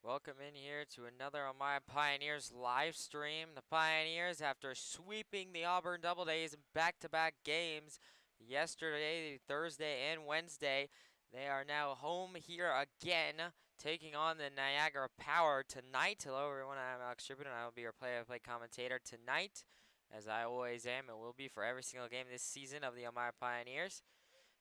Welcome in here to another of my Pioneers live stream. The Pioneers, after sweeping the Auburn Double Days in back-to-back games yesterday, Thursday, and Wednesday, they are now home here again, taking on the Niagara Power tonight. Hello, everyone. I'm Alex Tribune, and I will be your play-by-play commentator tonight, as I always am and will be for every single game this season of the Elmira Pioneers.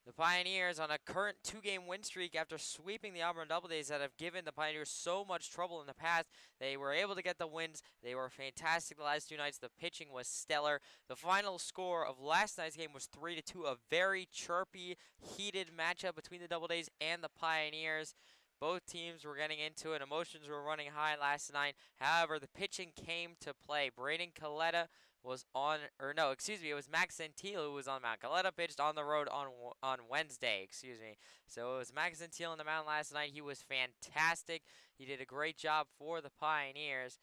The Pioneers on a current two-game win streak after sweeping the Auburn Double Days that have given the Pioneers so much trouble in the past. They were able to get the wins. They were fantastic the last two nights. The pitching was stellar. The final score of last night's game was 3-2, a very chirpy, heated matchup between the Double Days and the Pioneers. Both teams were getting into it. Emotions were running high last night. However, the pitching came to play. Braden Coletta was on, or no, excuse me, it was Max Santillo who was on the mound. Coletta pitched on the road on Wednesday, excuse me. So it was Max Santillo on the mound last night. He was fantastic. He did a great job for the Pioneers.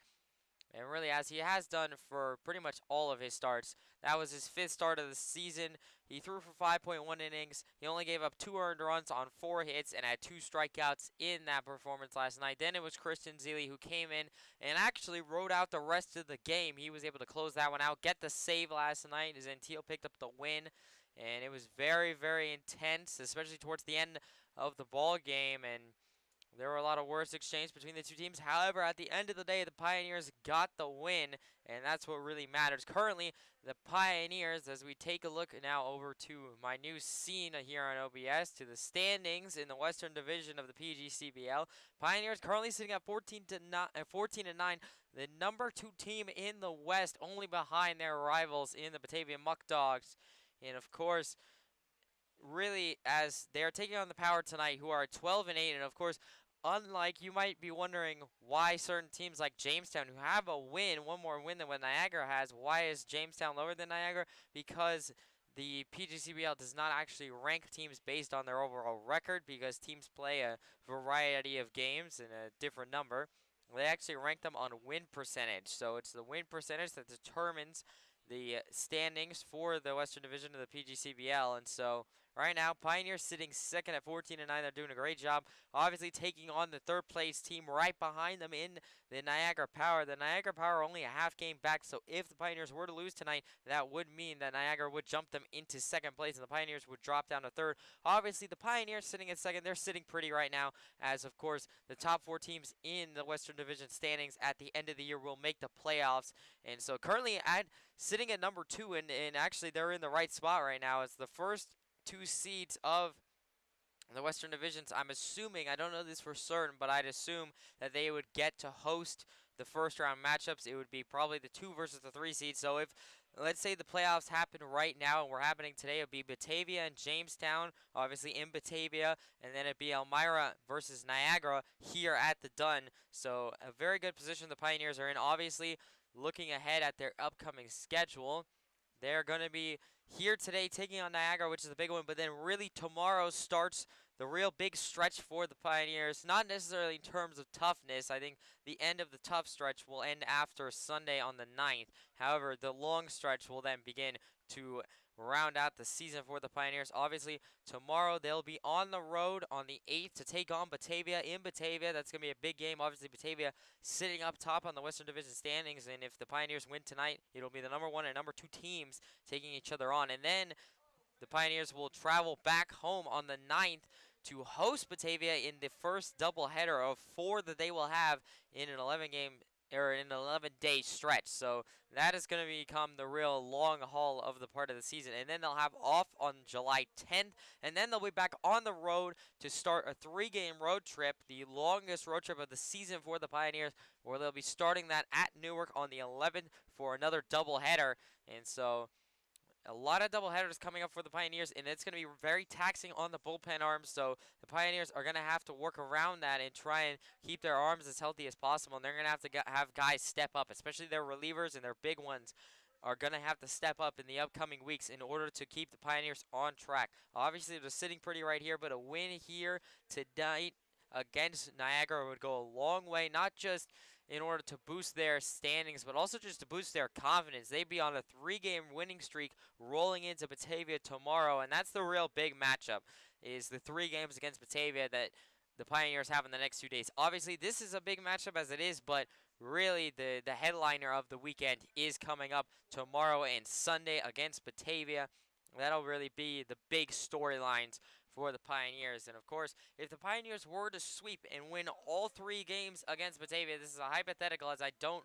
And really, as he has done for pretty much all of his starts. That was his fifth start of the season. He threw for 5.1 innings. He only gave up 2 earned runs on 4 hits and had 2 strikeouts in that performance last night. Then it was Christian Zeile who came in and actually rode out the rest of the game. He was able to close that one out, get the save last night. Zentil picked up the win. And it was very, very intense, especially towards the end of the ball game. And there were a lot of words exchanged between the two teams. However, at the end of the day, the Pioneers got the win, and that's what really matters. Currently, the Pioneers, as we take a look now over to my new scene here on OBS, to the standings in the Western Division of the PGCBL. Pioneers currently sitting at 14-9, the number 2 team in the West, only behind their rivals in the Batavia Muck Dogs. And, of course, really, as they are taking on the Power tonight, who are 12-8, and of course, unlike, you might be wondering why certain teams like Jamestown, who have a win, one more win than what Niagara has, why is Jamestown lower than Niagara? Because the PGCBL does not actually rank teams based on their overall record, because teams play a variety of games in a different number. They actually rank them on win percentage, so it's the win percentage that determines the standings for the Western Division of the PGCBL. And so right now, Pioneers sitting second at 14-9. They're doing a great job. Obviously taking on the third place team right behind them in the Niagara Power. The Niagara Power are only a half game back, so if the Pioneers were to lose tonight, that would mean that Niagara would jump them into second place and the Pioneers would drop down to third. Obviously, the Pioneers sitting at second, they're sitting pretty right now, as of course the top 4 teams in the Western Division standings at the end of the year will make the playoffs. And so currently sitting at number 2, and actually they're in the right spot right now. It's the first 2 seeds of the Western Divisions. I'm assuming, I don't know this for certain, but I'd assume that they would get to host the first round matchups. It would be probably the 2 versus the 3 seeds. So if, let's say, the playoffs happen right now and we're happening today, it would be Batavia and Jamestown, obviously in Batavia, and then it'd be Elmira versus Niagara here at the Dun. So a very good position the Pioneers are in. Obviously, looking ahead at their upcoming schedule, they're going to be here today taking on Niagara, which is the big one, but then really tomorrow starts the real big stretch for the Pioneers. Not necessarily in terms of toughness. I think the end of the tough stretch will end after Sunday on the 9th. However, the long stretch will then begin to round out the season for the Pioneers. Obviously, tomorrow they'll be on the road on the 8th to take on Batavia in Batavia. That's going to be a big game. Obviously, Batavia sitting up top on the Western Division standings, and if the Pioneers win tonight, it'll be the number 1 and number 2 teams taking each other on. And then the Pioneers will travel back home on the 9th to host Batavia in the first doubleheader of 4 that they will have in an 11-day stretch. So that is going to become the real long haul of the part of the season. And then they'll have off on July 10th. And then they'll be back on the road to start a 3-game road trip, the longest road trip of the season for the Pioneers, where they'll be starting that at Newark on the 11th for another doubleheader. And so a lot of doubleheaders coming up for the Pioneers, and it's going to be very taxing on the bullpen arms, so the Pioneers are going to have to work around that and try and keep their arms as healthy as possible, and they're going to have to have guys step up, especially their relievers and their big ones are going to have to step up in the upcoming weeks in order to keep the Pioneers on track. Obviously, they're sitting pretty right here, but a win here tonight against Niagara would go a long way, not just in order to boost their standings, but also just to boost their confidence. They'd be on a 3-game winning streak rolling into Batavia tomorrow, and that's the real big matchup, is the 3 games against Batavia that the Pioneers have in the next 2 days. Obviously, this is a big matchup as it is, but really the headliner of the weekend is coming up tomorrow and Sunday against Batavia. That'll really be the big storylines for the Pioneers. And of course, if the Pioneers were to sweep and win all 3 games against Batavia, this is a hypothetical as I don't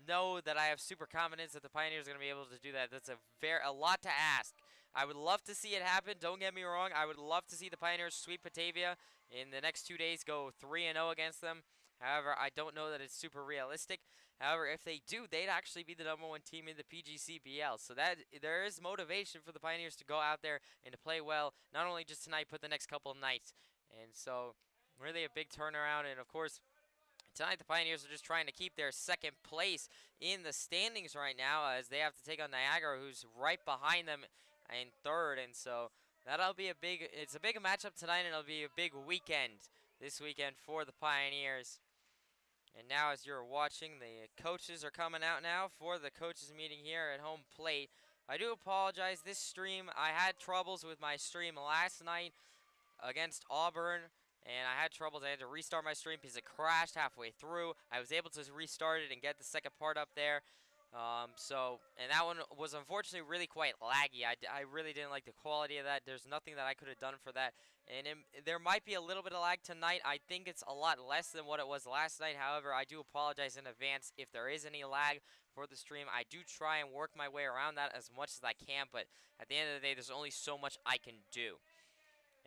know that I have super confidence that the Pioneers are going to be able to do that. That's a lot to ask. I would love to see it happen. Don't get me wrong. I would love to see the Pioneers sweep Batavia in the next 2 days, go 3-0 against them. However, I don't know that it's super realistic. However, if they do, they'd actually be the #1 team in the PGCBL. So that there is motivation for the Pioneers to go out there and to play well, not only just tonight, but the next couple of nights. And so really a big turnaround. And of course, tonight the Pioneers are just trying to keep their second place in the standings right now as they have to take on Niagara, who's right behind them in third. And so that'll be it's a big matchup tonight, and it'll be a big weekend this weekend for the Pioneers. And now as you're watching, the coaches are coming out now for the coaches meeting here at home plate. I do apologize. This stream, I had troubles with my stream last night against Auburn, and I had troubles. I had to restart my stream because it crashed halfway through. I was able to restart it and get the second part up there. And that one was unfortunately really quite laggy. I really didn't like the quality of that. There's nothing that I could have done for that. And there might be a little bit of lag tonight. I think it's a lot less than what it was last night. However, I do apologize in advance if there is any lag for the stream. I do try and work my way around that as much as I can, but at the end of the day, there's only so much I can do.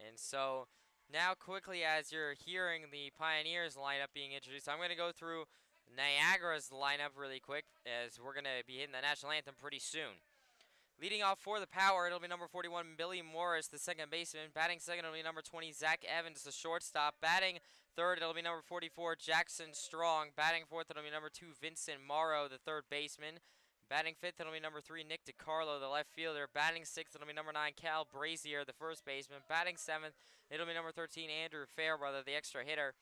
And so now quickly, as you're hearing the Pioneers lineup being introduced, I'm going to go through Niagara's lineup really quick as we're going to be hitting the national anthem pretty soon. Leading off for the Power, it'll be number 41, Billy Morris, the second baseman. Batting second, it'll be number 20, Zach Evans, the shortstop. Batting third, it'll be number 44, Jackson Strong. Batting fourth, it'll be number 2, Vincent Morrow, the third baseman. Batting fifth, it'll be number 3, Nick DiCarlo, the left fielder. Batting sixth, it'll be number 9, Cal Brazier, the first baseman. Batting seventh, it'll be number 13, Andrew Fairbrother, the extra hitter.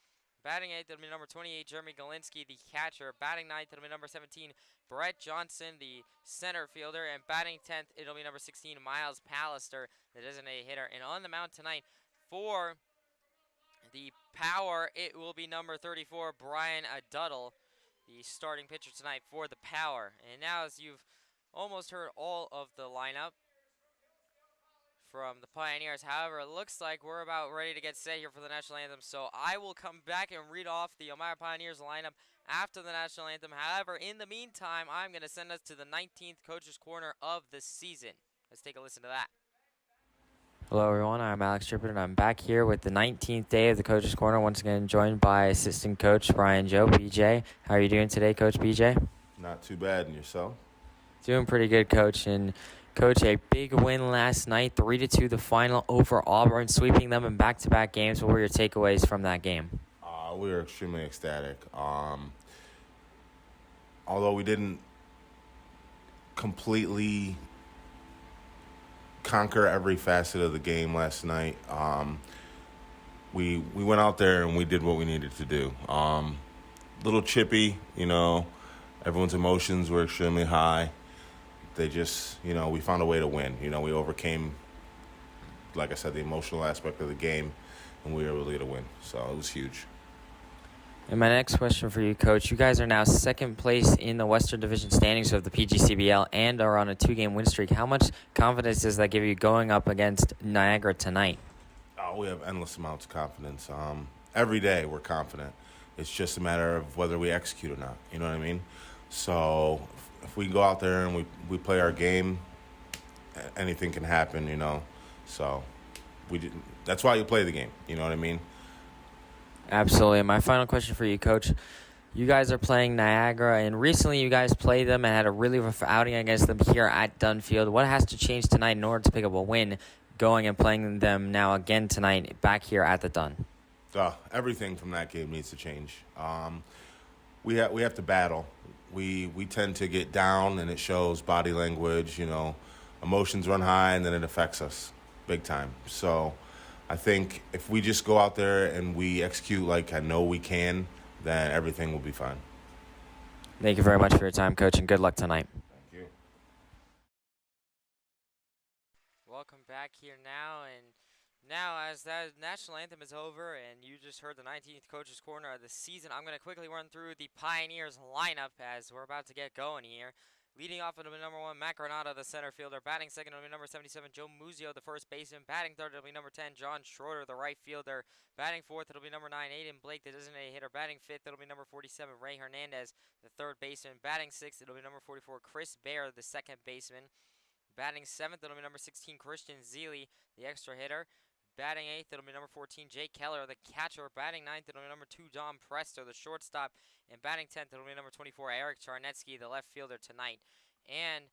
Batting eighth, it'll be number 28, Jeremy Galinsky, the catcher. Batting ninth, it'll be number 17, Brett Johnson, the center fielder. And batting 10th, it'll be number 16, Miles Pallister, the designated hitter. And on the mound tonight for the Power, it will be number 34, Brian Duddle, the starting pitcher tonight for the Power. And now, as you've almost heard all of the lineup from the Pioneers, however, it looks like we're about ready to get set here for the national anthem. So I will come back and read off the Elmira Pioneers lineup after the national anthem. However, in the meantime, I'm going to send us to the 19th Coach's Corner of the season. Let's take a listen to that. Hello everyone, I'm Alex Trippett, and I'm back here with the 19th day of the Coach's Corner, once again joined by assistant coach Brian Joe, BJ. How are you doing today, Coach BJ? Not too bad, and yourself? Doing pretty good, Coach. And Coach, a big win last night, 3-2 the final over Auburn, sweeping them in back-to-back games. What were your takeaways from that game? We were extremely ecstatic. Although we didn't completely conquer every facet of the game last night, we went out there and we did what we needed to do. Little chippy, everyone's emotions were extremely high. They just, we found a way to win. We overcame, like I said, the emotional aspect of the game, and we were able to get a win. So it was huge. And my next question for you, Coach, you guys are now second place in the Western Division standings of the PGCBL and are on a 2-game win streak. How much confidence does that give you going up against Niagara tonight? Oh, we have endless amounts of confidence. Every day we're confident. It's just a matter of whether we execute or not. You know what I mean? So if we go out there and we play our game, anything can happen, So that's why you play the game. You know what I mean? Absolutely. And my final question for you, Coach. You guys are playing Niagara, and recently you guys played them and had a really rough outing against them here at Dunfield. What has to change tonight in order to pick up a win going and playing them now again tonight back here at the Dun? Everything from that game needs to change. We have to battle. We tend to get down, and it shows body language, emotions run high, and then it affects us big time. So I think if we just go out there and we execute like I know we can, then everything will be fine. Thank you very much for your time, Coach, and good luck tonight. Thank you. Welcome back here now, and Now, as that national anthem is over and you just heard the 19th Coach's Corner of the season, I'm going to quickly run through the Pioneers lineup as we're about to get going here. Leading off, it'll be number 1, Matt Granado, the center fielder. Batting second, it'll be number 77, Joe Muzio, the first baseman. Batting third, it'll be number 10, John Schroeder, the right fielder. Batting fourth, it'll be number 9, Aiden Blake, the designated hitter. Batting fifth, it'll be number 47, Ray Hernandez, the third baseman. Batting sixth, it'll be number 44, Chris Bear, the second baseman. Batting seventh, it'll be number 16, Christian Zeely, the extra hitter. Batting eighth, it'll be number 14, Jake Keller, the catcher. Batting ninth, it'll be number 2, Dom Presto, the shortstop. And batting 10th, it'll be number 24, Eric Charnetsky, the left fielder tonight. And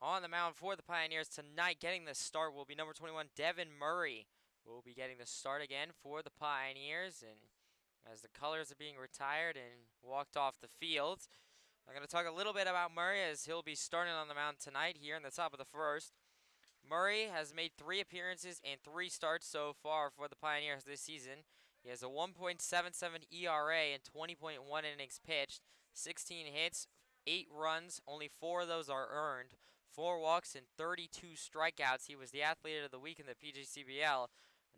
on the mound for the Pioneers tonight, getting the start will be number 21, Devin Murray. Will be getting the start again for the Pioneers. And as the colors are being retired and walked off the field, I'm going to talk a little bit about Murray as he'll be starting on the mound tonight here in the top of the first. Murray has made 3 appearances and 3 starts so far for the Pioneers this season. He has a 1.77 ERA and 20.1 innings pitched, 16 hits, 8 runs, only 4 of those are earned, 4 walks, and 32 strikeouts. He was the athlete of the week in the PGCBL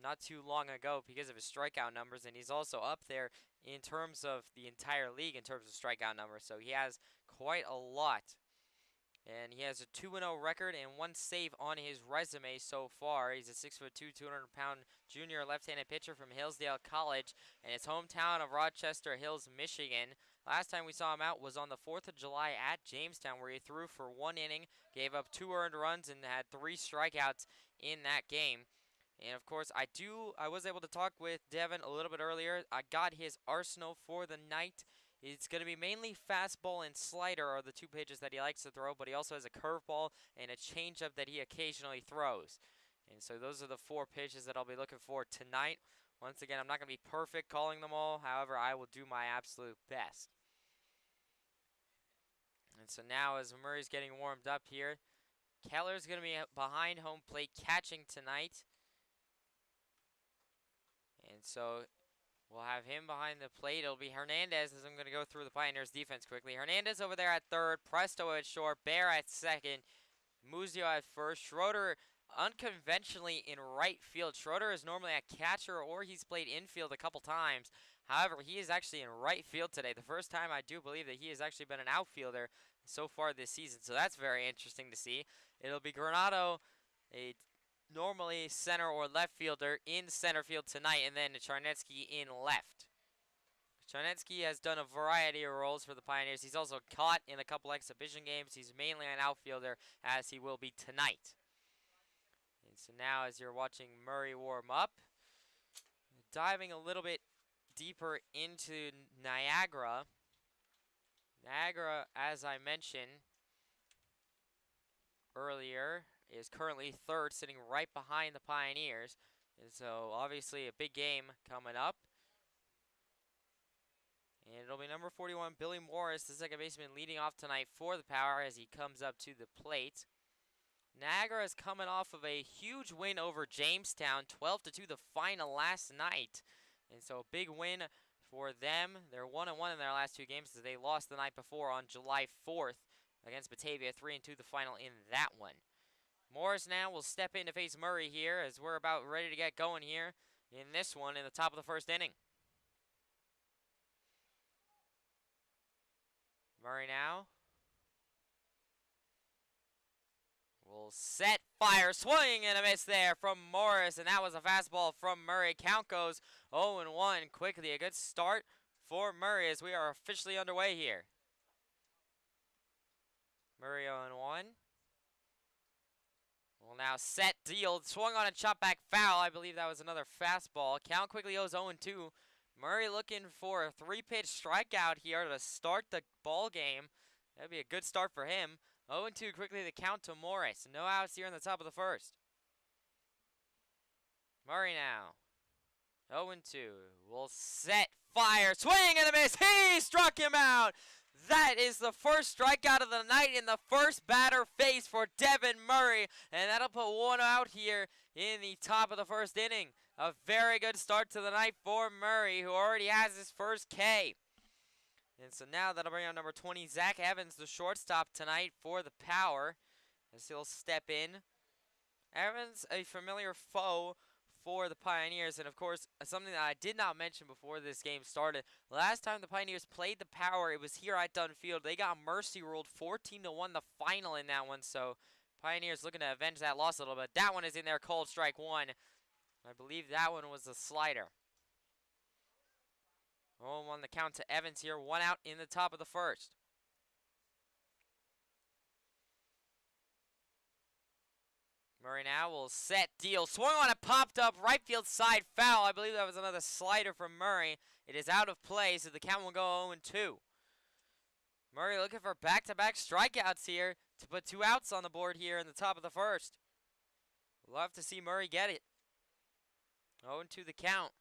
not too long ago because of his strikeout numbers, and he's also up there in terms of the entire league in terms of strikeout numbers, so he has quite a lot. And he has a 2-0 record and 1 save on his resume so far. He's a 6'2", 200-pound junior left-handed pitcher from Hillsdale College and his hometown of Rochester Hills, Michigan. Last time we saw him out was on the 4th of July at Jamestown, where he threw for 1 inning, gave up 2 earned runs, and had 3 strikeouts in that game. And of course, I was able to talk with Devin a little bit earlier. I got his arsenal for the night. It's going to be mainly fastball and slider are the 2 pitches that he likes to throw, but he also has a curveball and a changeup that he occasionally throws. And so those are the 4 pitches that I'll be looking for tonight. Once again, I'm not going to be perfect calling them all. However, I will do my absolute best. And so now as Murray's getting warmed up here, Keller's going to be behind home plate catching tonight. And so we'll have him behind the plate. It'll be Hernandez as I'm going to go through the Pioneers defense quickly. Hernandez over there at third. Presto at short. Bear at second. Muzio at first. Schroeder unconventionally in right field. Schroeder is normally a catcher or he's played infield a couple times. However, he is actually in right field today. The first time I do believe that he has actually been an outfielder so far this season. So that's very interesting to see. It'll be Granado, a normally center or left fielder, in center field tonight, and then Charnetsky in left. Charnetsky has done a variety of roles for the Pioneers. He's also caught in a couple exhibition games. He's mainly an outfielder, as he will be tonight. And so now as you're watching Murray warm up, diving a little bit deeper into Niagara. Niagara, as I mentioned earlier, is currently third, sitting right behind the Pioneers. And so obviously a big game coming up. And it'll be number 41, Billy Morris, the second baseman, leading off tonight for the Power as he comes up to the plate. Niagara is coming off of a huge win over Jamestown, 12-2 the final last night. And so a big win for them. They're 1-1 in their last 2 games as they lost the night before on July 4th against Batavia, 3-2 the final in that one. Morris now will step in to face Murray here as we're about ready to get going here in this one in the top of the first inning. Murray now will set, fire, swing and a miss there from Morris, and that was a fastball from Murray. Count goes 0-1 quickly. A good start for Murray as we are officially underway here. Murray 0-1. Will now set, deal, swung on a chop back foul. I believe that was another fastball. Count quickly goes 0-2. Murray looking for a 3-pitch strikeout here to start the ball game. That'd be a good start for him. 0-2 quickly the count to Morris. No outs here in the top of the first. Murray now. 0-2. Will set, fire, swing and a miss. He struck him out. That is the first strikeout of the night in the first batter face for Devin Murray. And that'll put 1 out here in the top of the first inning. A very good start to the night for Murray, who already has his first K. And so now that'll bring on number 20, Zach Evans, the shortstop tonight for the Power, as he'll step in. Evans, a familiar foe for the Pioneers. And, of course, something that I did not mention before this game started. Last time the Pioneers played the Power, it was here at Dunfield. They got mercy ruled 14-1 the final in that one. So, Pioneers looking to avenge that loss a little bit. That one is in there, cold strike one. I believe that one was a slider. 0-1 the count to Evans here. One out in the top of the first. Murray now will set, deal. Swung on it, popped up, right field side foul. I believe that was another slider from Murray. It is out of play, so the count will go 0-2. Murray looking for back-to-back strikeouts here to put 2 outs on the board here in the top of the first. Love to see Murray get it. 0-2 the count.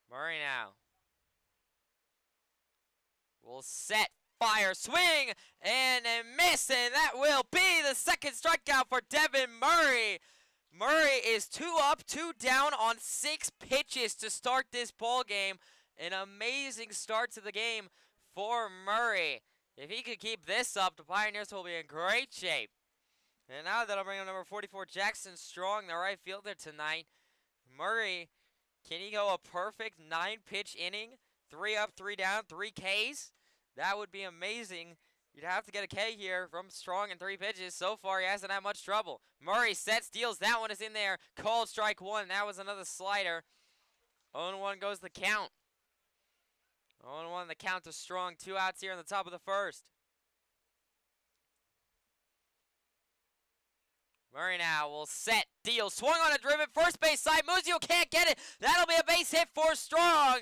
Murray now will set, fire, swing, and a miss, and that will be the second strikeout for Devin Murray. Murray is 2 up, 2 down on 6 pitches to start this ball game. An amazing start to the game for Murray. If he could keep this up, the Pioneers will be in great shape. And now that'll bring up number 44, Jackson Strong, the right fielder tonight. Murray, can he go a perfect 9-pitch inning? 3 up, 3 down, 3 Ks? That would be amazing. You'd have to get a K here from Strong in 3 pitches. So far, he hasn't had much trouble. Murray sets, deals. That one is in there. Called strike one. That was another slider. 0-1 goes the count. 0-1 the count to Strong. 2 outs here in the top of the first. Murray now will set, deal. Swung on a driven. First base side. Muzio can't get it. That'll be a base hit for Strong.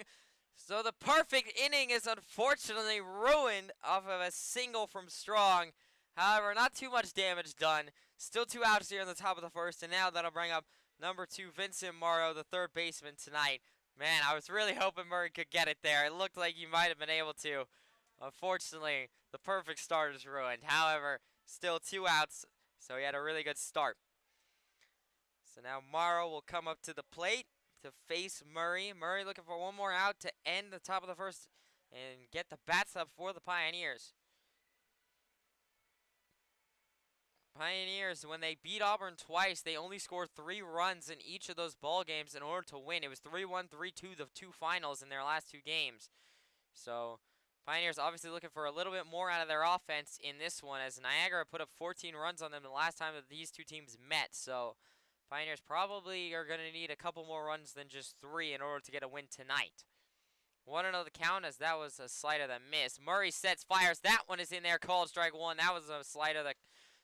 So the perfect inning is unfortunately ruined off of a single from Strong. However, not too much damage done. Still 2 outs here in the top of the first, and now that'll bring up number 2, Vincent Morrow, the third baseman tonight. Man, I was really hoping Murray could get it there. It looked like he might have been able to. Unfortunately, the perfect start is ruined. However, still 2 outs, so he had a really good start. So now Morrow will come up to the plate to face Murray. Murray looking for one more out to end the top of the first and get the bats up for the Pioneers. Pioneers, when they beat Auburn twice, they only scored 3 runs in each of those ball games in order to win. It was 3-1, 3-2, the 2 finals in their last 2 games. So Pioneers obviously looking for a little bit more out of their offense in this one, as Niagara put up 14 runs on them the last time that these 2 teams met. So Pioneers probably are going to need a couple more runs than just 3 in order to get a win tonight. 1-0 the count, as that was a slider that missed. Murray sets, fires. That one is in there, called strike one. That was a slider that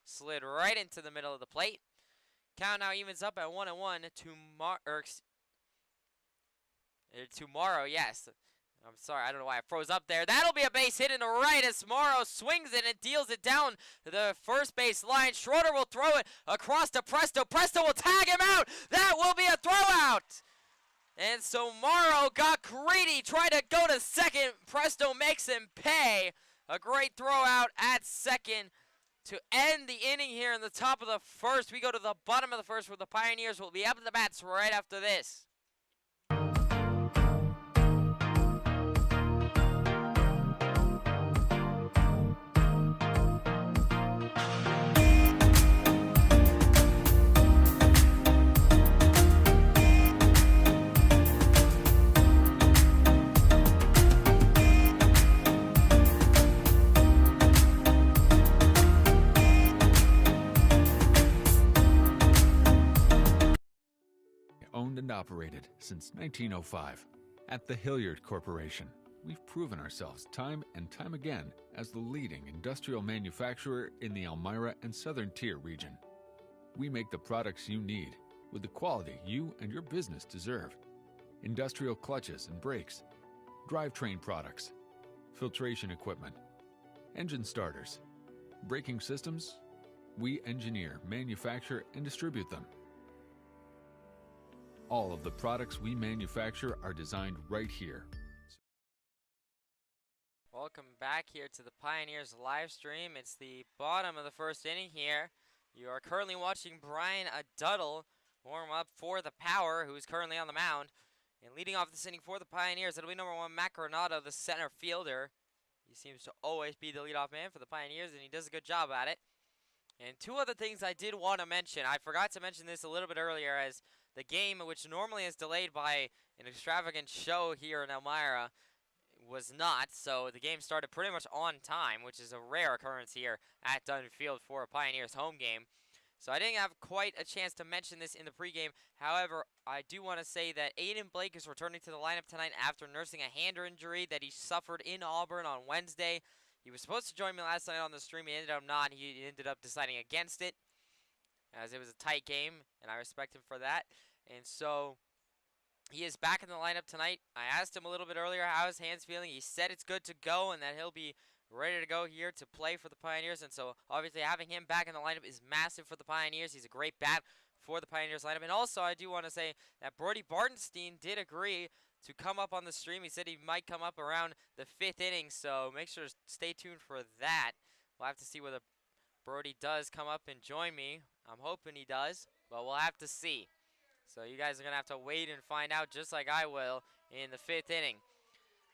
slid right into the middle of the plate. Count now evens up at 1-1 tomorrow, yes. I'm sorry, I don't know why I froze up there. That'll be a base hit in the right as Morrow swings it and deals it down to the first base line. Schroeder will throw it across to Presto. Presto will tag him out. That will be a throw out. And so Morrow got greedy, tried to go to second. Presto makes him pay. A great throw out at second to end the inning here in the top of the first. We go to the bottom of the first where the Pioneers will be up at the bats right after this. Owned and operated since 1905. At the Hilliard Corporation, we've proven ourselves time and time again as the leading industrial manufacturer in the Elmira and Southern Tier region. We make the products you need with the quality you and your business deserve. Industrial clutches and brakes, drivetrain products, filtration equipment, engine starters, braking systems. We engineer, manufacture, and distribute them. All of the products we manufacture are designed right here. Welcome back here to the Pioneers live stream. It's the bottom of the first inning here. You are currently watching Brian Aduddle warm up for the Power, who is currently on the mound. And leading off this inning for the Pioneers, it'll be number 1, Matt Granado, the center fielder. He seems to always be the leadoff man for the Pioneers, and he does a good job at it. And two other things I did want to mention. I forgot to mention this a little bit earlier, as the game, which normally is delayed by an extravagant show here in Elmira, was not. So the game started pretty much on time, which is a rare occurrence here at Dunfield for a Pioneers home game. So I didn't have quite a chance to mention this in the pregame. However, I do want to say that Aiden Blake is returning to the lineup tonight after nursing a hand injury that he suffered in Auburn on Wednesday. He was supposed to join me last night on the stream. He ended up not. He ended up deciding against it, as it was a tight game, and I respect him for that. And so he is back in the lineup tonight. I asked him a little bit earlier how his hand's feeling. He said it's good to go and that he'll be ready to go here to play for the Pioneers. And so obviously having him back in the lineup is massive for the Pioneers. He's a great bat for the Pioneers lineup. And also I do want to say that Brody Bartenstein did agree to come up on the stream. He said he might come up around the 5th inning, so make sure to stay tuned for that. We'll have to see whether Brody does come up and join me. I'm hoping he does, but we'll have to see. So you guys are going to have to wait and find out, just like I will, in the 5th inning.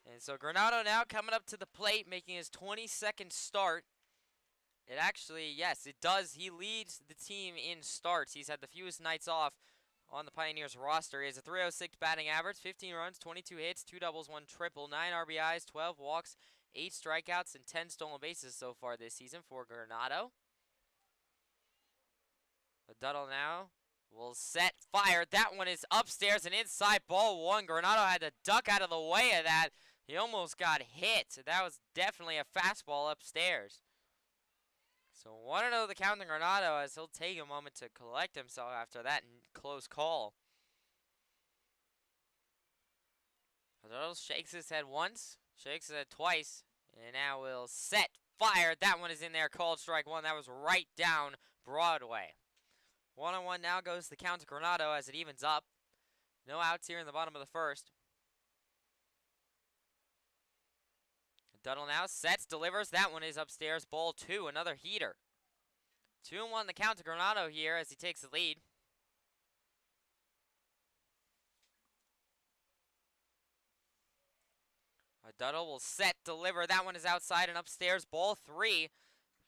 And so Granado now coming up to the plate, making his 22nd start. It actually, yes, it does. He leads the team in starts. He's had the fewest nights off on the Pioneers roster. He has a 306 batting average, 15 runs, 22 hits, 2 doubles, 1 triple, 9 RBIs, 12 walks, 8 strikeouts, and 10 stolen bases so far this season for Granado. Duddle now will set, fire. That one is upstairs and inside, ball 1. Granado had to duck out of the way of that. He almost got hit. That was definitely a fastball upstairs. So 1-0 the count to Granado, as he'll take a moment to collect himself after that close call. Duddle shakes his head once, shakes his head twice, and now will set, fire. That one is in there, called strike 1. That was right down Broadway. 1-1 now goes the count to Granado as it evens up. No outs here in the bottom of the first. Duddle now sets, delivers. That one is upstairs. Ball 2, another heater. 2-1 the count to Granado here as he takes the lead. Duddle will set, deliver. That one is outside and upstairs. Ball 3.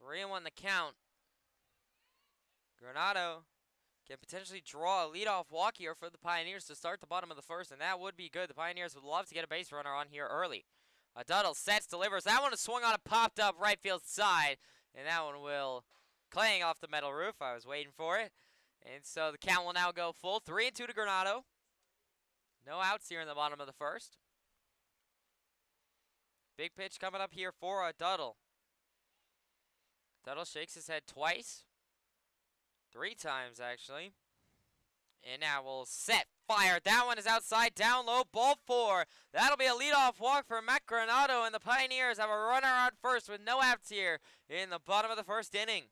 3-1 the count. Granado can potentially draw a leadoff walk here for the Pioneers to start the bottom of the first, and that would be good. The Pioneers would love to get a base runner on here early. Duddle sets, delivers. That one is swung on and popped up right field side, and that one will clang off the metal roof. I was waiting for it. And so the count will now go full. 3-2 to Granado. No outs here in the bottom of the first. Big pitch coming up here for Duddle. Duddle shakes his head twice. 3 times, actually. And now we'll set, fire. That one is outside, down low, ball 4. That'll be a leadoff walk for Matt Granado, and the Pioneers have a runner on first with no outs here in the bottom of the first inning.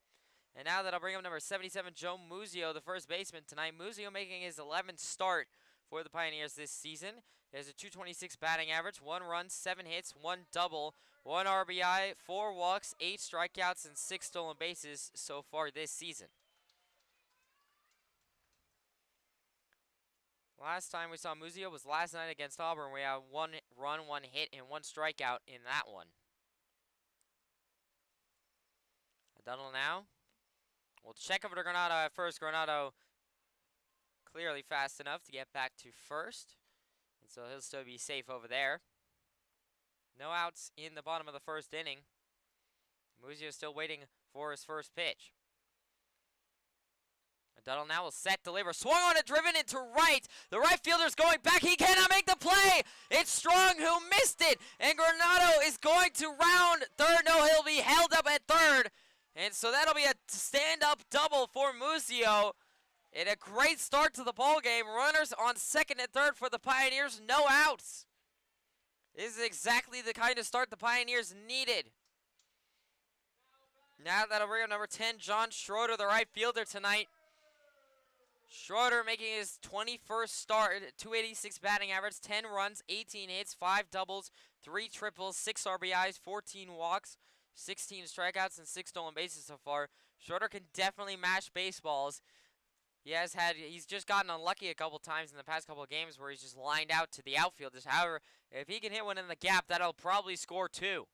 And now that'll bring up number 77, Joe Muzio, the first baseman tonight. Muzio making his 11th start for the Pioneers this season. He has a 226 batting average, 1 run, 7 hits, 1 double, 1 RBI, 4 walks, 8 strikeouts, and 6 stolen bases so far this season. Last time we saw Muzio was last night against Auburn. We had 1 run, 1 hit, and 1 strikeout in that one. Duddle now. We'll check over to Granado at first. Granado clearly fast enough to get back to first. And so he'll still be safe over there. No outs in the bottom of the first inning. Muzio still waiting for his first pitch. Duddle now will set, deliver, swung on it, driven into right. The right fielder's going back. He cannot make the play. It's Strong who missed it, and Granado is going to round third. No, he'll be held up at third, and so that'll be a stand-up double for Muzio. And a great start to the ball game. Runners on second and third for the Pioneers. No outs. This is exactly the kind of start the Pioneers needed. Now that'll bring up number 10, John Schroeder, the right fielder tonight. Schroeder making his 21st start, 286 batting average, 10 runs, 18 hits, 5 doubles, 3 triples, 6 RBIs, 14 walks, 16 strikeouts, and 6 stolen bases so far. Schroeder can definitely mash baseballs. He's just gotten unlucky a couple times in the past couple of games where he's just lined out to the outfielders. However, if he can hit one in the gap, that'll probably score 2.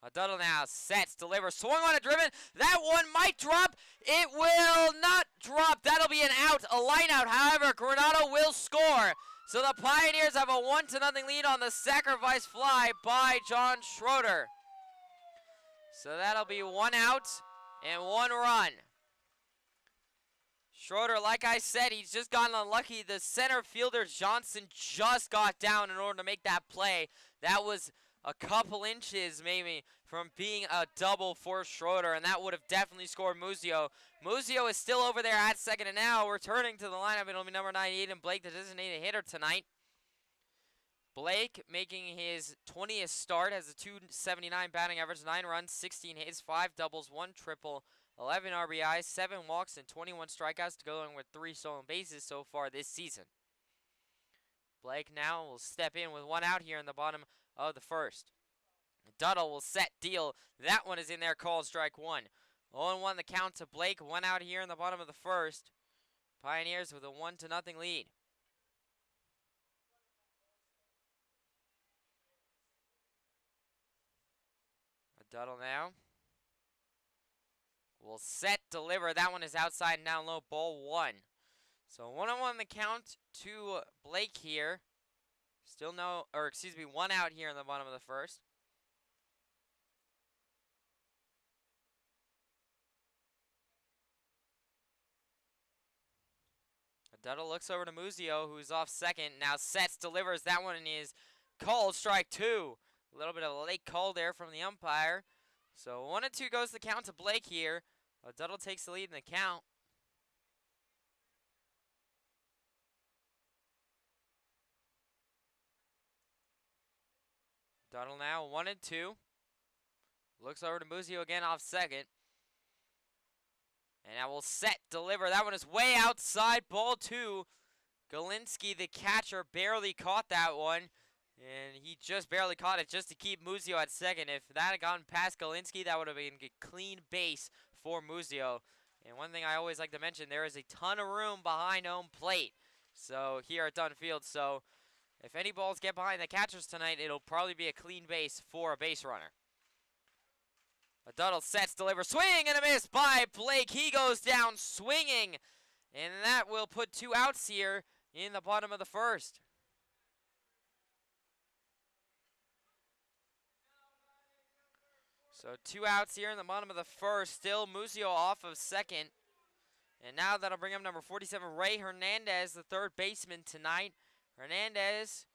Duddle now sets, delivers, swung on a driven. That one might drop. It will not drop. That'll be an out, a line out. However, Granado will score. So the Pioneers have a 1-0 lead on the sacrifice fly by John Schroeder. So that'll be 1 out and 1 run. Schroeder, like I said, he's just gotten unlucky. The center fielder, Johnson, just got down in order to make that play. That was a couple inches, maybe, from being a double for Schroeder, and that would have definitely scored Muzio. Muzio is still over there at second, and now returning to the lineup. It'll be number 98, and Blake, the designated hitter tonight. Blake making his 20th start, has a .279 batting average, 9 runs, 16 hits, 5 doubles, 1 triple, 11 RBIs, 7 walks, and 21 strikeouts to go along with 3 stolen bases so far this season. Blake now will step in with 1 out here in the bottom of the first. Duddle will set, deal. That one is in there, called strike 1. 0-1 the count to Blake, 1 out here in the bottom of the first. Pioneers with a 1-0 lead. Duddle now will set, deliver. That one is outside and down low, ball 1. So 1-1 the count to Blake here. Still no, or excuse me, 1 out here in the bottom of the first. Duddle looks over to Muzio, who's off second. Now sets, delivers. That one is called strike 2. A little bit of a late call there from the umpire. So 1-2 goes the count to Blake here. Duddle takes the lead in the count. Duddle now 1-2. Looks over to Muzio again off second. And I will set, deliver. That one is way outside, ball 2. Galinsky, the catcher, barely caught that one. And he just barely caught it just to keep Muzio at second. If that had gone past Galinsky, that would have been a clean base for Muzio. And one thing I always like to mention, there is a ton of room behind home plate. So here at Dunn Field. So if any balls get behind the catchers tonight, it'll probably be a clean base for a base runner. Duddle sets, delivers, swing and a miss by Blake. He goes down swinging. And that will put 2 outs here in the bottom of the first. So 2 outs here in the bottom of the first. Still Muzio off of second. And now that'll bring up number 47, Ray Hernandez, the third baseman tonight. Hernandez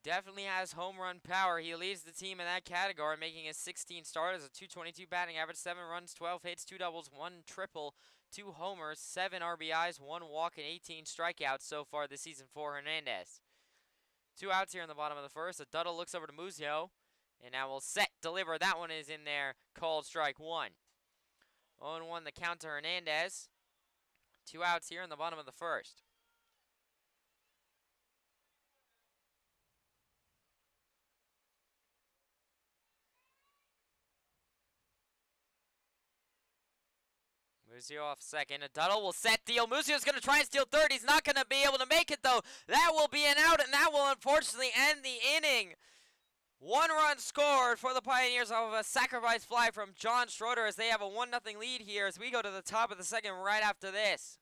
definitely has home run power. He leads the team in that category, making his 16 starts, a .222 batting average, 7 runs, 12 hits, 2 doubles, 1 triple, 2 homers, 7 RBIs, 1 walk, and 18 strikeouts so far this season for Hernandez. 2 outs here in the bottom of the first. Duddle looks over to Muzio, and now will set, deliver. That one is in there, called strike 1. 0-1 the count to Hernandez. 2 outs here in the bottom of the first. Muzio off second. Duddle will set, deal. Muzio's going to try and steal third. He's not going to be able to make it, though. That will be an out, and that will unfortunately end the inning. 1 run scored for the Pioneers off of a sacrifice fly from John Schroeder as they have a 1-0 lead here as we go to the top of the second right after this.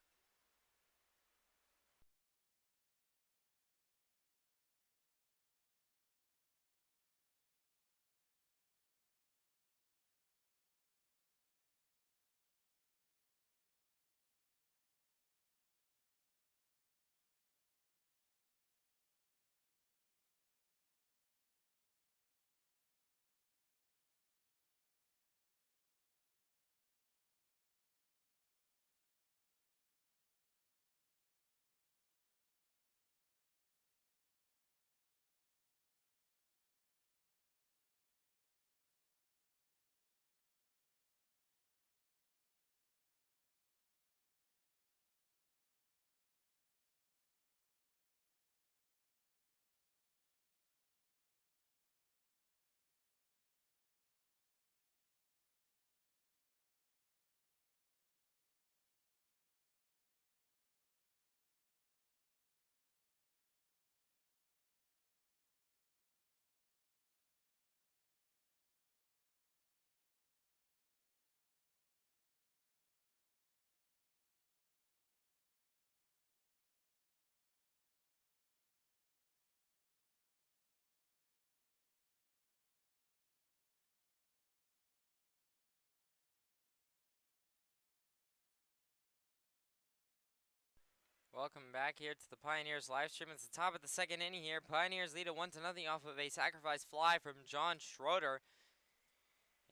Welcome back here to the Pioneers live stream. It's the top of the second inning here. Pioneers lead it 1-0 off of a sacrifice fly from John Schroeder.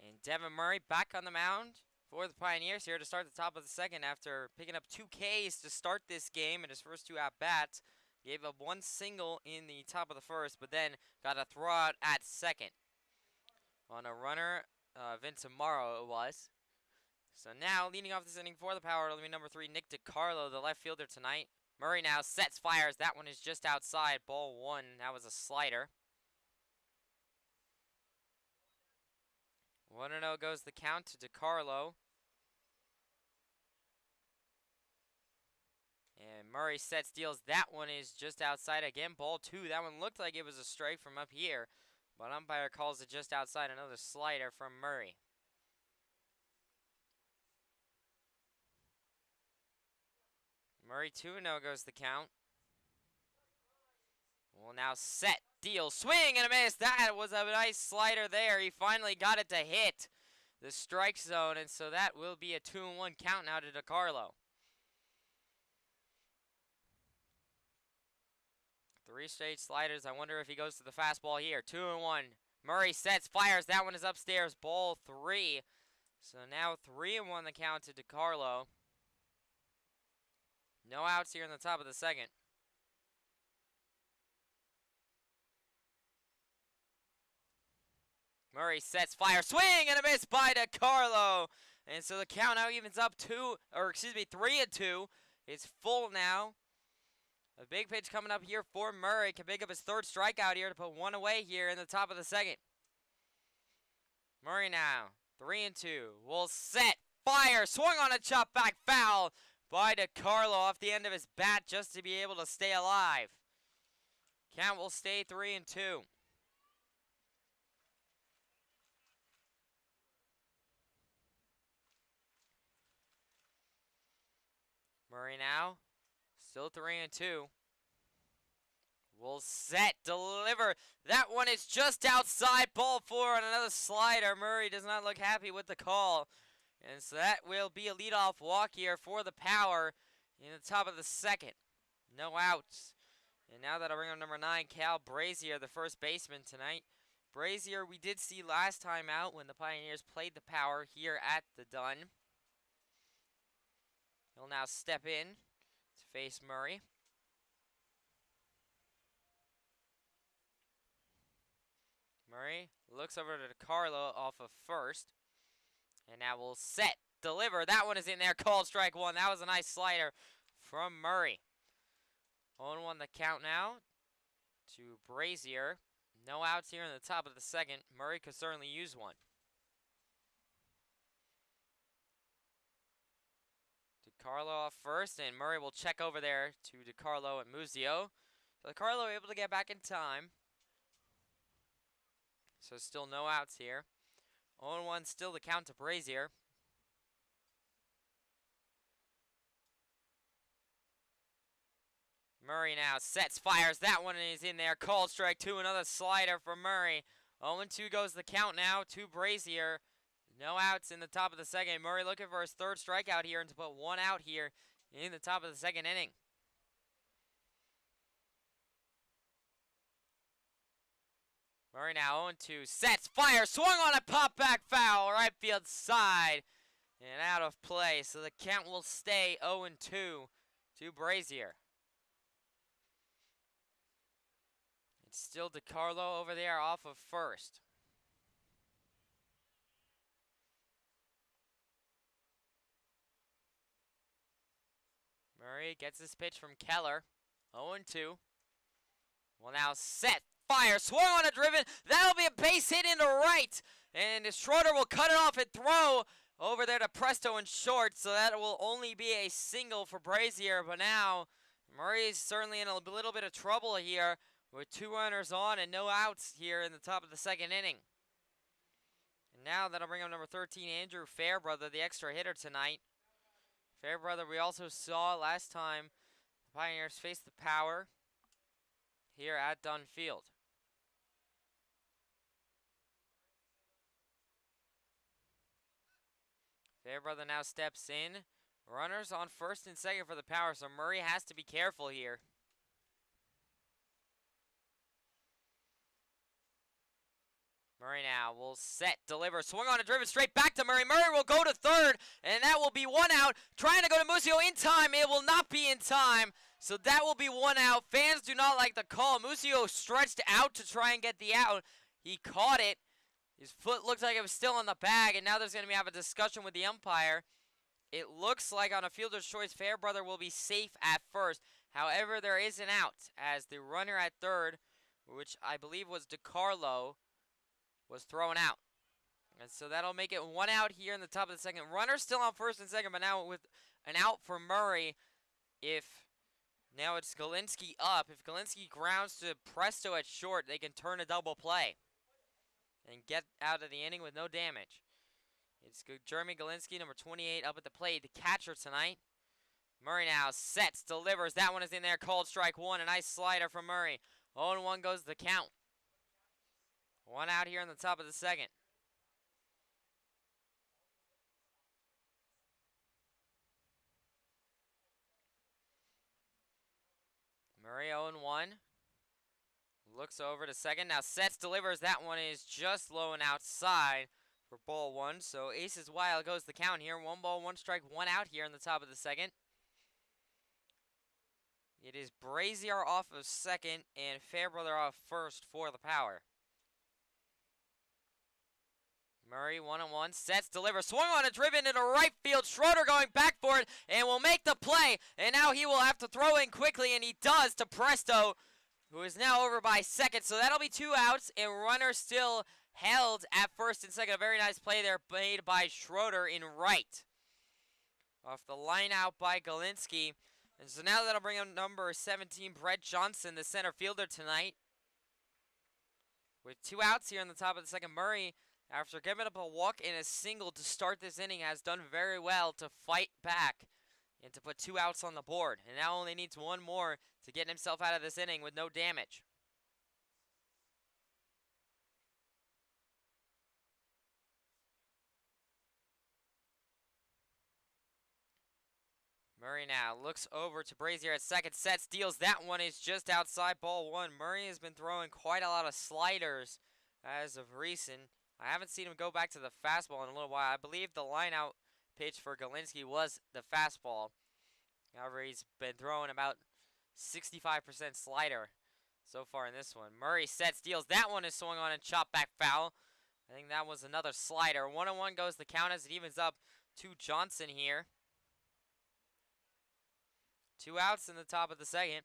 And Devin Murray back on the mound for the Pioneers here to start the top of the second after picking up 2 Ks to start this game in his first 2 at-bats. Gave up 1 single in the top of the first, but then got a throwout at second. On a runner, Vince Amaro it was. So now, leading off this inning for the Power, it'll be number 3, Nick DiCarlo, the left fielder tonight. Murray now sets, fires. That one is just outside. Ball 1. That was a slider. 1-0 goes the count to DiCarlo. And Murray sets, deals. That one is just outside again. Ball 2. That one looked like it was a strike from up here, but umpire calls it just outside. Another slider from Murray. Murray 2-0 goes the count. Well, now set, deal, swing and a miss. That was a nice slider there. He finally got it to hit the strike zone, and so that will be a 2-1 count now to DiCarlo. 3 straight sliders. I wonder if he goes to the fastball here. 2-1. Murray sets, fires. That one is upstairs. Ball 3. So now 3-1 the count to DiCarlo. No outs here in the top of the second. Murray sets, fire, swing, and a miss by DiCarlo. And so the count now evens up 3-2. It's full now. A big pitch coming up here for Murray. Can pick up his 3rd strikeout here to put 1 away here in the top of the second. Murray now, 3-2. Will set, fire, swung on a chop back foul by DiCarlo off the end of his bat just to be able to stay alive. Count will stay 3-2. Murray now, still 3-2. Will set, deliver. That one is just outside. Ball 4 on another slider. Murray does not look happy with the call. And so that will be a leadoff walk here for the Power in the top of the second. No outs. And now that'll bring up number 9, Cal Brazier, the first baseman tonight. Brazier we did see last time out when the Pioneers played the Power here at the Dunn. He'll now step in to face Murray. Murray looks over to DiCarlo off of first. And now we'll set, deliver. That one is in there, called strike 1. That was a nice slider from Murray. 0-1 the count now to Brazier. No outs here in the top of the second. Murray could certainly use one. DiCarlo off first, and Murray will check over there to DiCarlo and Muzio. So DiCarlo able to get back in time. So still no outs here. 0-1 still the count to Brazier. Murray now sets, fires. That one is in there. Called strike 2. Another slider for Murray. 0-2 goes the count now to Brazier. No outs in the top of the second. Murray looking for his 3rd strikeout here and to put 1 out here in the top of the second inning. Murray now 0-2. Sets, fire, swung on a pop back foul. Right field side and out of play. So the count will stay 0-2 to Brazier. It's still DiCarlo over there off of first. Murray gets this pitch from Keller. 0-2. Well, now set, fire, swung on a driven. That'll be a base hit into right. And Schroeder will cut it off and throw over there to Presto in short. So that will only be a single for Brazier. But now Murray's certainly in a little bit of trouble here with 2 runners on and no outs here in the top of the second inning. And now that'll bring up number 13, Andrew Fairbrother, the extra hitter tonight. Fairbrother we also saw last time the Pioneers faced the Power here at Dunn Field. Fairbrother now steps in Runners on first and second for the Power, so Murray has to be careful here. Murray now will set, deliver, swing on a driven straight back to Murray. Murray will go to third, and that will be one out. Trying to go to Musio in time. It will not be in time, so that will be one out. Fans do not like the call. Musio stretched out to try and get the out. He caught it. His foot looked like it was still in the bag, and now there's going to have a discussion with the umpire. It looks like on a fielder's choice, Fairbrother will be safe at first. However, there is an out as the runner at third, which I believe was DiCarlo, was thrown out. And so that'll make it one out here in the top of the second. Runner still on first and second, but now with an out for Murray. Now it's Galinsky up. If Galinsky grounds to Presto at short, they can turn a double play and get out of the inning with no damage. It's Jeremy Galinsky, number 28, up at the plate, the catcher tonight. Murray now sets, delivers. That one is in there. Called strike one. A nice slider from Murray. 0-1 goes the count. One out here in the top of the second. Murray 0-1. Looks over to second. Now sets, delivers. That one is just low and outside for ball one. So aces wild goes the count here. 1 ball, 1 strike, 1 out here in the top of the second. It is Brazier off of second and Fairbrother off first for the Power. Murray 1-1, sets, delivers, swung on a driven into right field. Schroeder going back for it and will make the play. And now he will have to throw in quickly, and he does to Presto, who is now over by second. So that'll be 2 outs, and runner still held at first and second. A very nice play there made by Schroeder in right. Off the line out by Galinsky. And so now that'll bring up number 17, Brett Johnson, the center fielder tonight. With 2 outs here in the top of the second, Murray, after giving up a walk and a single to start this inning, has done very well to fight back and to put 2 outs on the board. And now only needs 1 more to get himself out of this inning with no damage. Murray now looks over to Brazier at second, sets, deals. That one is just outside, ball one. Murray has been throwing quite a lot of sliders as of recent. I haven't seen him go back to the fastball in a little while. I believe the line out pitch for Galinsky was the fastball. However, he's been throwing about 65% slider so far in this one. Murray sets, deals. That one is swung on and chopped back foul. I think that was another slider. 1-1 goes the count as it evens up to Johnson here. 2 outs in the top of the second.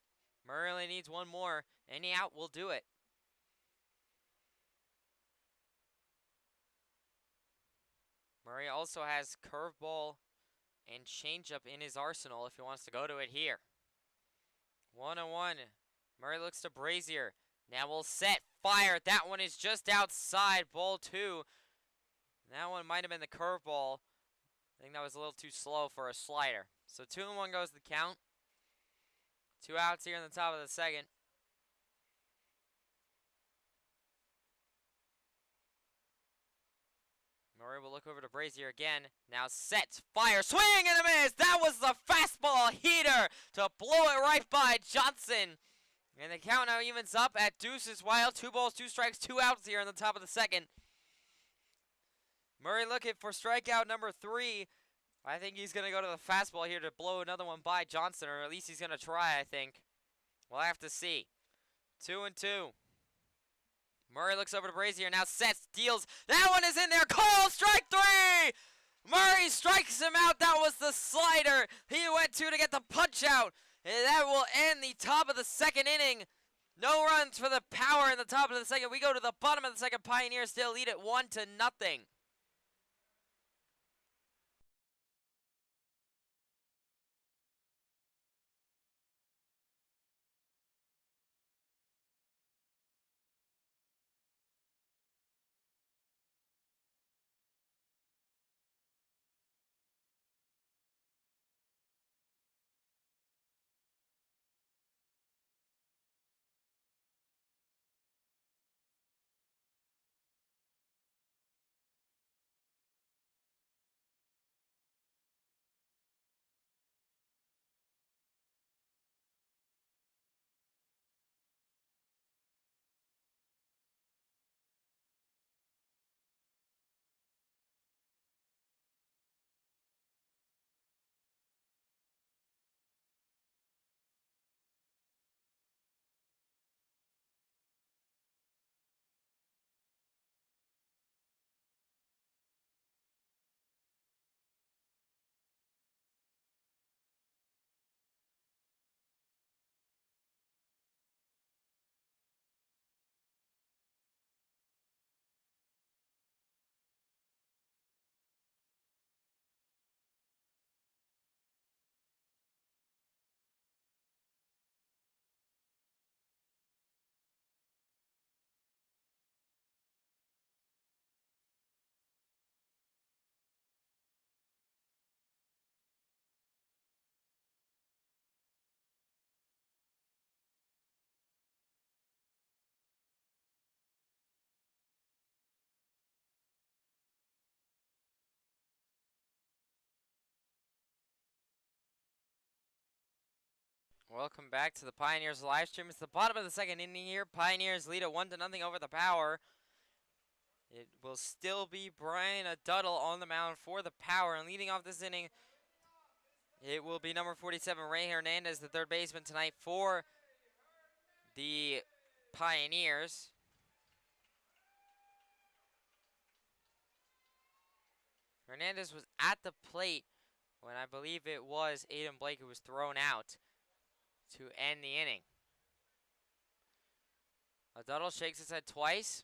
Murray only needs 1 more. Any out will do it. Murray also has curveball and changeup in his arsenal if he wants to go to it here. 1-1. Murray looks to Brazier. Now we'll set, fire. That one is just outside, ball 2. That one might have been the curveball. I think that was a little too slow for a slider. So 2-1 goes the count. 2 outs here in the top of the second. Murray will look over to Brazier again. Now sets, fire, swing and a miss. That was the fastball heater to blow it right by Johnson. And the count now evens up at deuces wild. 2 balls, 2 strikes, 2 outs here in the top of the second. Murray looking for strikeout number 3. I think he's going to go to the fastball here to blow another one by Johnson, or at least he's going to try, I think. We'll have to see. 2-2. Murray looks over to Brazier, now sets, deals. That one is in there. Call strike 3! Murray strikes him out. That was the slider. He went to get the punch out. And that will end the top of the second inning. No runs for the Power in the top of the second. We go to the bottom of the second. Pioneers still lead it 1-0. Welcome back to the Pioneers live stream. It's the bottom of the second inning here. Pioneers lead it 1-0 over the Power. It will still be Brian Duddle on the mound for the Power. And leading off this inning, it will be number 47, Ray Hernandez, the third baseman tonight for the Pioneers. Hernandez was at the plate when I believe it was Aiden Blake who was thrown out to end the inning. Duddle shakes his head twice.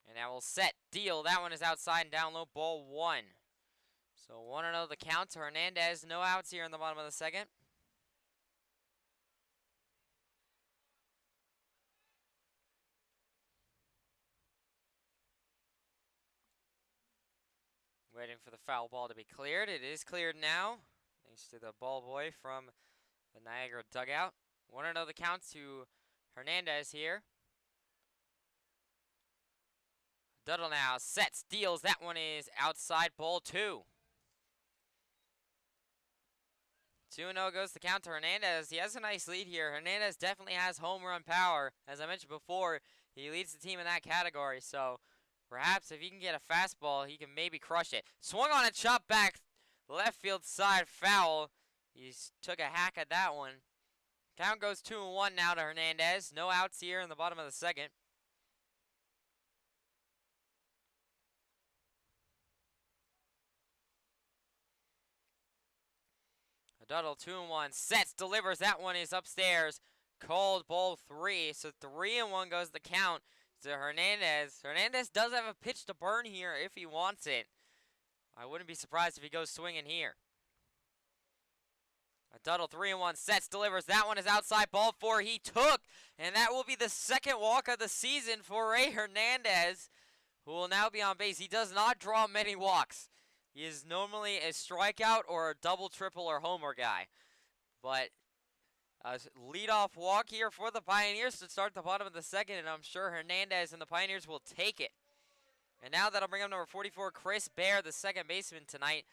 And now we'll set, deal. That one is outside and down low, ball 1. So 1-0 the count to Hernandez. No outs here in the bottom of the second. Waiting for the foul ball to be cleared. It is cleared now, thanks to the ball boy from the Niagara dugout. 1-0 the count to Hernandez here. Duddle now sets, deals. That one is outside, ball 2. 2-0 goes the count to Hernandez. He has a nice lead here. Hernandez definitely has home run power. As I mentioned before, he leads the team in that category. So perhaps if he can get a fastball, he can maybe crush it. Swung on a chop back, left field side foul. He took a hack at that one. Count goes 2-1 now to Hernandez. No outs here in the bottom of the second. Duddle 2-1, sets, delivers. That one is upstairs. Called ball 3. So 3-1 goes the count to Hernandez. Hernandez does have a pitch to burn here if he wants it. I wouldn't be surprised if he goes swinging here. Duddle 3-1, sets, delivers. That one is outside, ball 4. He took, and that will be the second walk of the season for Ray Hernandez, who will now be on base. He does not draw many walks. He is normally a strikeout or a double, triple, or homer guy. But a leadoff walk here for the Pioneers to start the bottom of the second, and I'm sure Hernandez and the Pioneers will take it. And now that'll bring up number 44, Chris Bear, the second baseman tonight.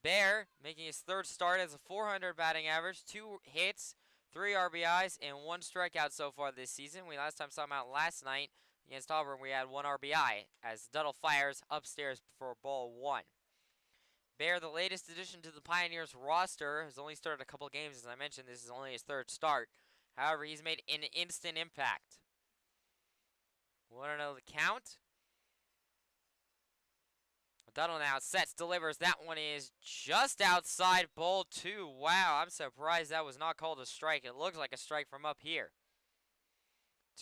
Bear making his third start as a 400 batting average, 2 hits, 3 RBIs, and 1 strikeout so far this season. We last time saw him out last night against Auburn. We had 1 RBI as Duddle fires upstairs for ball 1. Bear, the latest addition to the Pioneers roster, has only started a couple games. As I mentioned, this is only his third start. However, he's made an instant impact. 1-0 the count. Duddle now sets, delivers. That one is just outside, ball 2. Wow, I'm surprised that was not called a strike. It looks like a strike from up here.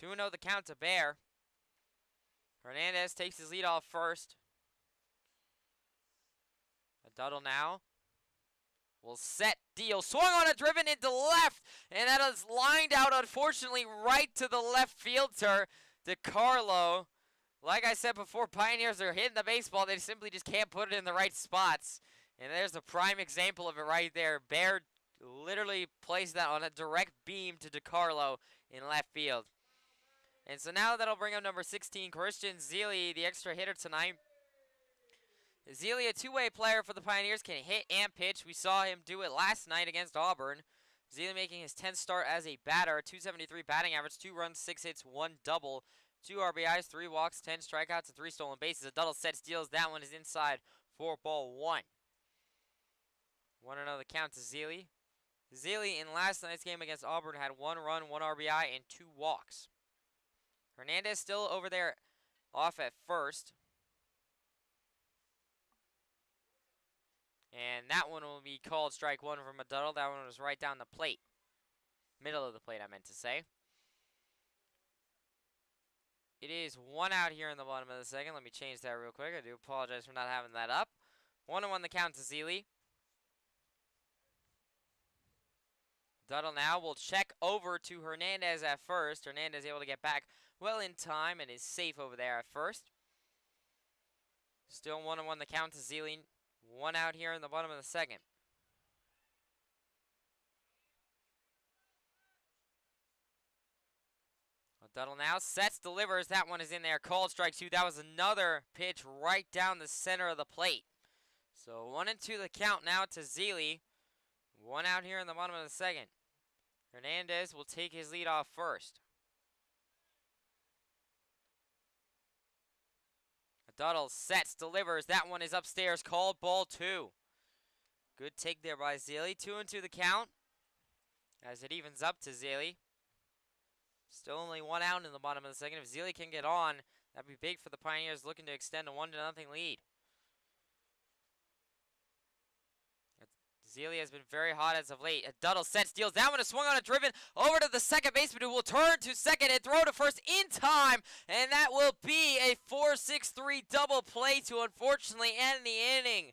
2-0 the count to Bear. Hernandez takes his lead off first. Duddle now will set, deal. Swung on a driven into left, and that is lined out, unfortunately, right to the left fielder, DeCarlo. Like I said before, Pioneers are hitting the baseball. They simply just can't put it in the right spots. And there's a prime example of it right there. Bear literally placed that on a direct beam to DeCarlo in left field. And so now that'll bring up number 16, Christian Zeile, the extra hitter tonight. Zeile, a two-way player for the Pioneers, can hit and pitch. We saw him do it last night against Auburn. Zeile making his 10th start as a batter, 273 batting average, 2 runs, 6 hits, 1 double, 2 RBIs, 3 walks, 10 strikeouts, and 3 stolen bases. A Duddle set, steals. That one is inside for ball 1. 1-0 the count to Zeile. Zeile in last night's game against Auburn had 1 run, 1 RBI, and 2 walks. Hernandez still over there off at first. And that one will be called strike 1 from a Duddle. That one was right down the plate. Middle of the plate, I meant to say. It is 1 out here in the bottom of the second. Let me change that real quick. I do apologize for not having that up. 1-1 the count to Zeile. Duddle now will check over to Hernandez at first. Hernandez able to get back well in time and is safe over there at first. Still 1-1 the count to Zeile. 1 out here in the bottom of the second. Duddle now sets, delivers. That one is in there. Called strike 2. That was another pitch right down the center of the plate. So 1-2 the count now to Zeile. One out here in the bottom of the second. Hernandez will take his lead off first. Duddle sets, delivers. That one is upstairs. Called ball 2. Good take there by Zealy. 2-2 the count as it evens up to Zealy. Still only 1 out in the bottom of the second. If Zealy can get on, that'd be big for the Pioneers looking to extend a 1-0 lead. Zealy has been very hot as of late. Duddle set, steals that one, a swung on a driven over to the second baseman who will turn to second and throw to first in time. And that will be a 4-6-3 double play to unfortunately end the inning.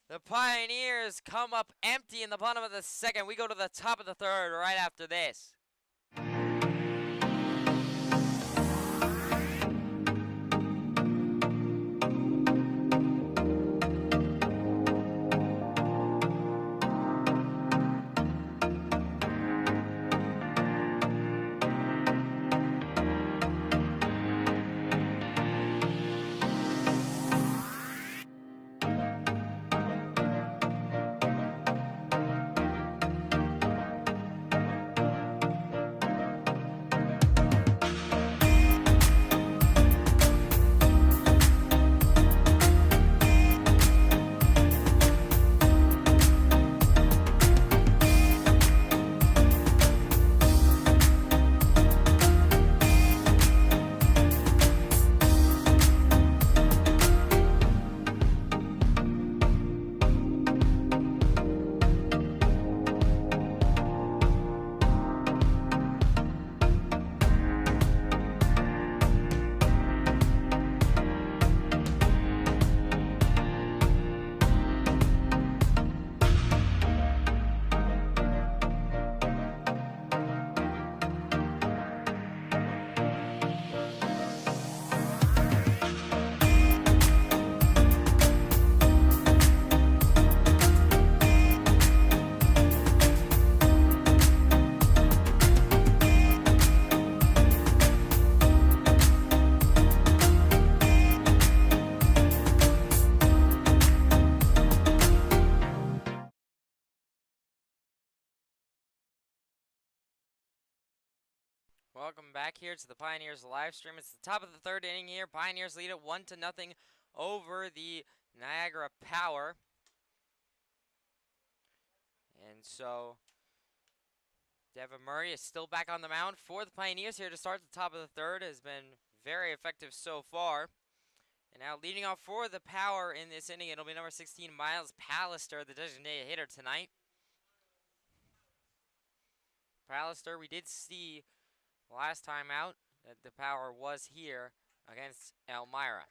The Pioneers come up empty in the bottom of the second. We go to the top of the third right after this. Welcome back here to the Pioneers live stream. It's the top of the third inning here. Pioneers lead it 1-0 over the Niagara Power. And so Devin Murray is still back on the mound for the Pioneers here to start the top of the third. Has been very effective so far. And now leading off for the Power in this inning, it'll be number 16, Miles Pallister, the designated hitter tonight. Pallister, we did see last time out that the Power was here against Elmira.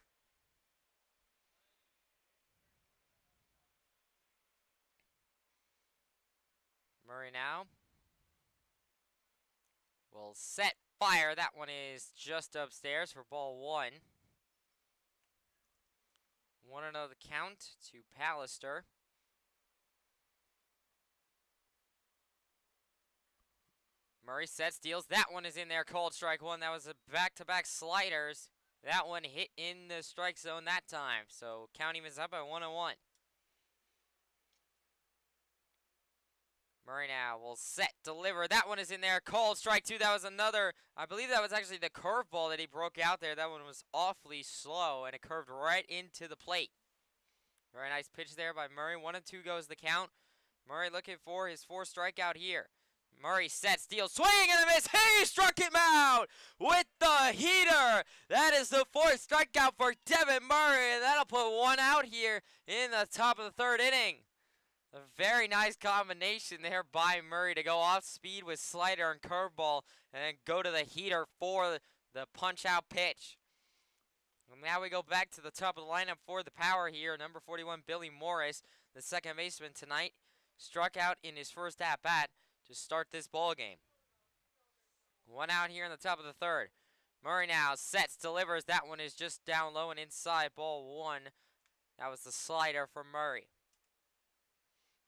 Murray now will set, fire. That one is just upstairs for ball 1. 1-0 the count to Pallister. Murray sets, deals. That one is in there. Called strike 1. That was a back-to-back sliders. That one hit in the strike zone that time. So count evens up at 1-1. Murray now will set, deliver. That one is in there. Called strike 2. That was another, I believe that was actually the curveball that he broke out there. That one was awfully slow, and it curved right into the plate. Very nice pitch there by Murray. 1-2 goes the count. Murray looking for his 4th strikeout here. Murray sets, steals, swing and a miss. He struck him out with the heater. That is the 4th strikeout for Devin Murray. That'll put 1 out here in the top of the third inning. A very nice combination there by Murray to go off speed with slider and curveball and then go to the heater for the punch-out pitch. And now we go back to the top of the lineup for the Power here. Number 41, Billy Morris, the second baseman tonight, struck out in his first at-bat to start this ball game. 1 out here in the top of the third. Murray now sets, delivers. That one is just down low and inside, ball 1. That was the slider from Murray.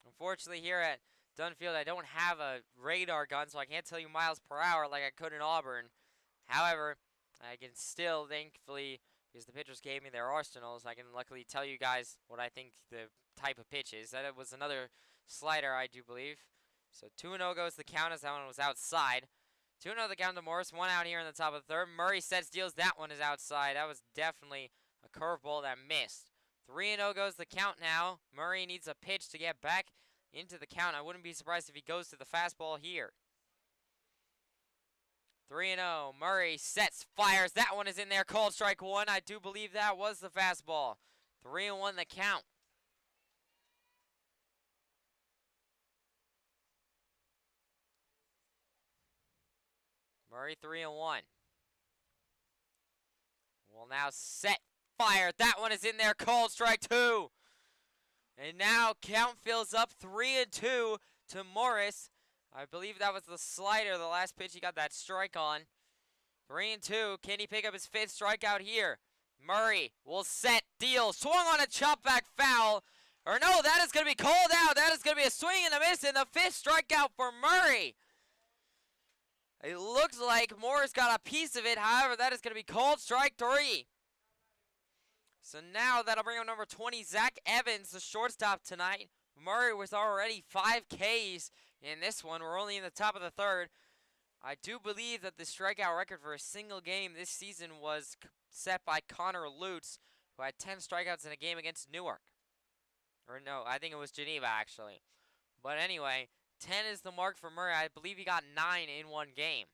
Unfortunately, here at Dunfield, I don't have a radar gun, so I can't tell you miles per hour like I could in Auburn. However, I can still, thankfully, because the pitchers gave me their arsenals, I can luckily tell you guys what I think the type of pitch is. That was another slider, I do believe. So 2-0 goes the count as that one was outside. 2-0 the count to Morris. 1 out here in the top of the third. Murray sets, deals. That one is outside. That was definitely a curveball that missed. 3-0 goes the count now. Murray needs a pitch to get back into the count. I wouldn't be surprised if he goes to the fastball here. 3-0. Murray sets, fires. That one is in there. Called strike one. I do believe that was the fastball. 3-1 the count. Murray 3-1. Will now set, fire. That one is in there. Called strike two. And now count fills up 3-2 to Morris. I believe that was the slider, the last pitch he got that strike on. 3-2. Can he pick up his 5th strikeout here? Murray will set, deal. Swung on a chop back foul. Or no, that is going to be called out. That is going to be a swing and a miss, and the 5th strikeout for Murray. It looks like Morris got a piece of it. However, that is going to be called strike 3. So now that'll bring up number 20, Zach Evans, the shortstop tonight. Murray was already 5 Ks in this one. We're only in the top of the third. I do believe that the strikeout record for a single game this season was set by Connor Lutz, who had 10 strikeouts in a game against Newark. Or no, I think it was Geneva, actually. But anyway, 10 is the mark for Murray. I believe he got 9 in one game.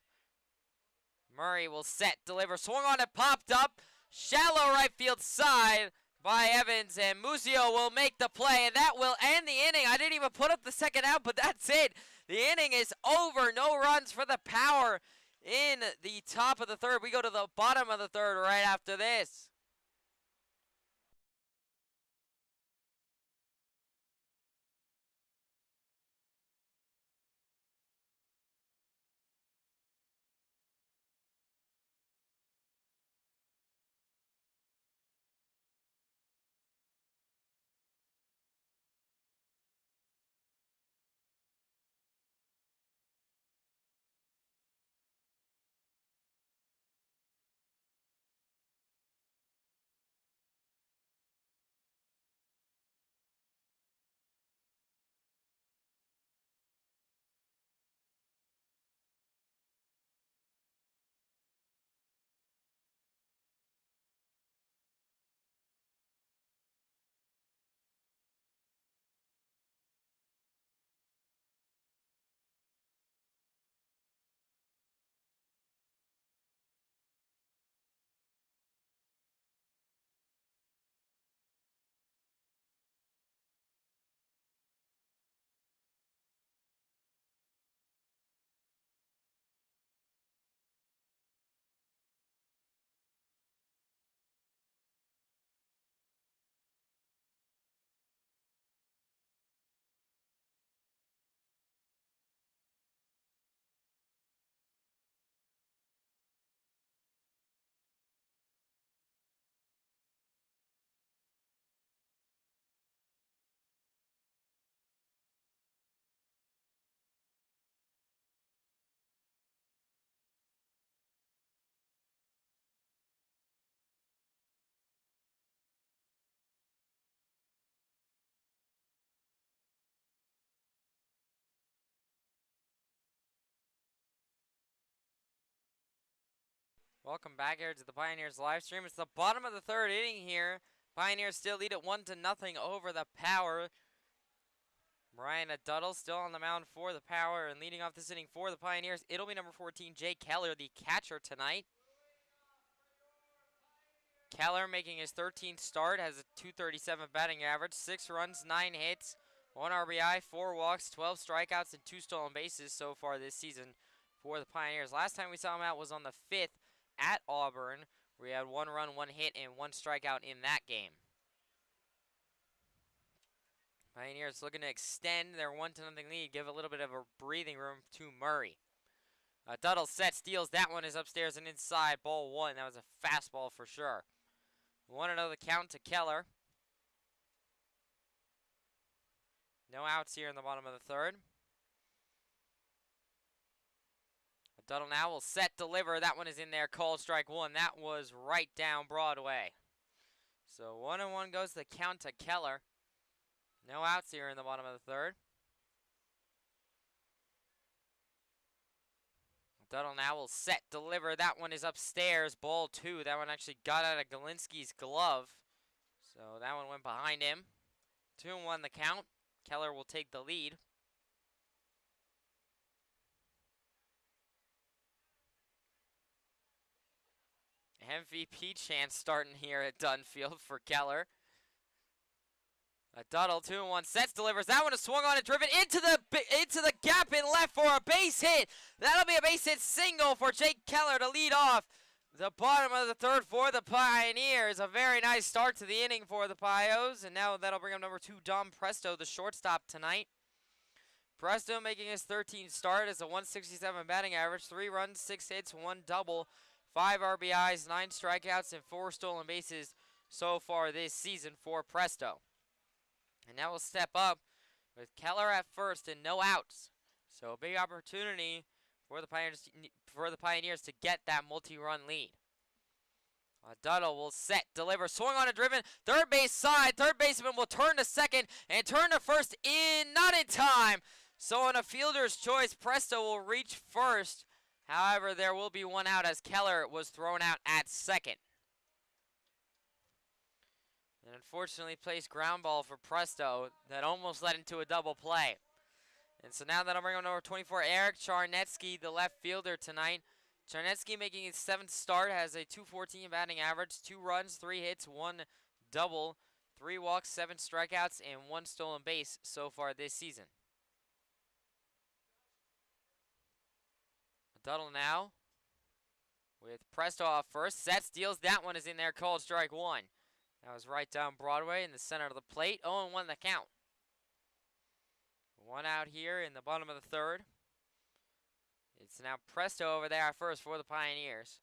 Murray will set, deliver, swung on it, popped up. Shallow right field side by Evans, and Musio will make the play, and that will end the inning. I didn't even put up the second out, but that's it. The inning is over. No runs for the Power in the top of the third. We go to the bottom of the third right after this. Welcome back here to the Pioneers live stream. It's the bottom of the third inning here. Pioneers still lead it 1-0 over the Power. Brian Duddle still on the mound for the Power, and leading off this inning for the Pioneers, it'll be number 14, Jay Keller, the catcher tonight. Keller making his 13th start, has a .237 batting average, 6 runs, 9 hits, 1 RBI, 4 walks, 12 strikeouts, and 2 stolen bases so far this season for the Pioneers. Last time we saw him out was on the 5th at Auburn, where he had 1 run, 1 hit, and 1 strikeout in that game. Pioneers looking to extend their 1-0 lead, give a little bit of a breathing room to Murray. Duddle sets, steals. That one is upstairs and inside. Ball 1. That was a fastball for sure. 1-0 the count to Keller. No outs here in the bottom of the third. Duddle now will set, deliver. That one is in there. Called strike 1. That was right down Broadway. So 1-1 goes the count to Keller. No outs here in the bottom of the third. Duddle now will set, deliver. That one is upstairs. Ball 2. That one actually got out of Galinsky's glove. So that one went behind him. 2-1 the count. Keller will take the lead. MVP chance starting here at Dunfield for Keller. A Duddle, 2-1, sets, delivers. That one is swung on and driven into the gap in left for a base hit. That'll be a base hit single for Jake Keller to lead off the bottom of the third for the Pioneers. A very nice start to the inning for the Pios, and now that'll bring up number 2, Dom Presto, the shortstop tonight. Presto making his 13th start as a 167 batting average, 3 runs, 6 hits, 1 double, 5 RBIs, 9 strikeouts, and 4 stolen bases so far this season for Presto. And now we'll step up with Keller at first and no outs. So a big opportunity for the Pioneers to get that multi-run lead. Duddle will set, deliver, swung on and driven. Third base side, third baseman will turn to second and turn to first not in time. So on a fielder's choice, Presto will reach first. However, there will be 1 out as Keller was thrown out at second. And unfortunately placed ground ball for Presto that almost led into a double play. And so now that'll bring on number 24, Eric Charnetsky, the left fielder tonight. Charnetsky making his 7th start, has a .214 batting average, 2 runs, 3 hits, 1 double, 3 walks, 7 strikeouts, and 1 stolen base so far this season. Duddle now with Presto off first, sets, deals, that one is in there, called strike 1. That was right down Broadway in the center of the plate. 0-1 the count. 1 out here in the bottom of the third. It's now Presto over there at first for the Pioneers,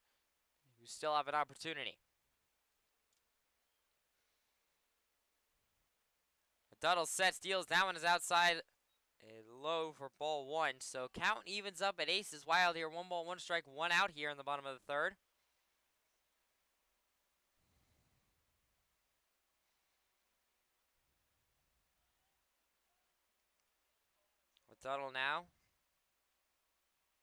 who still have an opportunity. Duddle sets, deals. That one is outside low for ball 1. So count evens up at aces wild here. 1 ball, 1 strike, 1 out here in the bottom of the third. Duddle now.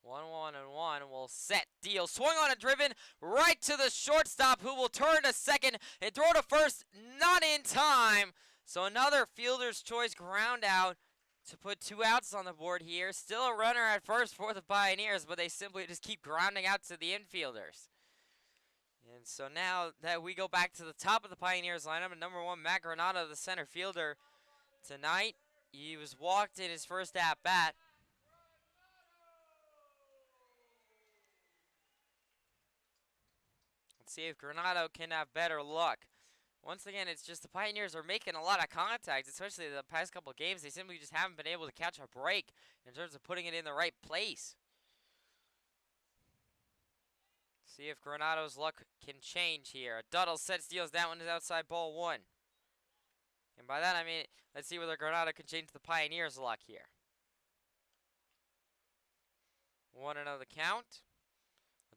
1-1-1 will set, deal, swung on and driven right to the shortstop, who will turn to second and throw to first, not in time. So another fielder's choice ground out to put 2 outs on the board here. Still a runner at first for the Pioneers, but they simply just keep grounding out to the infielders. And so now that we go back to the top of the Pioneers lineup, and number 1, Matt Granado, the center fielder tonight. He was walked in his first at-bat. Let's see if Granado can have better luck. Once again, it's just the Pioneers are making a lot of contact, especially the past couple of games. They simply just haven't been able to catch a break in terms of putting it in the right place. See if Granado's luck can change here. Duddle sets, deals. That one is outside ball 1. And by that I mean, let's see whether Granado can change the Pioneers' luck here. 1-0 the count.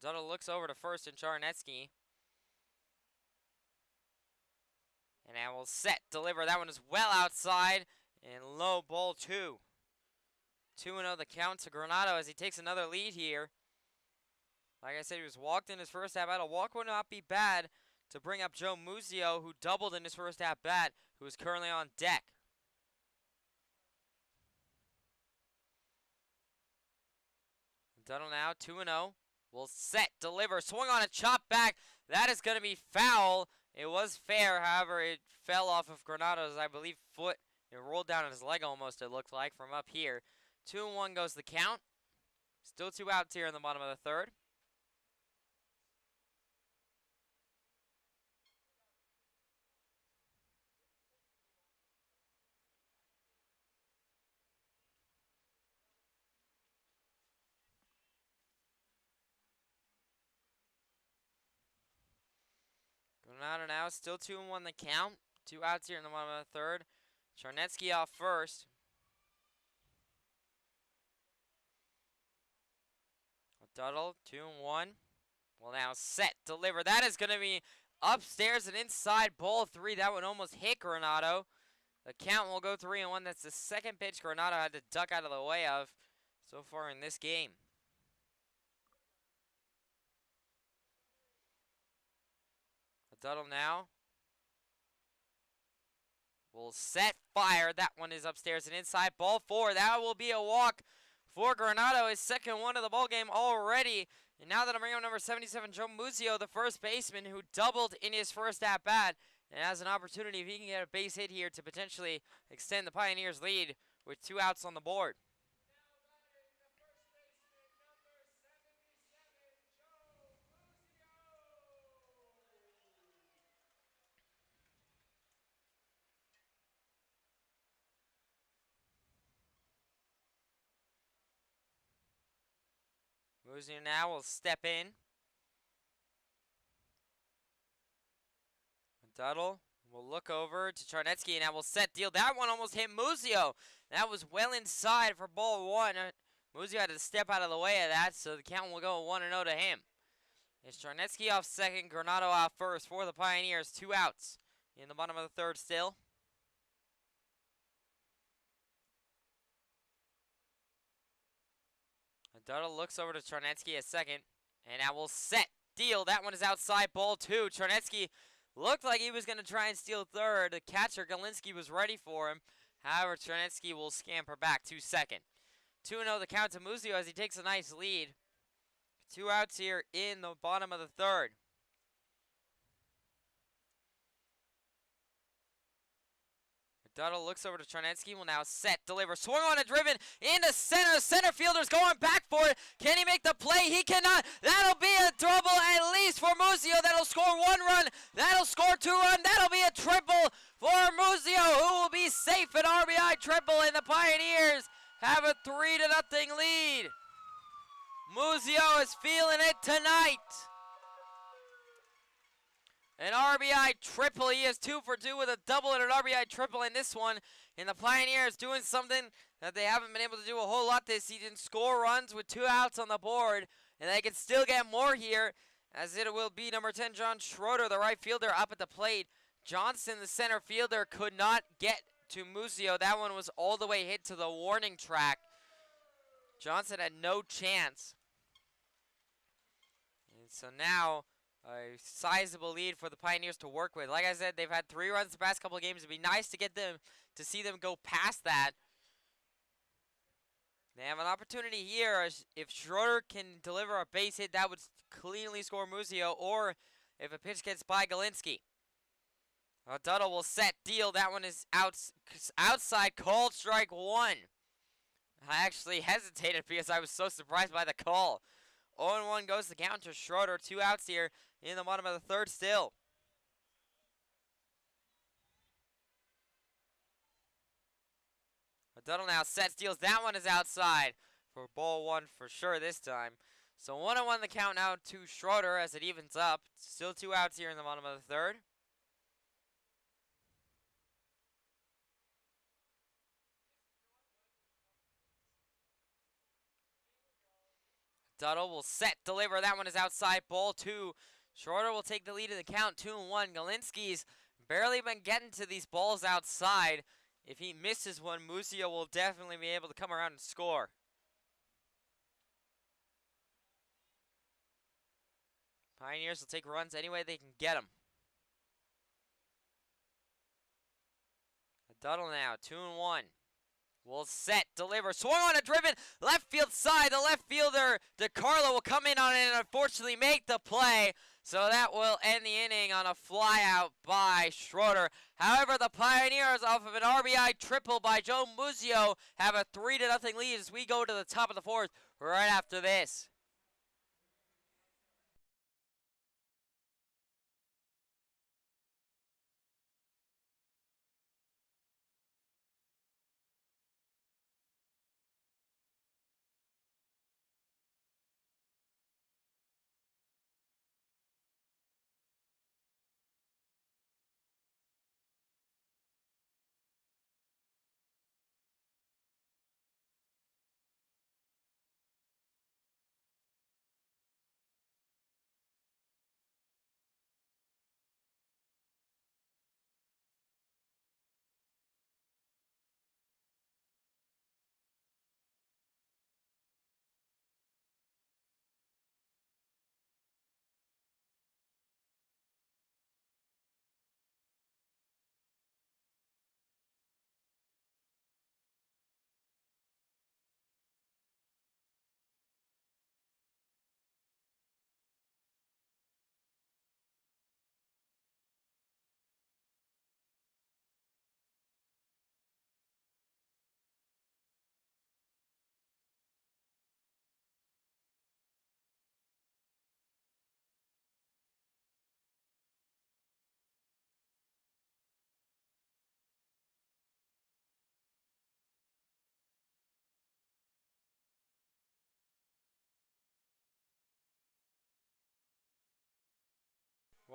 Duddle looks over to first and Charnetsky. And now will set, deliver. That one is well outside and low, ball 2. 2-0 the count to Granado as he takes another lead here. Like I said, he was walked in his first at-bat. A walk would not be bad to bring up Joe Muzio, who doubled in his first at-bat, who is currently on deck. Duddle now, 2-0. Will set, deliver, swung on a chop back. That is going to be foul. It was fair, however, it fell off of Granado's, I believe, foot. It rolled down his leg almost, it looked like, from up here. 2-1 goes the count. Still 2 outs here in the bottom of the third. Granado now, still 2-1 the count. 2 outs here in the bottom of the third. Charnetsky off first. Duddle, 2-1. Will now set, deliver. That is going to be upstairs and inside ball 3. That one almost hit Granado. The count will go 3-1. That's the second pitch Granado had to duck out of the way of so far in this game. Duddle now will set fire. That one is upstairs and inside. Ball 4. That will be a walk for Granado. His second one of the ball game already. And now that'll bring up number 77, Joe Muzio, the first baseman, who doubled in his first at-bat and has an opportunity, if he can get a base hit here, to potentially extend the Pioneers' lead with 2 outs on the board. Muzio now will step in. Duddle will look over to Charnetsky, and that will set deal. That one almost hit Muzio. That was well inside for ball 1. Muzio had to step out of the way of that, so the count will go 1-0 to him. It's Charnetsky off second, Granado off first for the Pioneers. 2 outs in the bottom of the third still. Duddle looks over to Charnetsky at second, and that will set deal. That one is outside, ball 2. Charnetsky looked like he was going to try and steal third. The catcher, Galinsky, was ready for him. However, Charnetsky will scamper back to second. 2-0 the count to Muzio as he takes a nice lead. 2 outs here in the bottom of the third. Duddle looks over to Charnetsky, will now set, deliver, swung on and driven into center. Center fielder's going back for it. Can he make the play? He cannot. That'll be a double at least for Muzio. That'll score 1 run. That'll score 2 runs. That'll be a triple for Muzio, who will be safe, an RBI triple, and the Pioneers have a 3-0 lead. Muzio is feeling it tonight. An RBI triple. He is 2 for 2 with a double and an RBI triple in this one. And the Pioneers doing something that they haven't been able to do a whole lot this season. Score runs with 2 outs on the board. And they can still get more here, as it will be number 10, John Schroeder, the right fielder, up at the plate. Johnson, the center fielder, could not get to Muzio. That one was all the way hit to the warning track. Johnson had no chance. And so now a sizable lead for the Pioneers to work with. Like I said, they've had 3 runs the past couple of games. It'd be nice to get them, to see them go past that. They have an opportunity here. If Schroeder can deliver a base hit, that would cleanly score Muzio, or if a pitch gets by Galinsky. Duddle will set, deal. That one is outside, called strike 1. I actually hesitated because I was so surprised by the call. 0-1 goes the count to Schroeder. 2 outs here in the bottom of the third still. Duddle now sets, deals. That one is outside for ball 1 for sure this time. So 1-1 the count now to Schroeder as it evens up. Still 2 outs here in the bottom of the third. Duddle will set, deliver. That one is outside, ball 2. Schroeder will take the lead in the count, 2-1. Galinsky's barely been getting to these balls outside. If he misses one, Muzio will definitely be able to come around and score. Pioneers will take runs any way they can get them. Duddle now, 2-1. Will set, deliver, swung on a driven, left field side. The left fielder, DeCarlo, will come in on it and unfortunately make the play. So that will end the inning on a flyout by Schroeder. However, the Pioneers, off of an RBI triple by Joe Muzio, have a 3-0 lead as we go to the top of the fourth right after this.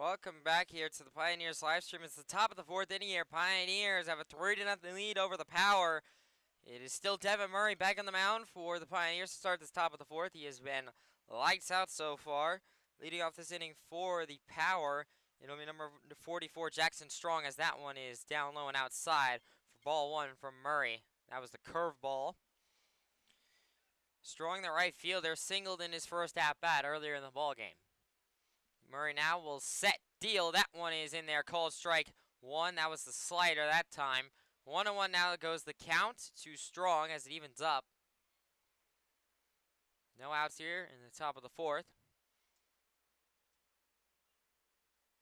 Welcome back here to the Pioneers live stream. It's the top of the 4th inning here. Pioneers have a 3-0 lead over the Power. It is still Devin Murray back on the mound for the Pioneers to start this top of the 4th. He has been lights out so far. Leading off this inning for the Power, it'll be number 44, Jackson Strong, as that one is down low and outside for ball 1 from Murray. That was the curveball. Strong, the right fielder, singled in his first at-bat earlier in the ball game. Murray now will set, deal. That one is in there, called strike 1. That was the slider that time. 1-1 now goes the count to Strong as it evens up. No outs here in the top of the 4th.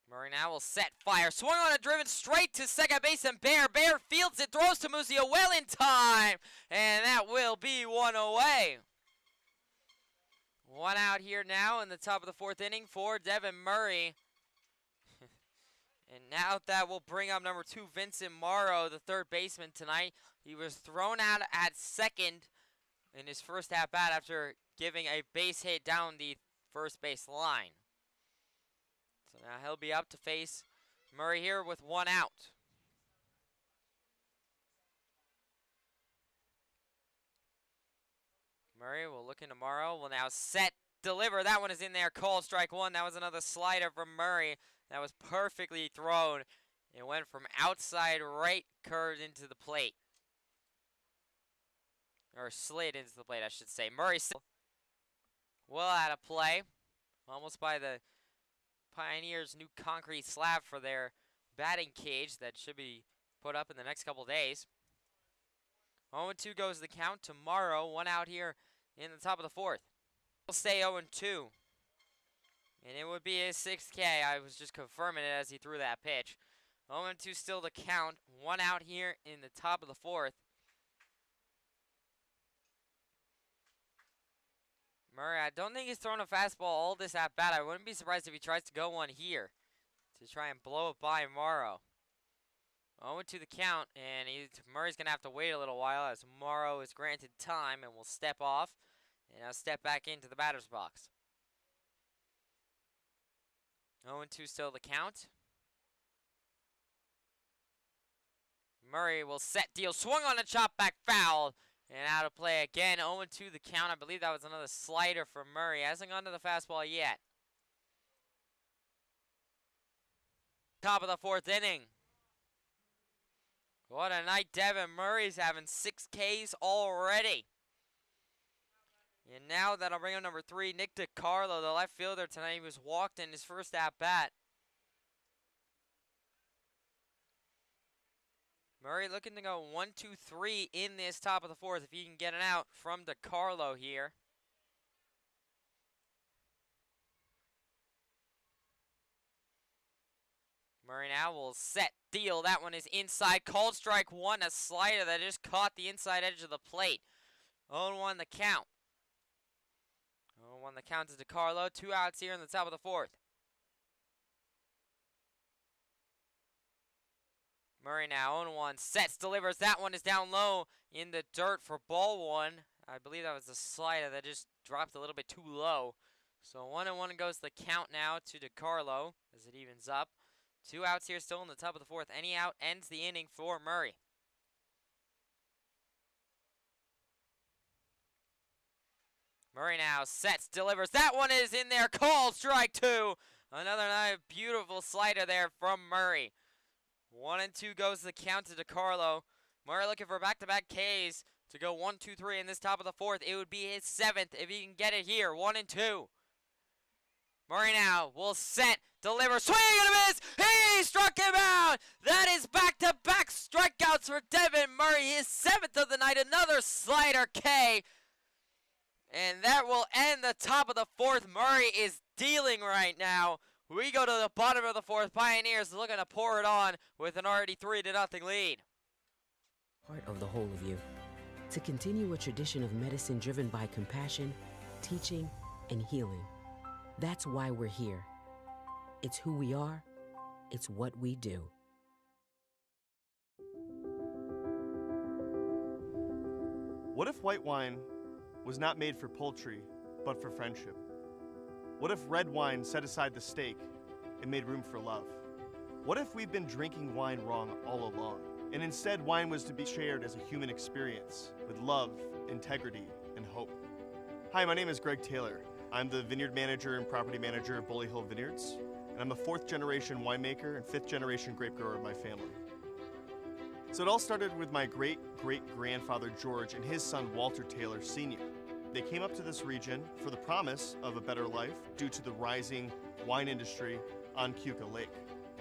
Murray now will set, fire, swung on a driven straight to second base, and Bear fields it, throws to Muzio well in time, and that will be one away. One out here now in the top of the 4th inning for Devin Murray. And now that will bring up number 2, Vincent Morrow, the third baseman tonight. He was thrown out at second in his first at-bat after giving a base hit down the first base line. So now he'll be up to face Murray here with 1 out. Murray will look into Morrow, will now set, deliver. That one is in there, called strike 1. That was another slider from Murray. That was perfectly thrown. It went from outside right, curved into the plate. Or slid into the plate, I should say. Murray well out of play. Almost by the Pioneers' new concrete slab for their batting cage that should be put up in the next couple days. 0-2 goes the count to Morrow. 1 out here in the top of the 4th. He'll stay 0-2. And it would be his 6th K. I was just confirming it as he threw that pitch. 0-2 still the count. 1 out here in the top of the 4th. Murray, I don't think he's thrown a fastball all this at bat. I wouldn't be surprised if he tries to go one here to try and blow it by Morrow. 0-2 the count, and Murray's going to have to wait a little while as Morrow is granted time and will step off and now step back into the batter's box. 0-2 still the count. Murray will set, deal, swung on a chop back, foul, and out of play again. 0-2 the count. I believe that was another slider from Murray. Hasn't gone to the fastball yet. Top of the 4th inning. What a night Devin Murray's having. 6 Ks already. And now that'll bring up number 3, Nick DiCarlo, the left fielder tonight. He was walked in his first at-bat. Murray looking to go 1-2-3 in this top of the 4th if he can get it out from DiCarlo here. Murray now will set, deal. That one is inside. Called strike 1, a slider that just caught the inside edge of the plate. 0-1 the count. 0-1 the count to DiCarlo. 2 outs here in the top of the 4th. Murray now 0-1, sets, delivers. That one is down low in the dirt for ball 1. I believe that was the slider that just dropped a little bit too low. So 1-1 goes the count now to DiCarlo as it evens up. 2 outs here still in the top of the 4th. Any out ends the inning for Murray. Murray now sets, delivers. That one is in there. Called strike 2. Another beautiful slider there from Murray. 1-2 goes the count to DiCarlo. Murray looking for back-to-back Ks to go 1-2-3 in this top of the 4th. It would be his 7th if he can get it here. 1-2. Murray now will set, deliver, swing and a miss. He struck him out. That is back-to-back strikeouts for Devin Murray. His 7th of the night. Another slider K. And that will end the top of the 4th. Murray is dealing right now. We go to the bottom of the 4th. Pioneers looking to pour it on with an already 3-0 lead. Part of the whole of you. To continue a tradition of medicine driven by compassion, teaching, and healing. That's why we're here. It's who we are. It's what we do. What if white wine was not made for poultry, but for friendship? What if red wine set aside the steak and made room for love? What if we've been drinking wine wrong all along, and instead wine was to be shared as a human experience with love, integrity, and hope? Hi, my name is Greg Taylor. I'm the vineyard manager and property manager of Bully Hill Vineyards, and I'm a 4th generation winemaker and 5th generation grape grower of my family. So it all started with my great-great-grandfather George and his son Walter Taylor Sr. They came up to this region for the promise of a better life due to the rising wine industry on Keuka Lake.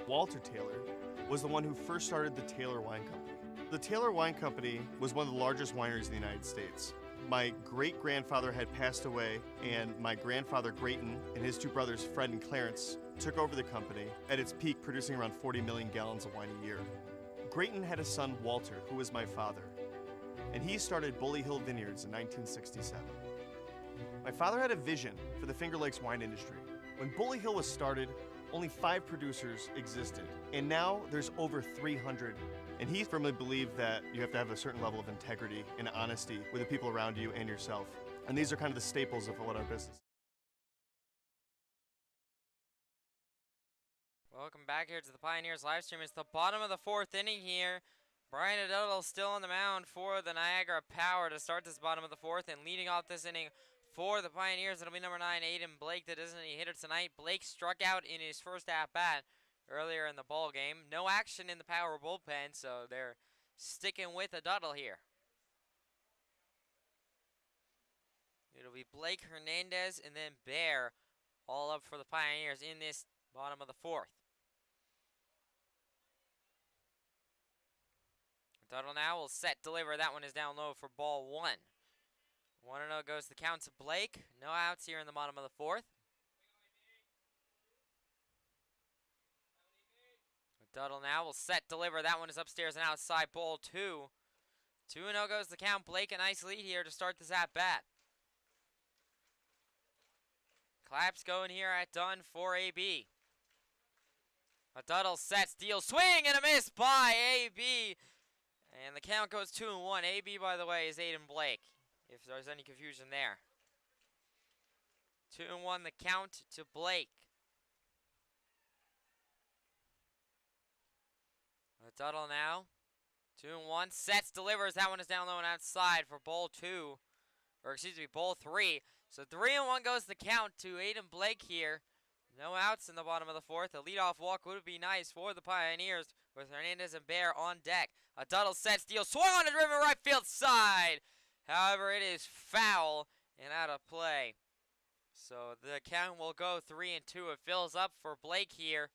Walter Taylor was the one who first started the Taylor Wine Company. The Taylor Wine Company was one of the largest wineries in the United States. My great-grandfather had passed away, and my grandfather Grayton and his 2 brothers Fred and Clarence took over the company at its peak, producing around 40 million gallons of wine a year. Grayton had a son, Walter, who was my father, and he started Bully Hill Vineyards in 1967. My father had a vision for the Finger Lakes wine industry. When Bully Hill was started, only 5 producers existed, and now there's over 300. And he firmly believed that you have to have a certain level of integrity and honesty with the people around you and yourself. And these are kind of the staples of what our business is. Welcome back here to the Pioneers live stream. It's the bottom of the 4th inning here. Brian Adottle still on the mound for the Niagara Power to start this bottom of the 4th, and leading off this inning for the Pioneers, it'll be number 9, Aiden Blake, that isn't any hitter tonight. Blake struck out in his first at-bat earlier in the ball game. No action in the Power bullpen, so they're sticking with Adottle here. It'll be Blake, Hernandez, and then Bear all up for the Pioneers in this bottom of the 4th. Adottle now will set, deliver. That one is down low for ball 1. 1-0 goes the count to Blake. No outs here in the bottom of the 4th. Adottle now will set, deliver. That one is upstairs and outside, ball 2. 2-0 goes the count. Blake, a nice lead here to start this at-bat. Claps going here at done for AB. Adottle sets, deal, swing, and a miss by AB. And the count goes 2-1. AB, by the way, is Aiden Blake, if there's any confusion there. 2-1 the count to Blake. Adottle now. 2-1. Sets, delivers. That one is down low and outside for ball 2. Or excuse me, ball 3. So 3-1 goes the count to Aiden Blake here. No outs in the bottom of the 4th. A leadoff walk would be nice for the Pioneers with Hernandez and Bear on deck. Adottle sets, deal, swung on a driven right field side. However, it is foul and out of play. So the count will go 3-2. It fills up for Blake here.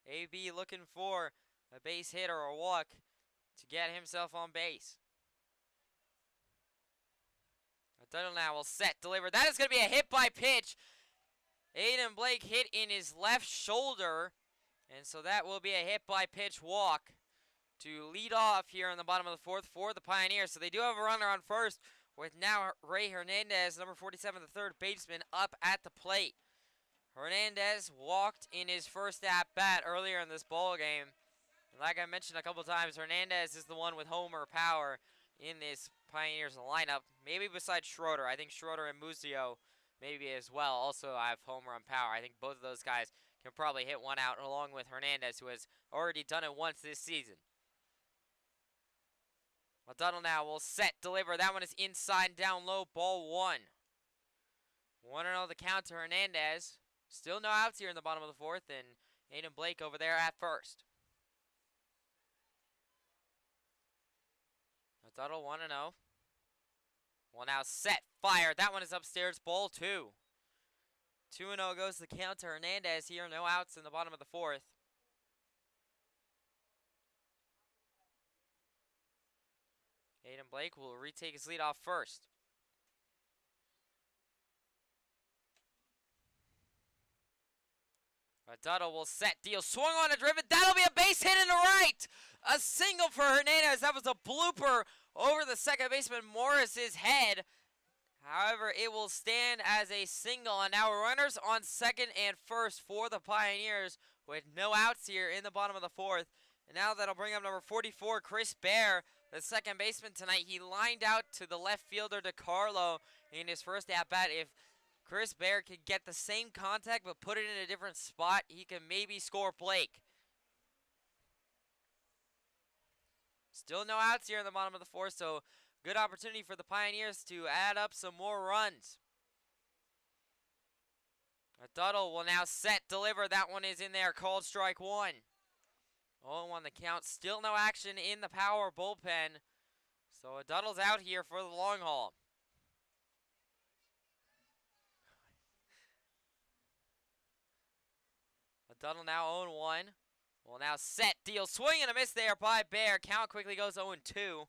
AB looking for a base hit or a walk to get himself on base. Adottle now will set, deliver. That is going to be a hit by pitch. Aiden Blake hit in his left shoulder, and so that will be a hit by pitch walk to lead off here in the bottom of the 4th for the Pioneers. So they do have a runner on first with now Ray Hernandez, number 47, the third baseman, up at the plate. Hernandez walked in his first at-bat earlier in this ball game. Like I mentioned a couple times, Hernandez is the one with homer power in this Pioneers lineup. Maybe besides Schroeder. I think Schroeder and Muzio maybe as well also have homer and power. I think both of those guys can probably hit one out along with Hernandez, who has already done it once this season. Adottle now will set, deliver. That one is inside, down low, ball 1. 1-0 the count to Hernandez. Still no outs here in the bottom of the 4th, and Aiden Blake over there at first. Adottle 1-0. One out, set, fire. That one is upstairs, ball 2. 2-0 goes the count to Hernandez here. No outs in the bottom of the 4th. Aiden Blake will retake his lead off first. Adottle will set, deal, swung on a driven. That'll be a base hit in the right. A single for Hernandez. That was a blooper over the second baseman Morris's head. However, it will stand as a single. And now runners on second and first for the Pioneers with no outs here in the bottom of the 4th. And now that'll bring up number 44, Chris Bear, the second baseman tonight. He lined out to the left fielder DeCarlo in his first at-bat. If Chris Bear can get the same contact but put it in a different spot, he can maybe score Blake. Still no outs here in the bottom of the fourth, so good opportunity for the Pioneers to add up some more runs. Duddle will now set, deliver. That one is in there, called strike one. 0-1 the count. Still no action in the power bullpen. So Duddle's out here for the long haul. Duddle now 0-1. Will now set, deal, swing and a miss there by Bear. Count quickly goes 0-2.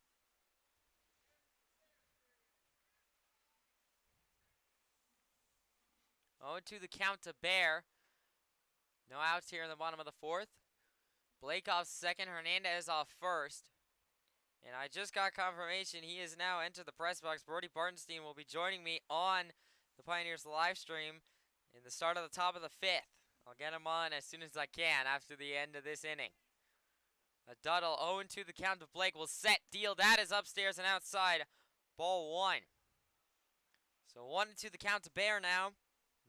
0-2 the count to Bear. No outs here in the bottom of the fourth. Blake off second, Hernandez off first. And I just got confirmation he has now entered the press box. Brody Bartenstein will be joining me on the Pioneers live stream in the start of the top of the fifth. I'll get him on as soon as I can after the end of this inning. A Duddle, 0-2 the count to Blake, will set, deal. That is upstairs and outside. Ball one. So 1-2 the count to Bear now.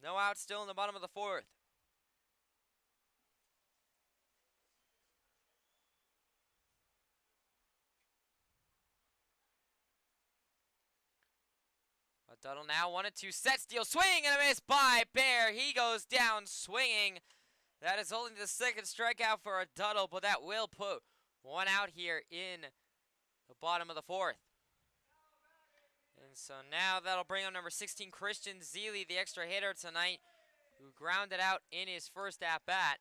No out still in the bottom of the fourth. Duddle now 1-2, set, steal, swing and a miss by Bear. He goes down swinging. That is only the second strikeout for a Duddle, but that will put one out here in the bottom of the fourth. And so now that'll bring up number 16, Christian Zeely, the extra hitter tonight, who grounded out in his first at-bat.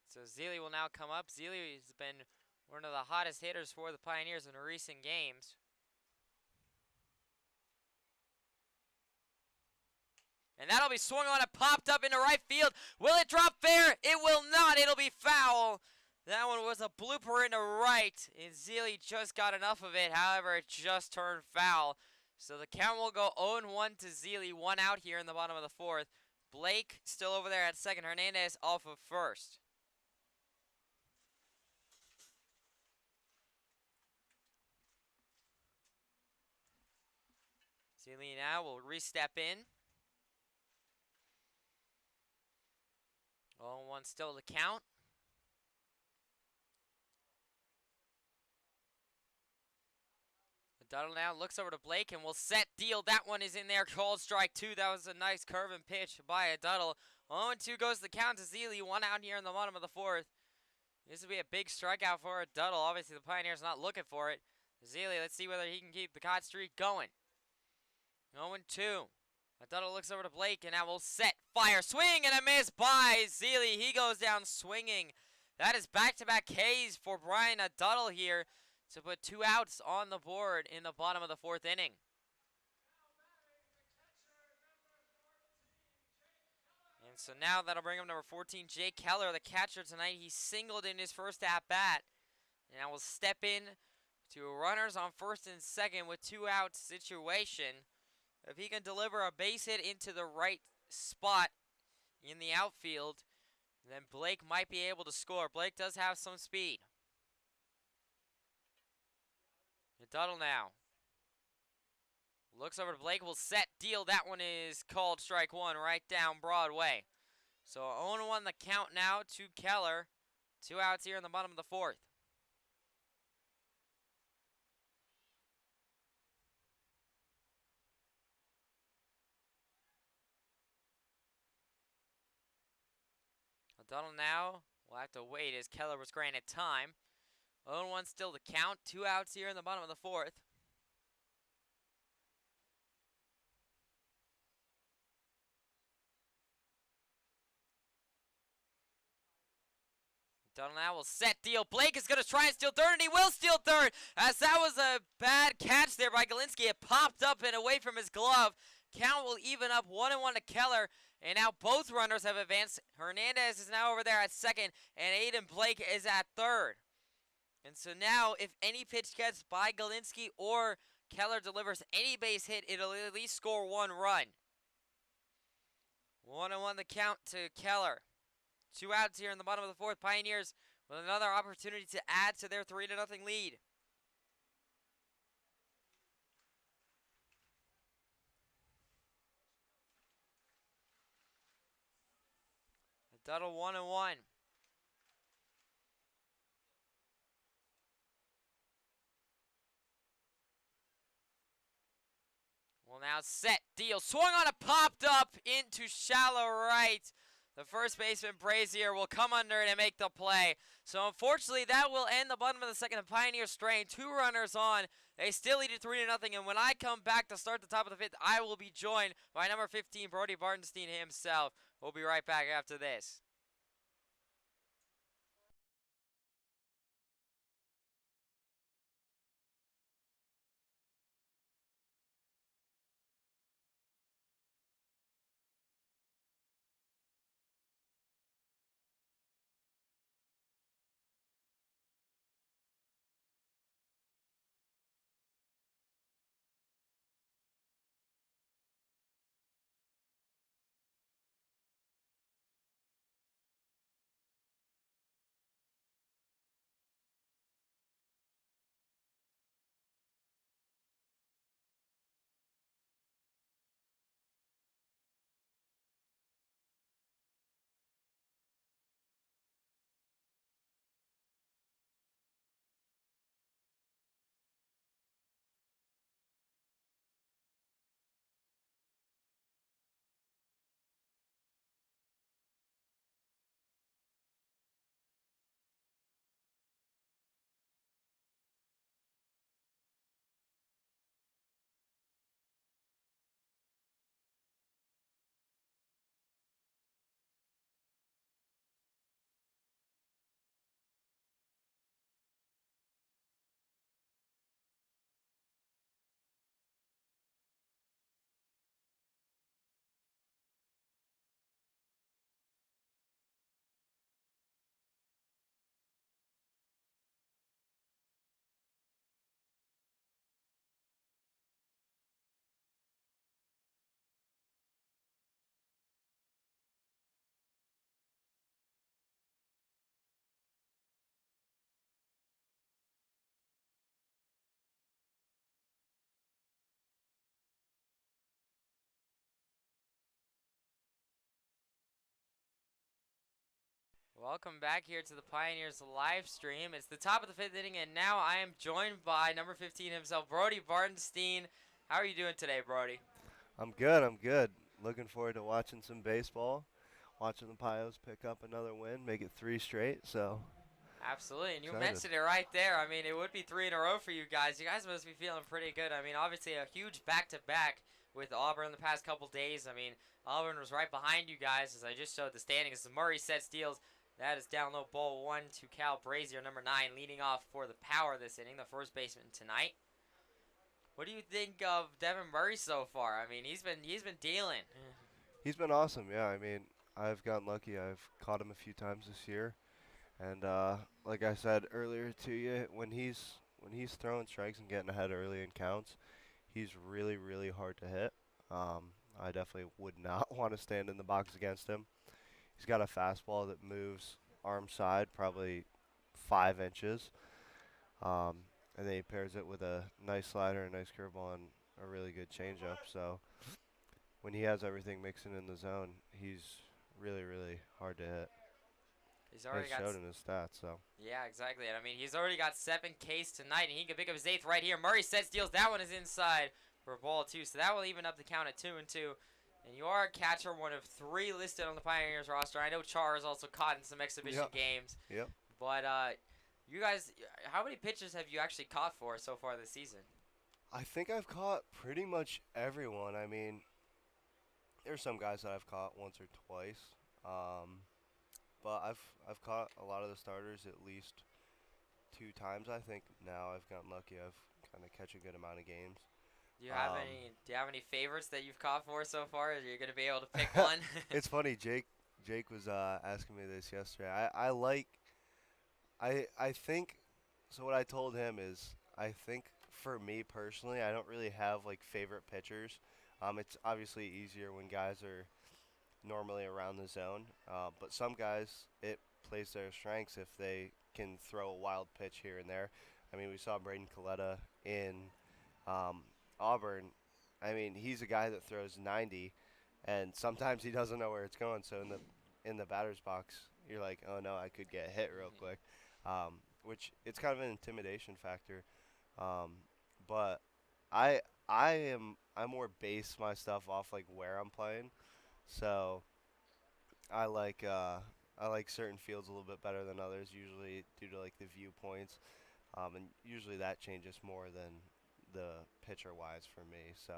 So Zeely will now come up. Zeely has been one of the hottest hitters for the Pioneers in recent games. And that'll be swung on and popped up into right field. Will it drop fair? It will not. It'll be foul. That one was a blooper into right, and Zeely just got enough of it. However, it just turned foul. So the count will go 0-1 to Zeely. One out here in the bottom of the fourth. Blake still over there at second. Hernandez off of first. Zeely now will re-step in. 0-1 still to count. Duddle now looks over to Blake and will set, deal. That one is in there, called strike two. That was a nice curve and pitch by a Duddle. 0-2 goes the count to Zeely. One out here in the bottom of the fourth. This would be a big strikeout for a Duddle. Obviously, the Pioneers not looking for it. Zeely, let's see whether he can keep the hot streak going. 0-2. Duddle looks over to Blake and now will set, fire, swing, and a miss by Zeely. He goes down swinging. That is back-to-back Ks for Brian Duddle here to put two outs on the board in the bottom of the fourth inning. And so now that'll bring up number 14, Jay Keller, the catcher tonight. He singled in his first at-bat. And I will step in to runners on first and second with two outs situation. If he can deliver a base hit into the right spot in the outfield, then Blake might be able to score. Blake does have some speed. Duddle now looks over to Blake, will set, deal. That one is called strike one right down Broadway. So 0-1 the count now to Keller. Two outs here in the bottom of the fourth. Duddle now will have to wait as Keller was granted time. 0-1 still to count. Two outs here in the bottom of the fourth. Duddle now will set, deal. Blake is going to try and steal third, and he will steal third, as that was a bad catch there by Galinsky. It popped up and away from his glove. Count will even up 1-1 to Keller, and now both runners have advanced. Hernandez is now over there at second, and Aiden Blake is at third. And so now, if any pitch gets by Galinsky or Keller delivers any base hit, it'll at least score one run. 1-1 the count to Keller. Two outs here in the bottom of the fourth. Pioneers with another opportunity to add to their 3-0 lead. Tuttle 1-1. Well, now set, deal, swung on it, popped up into shallow right. The first baseman, Brazier, will come under it and make the play. So, unfortunately, that will end the bottom of the second. The Pioneers strain, 2 runners on. They still lead it 3-0. And when I come back to start the top of the fifth, I will be joined by number 15, Brody Bartenstein himself. We'll be right back after this. Welcome back here to the Pioneers live stream. It's the top of the fifth inning, and now I am joined by number 15 himself, Brody Bartenstein. How are you doing today, Brody? I'm good. I'm good. Looking forward to watching some baseball, watching the Pios pick up another win, make it 3 straight. So Absolutely, and you excited. mentioned it right there. I mean, it would be 3 in a row for you guys. You guys must be feeling pretty good. I mean, obviously a huge back-to-back with Auburn the past couple days. I mean, Auburn was right behind you guys, as I just showed the standings. Murray set steals. That is down low, ball 1 to Cal Brazier, number 9, leading off for the Power this inning, the first baseman tonight. What do you think of Devin Murray so far? I mean, he's been dealing. He's been awesome. Yeah, I mean, I've gotten lucky. I've caught him a few times this year, and like I said earlier to you, when he's throwing strikes and getting ahead early in counts, he's really really hard to hit. I definitely would not want to stand in the box against him. He's got a fastball that moves arm side probably 5 inches. And then he pairs it with a nice slider, a nice curveball, and a really good changeup. So when he has everything mixing in the zone, he's really, really hard to hit. He's already It's got. showed in his stats. So Yeah, exactly. And I mean, he's already got 7 Ks tonight, and he can pick up his 8th right here. Murray sets steals. That one is inside for ball 2, so that will even up the count at 2-2. And you are a catcher, one of 3 listed on the Pioneers roster. I know Char is also caught in some exhibition games. Yep. But you guys, how many pitchers have you actually caught for so far this season? I think I've caught pretty much everyone. I mean, there's some guys that I've caught once or twice, but I've caught a lot of the starters at least 2 times. I think now I've gotten lucky. I've kind of catch a good amount of games. Do you have any favorites that you've caught for so far? Are you gonna be able to pick one? It's funny. Jake was asking me this yesterday. I think. So what I told him is I think for me personally, I don't really have like favorite pitchers. It's obviously easier when guys are normally around the zone, but some guys it plays their strengths if they can throw a wild pitch here and there. I mean, we saw Braden Coletta in Auburn. I mean, he's a guy that throws 90, and sometimes he doesn't know where it's going. So in the in the batter's box, you're like, oh no, I could get hit real quick, which it's kind of an intimidation factor. Um, but I I more base my stuff off like where I'm playing, so I like uh, I like certain fields a little bit better than others, usually due to like the viewpoints, and usually that changes more than the pitcher wise for me. So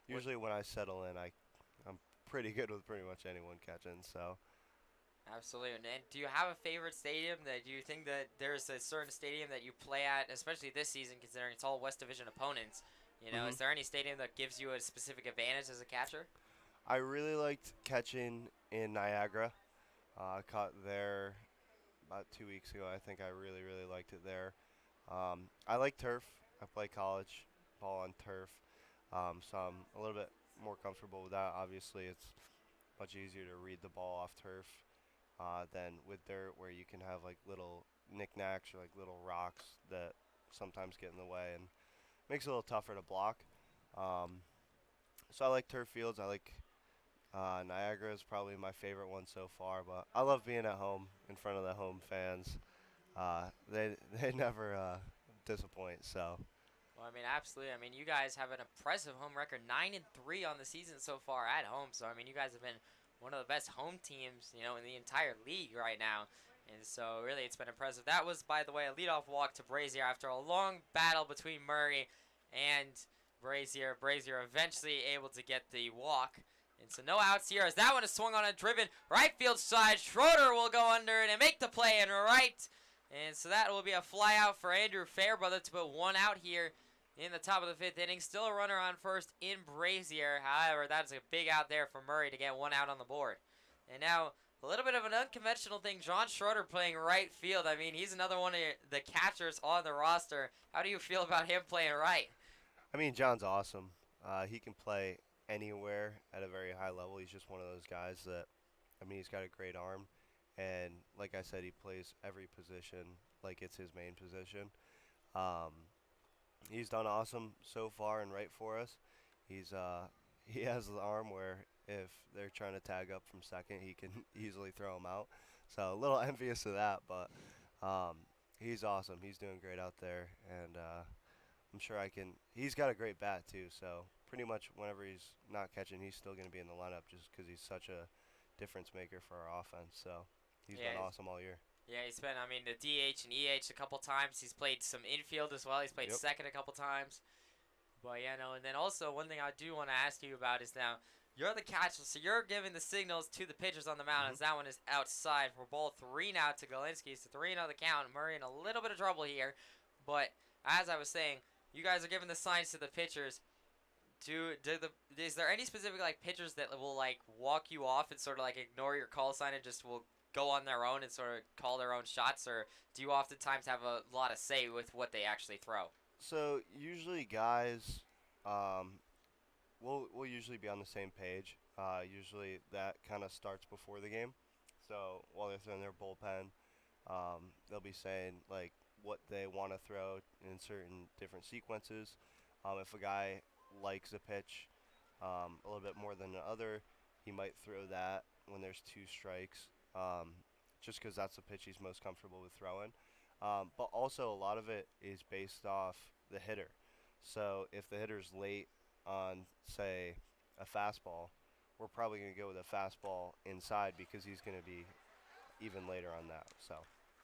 usually when I settle in, I'm pretty good with pretty much anyone catching. So Absolutely. And do you have a favorite stadium that you think that there's a certain stadium that you play at, especially this season, considering it's all West Division opponents? You know, is hmm there any stadium that gives you a specific advantage as a catcher? I really liked catching in Niagara. I caught there about 2 weeks ago. I think I really liked it there. I like turf. I play college ball on turf, so I'm a little bit more comfortable with that. Obviously, it's much easier to read the ball off turf than with dirt, where you can have like little knickknacks or like little rocks that sometimes get in the way and makes it a little tougher to block. Um, so I like turf fields. I like Niagara is probably my favorite one so far, but I love being at home in front of the home fans. They never disappoint. So Well, I mean, absolutely. I mean, you guys have an impressive home record, 9-3 on the season so far at home. So, I mean, you guys have been one of the best home teams, you know, in the entire league right now. And so, really, it's been impressive. That was, by the way, a leadoff walk to Brazier after a long battle between Murray and Brazier. Brazier eventually able to get the walk. And so, no outs here as that one is swung on and driven right field side. Schroeder will go under it and make the play in right. And so that will be a fly out for Andrew Fairbrother to put one out here in the top of the fifth inning. Still a runner on first in Brazier. However, that's a big out there for Murray to get one out on the board. And now, a little bit of an unconventional thing. John Schroeder playing right field. I mean, he's another one of the catchers on the roster. How do you feel about him playing right? I mean, John's awesome. He can play anywhere at a very high level. He's just one of those guys that, I mean, he's got a great arm, and like I said, he plays every position like it's his main position. Um, he's done awesome so far and right for us. He's he has the arm where if they're trying to tag up from second, he can easily throw him out. So a little envious of that, but he's awesome. He's doing great out there, and I'm sure I can. He's got a great bat too. So pretty much whenever he's not catching, he's still going to be in the lineup just because he's such a difference maker for our offense. So he's been awesome all year. Yeah, he's been, I mean, the DH and EH a couple times. He's played some infield as well. He's played second a couple times. But, yeah, no, and then also one thing I do want to ask you about is now, you're the catcher, so you're giving the signals to the pitchers on the mound as that one is outside for ball 3 now to Galinsky. So 3-0 the count. Murray in a little bit of trouble here. But, as I was saying, you guys are giving the signs to the pitchers. Is there any specific, like, pitchers that will, like, walk you off and sort of, like, ignore your call sign and just will go on their own and sort of call their own shots, or do you oftentimes have a lot of say with what they actually throw? So usually guys, we'll usually be on the same page. Usually that kind of starts before the game. So while they're throwing their bullpen, they'll be saying like what they want to throw in certain different sequences. If a guy likes a pitch a little bit more than the other, he might throw that when there's 2 strikes, just because that's the pitch he's most comfortable with throwing. But also a lot of it is based off the hitter. So if the hitter's late on, say, a fastball, we're probably going to go with a fastball inside because he's going to be even later on that. So.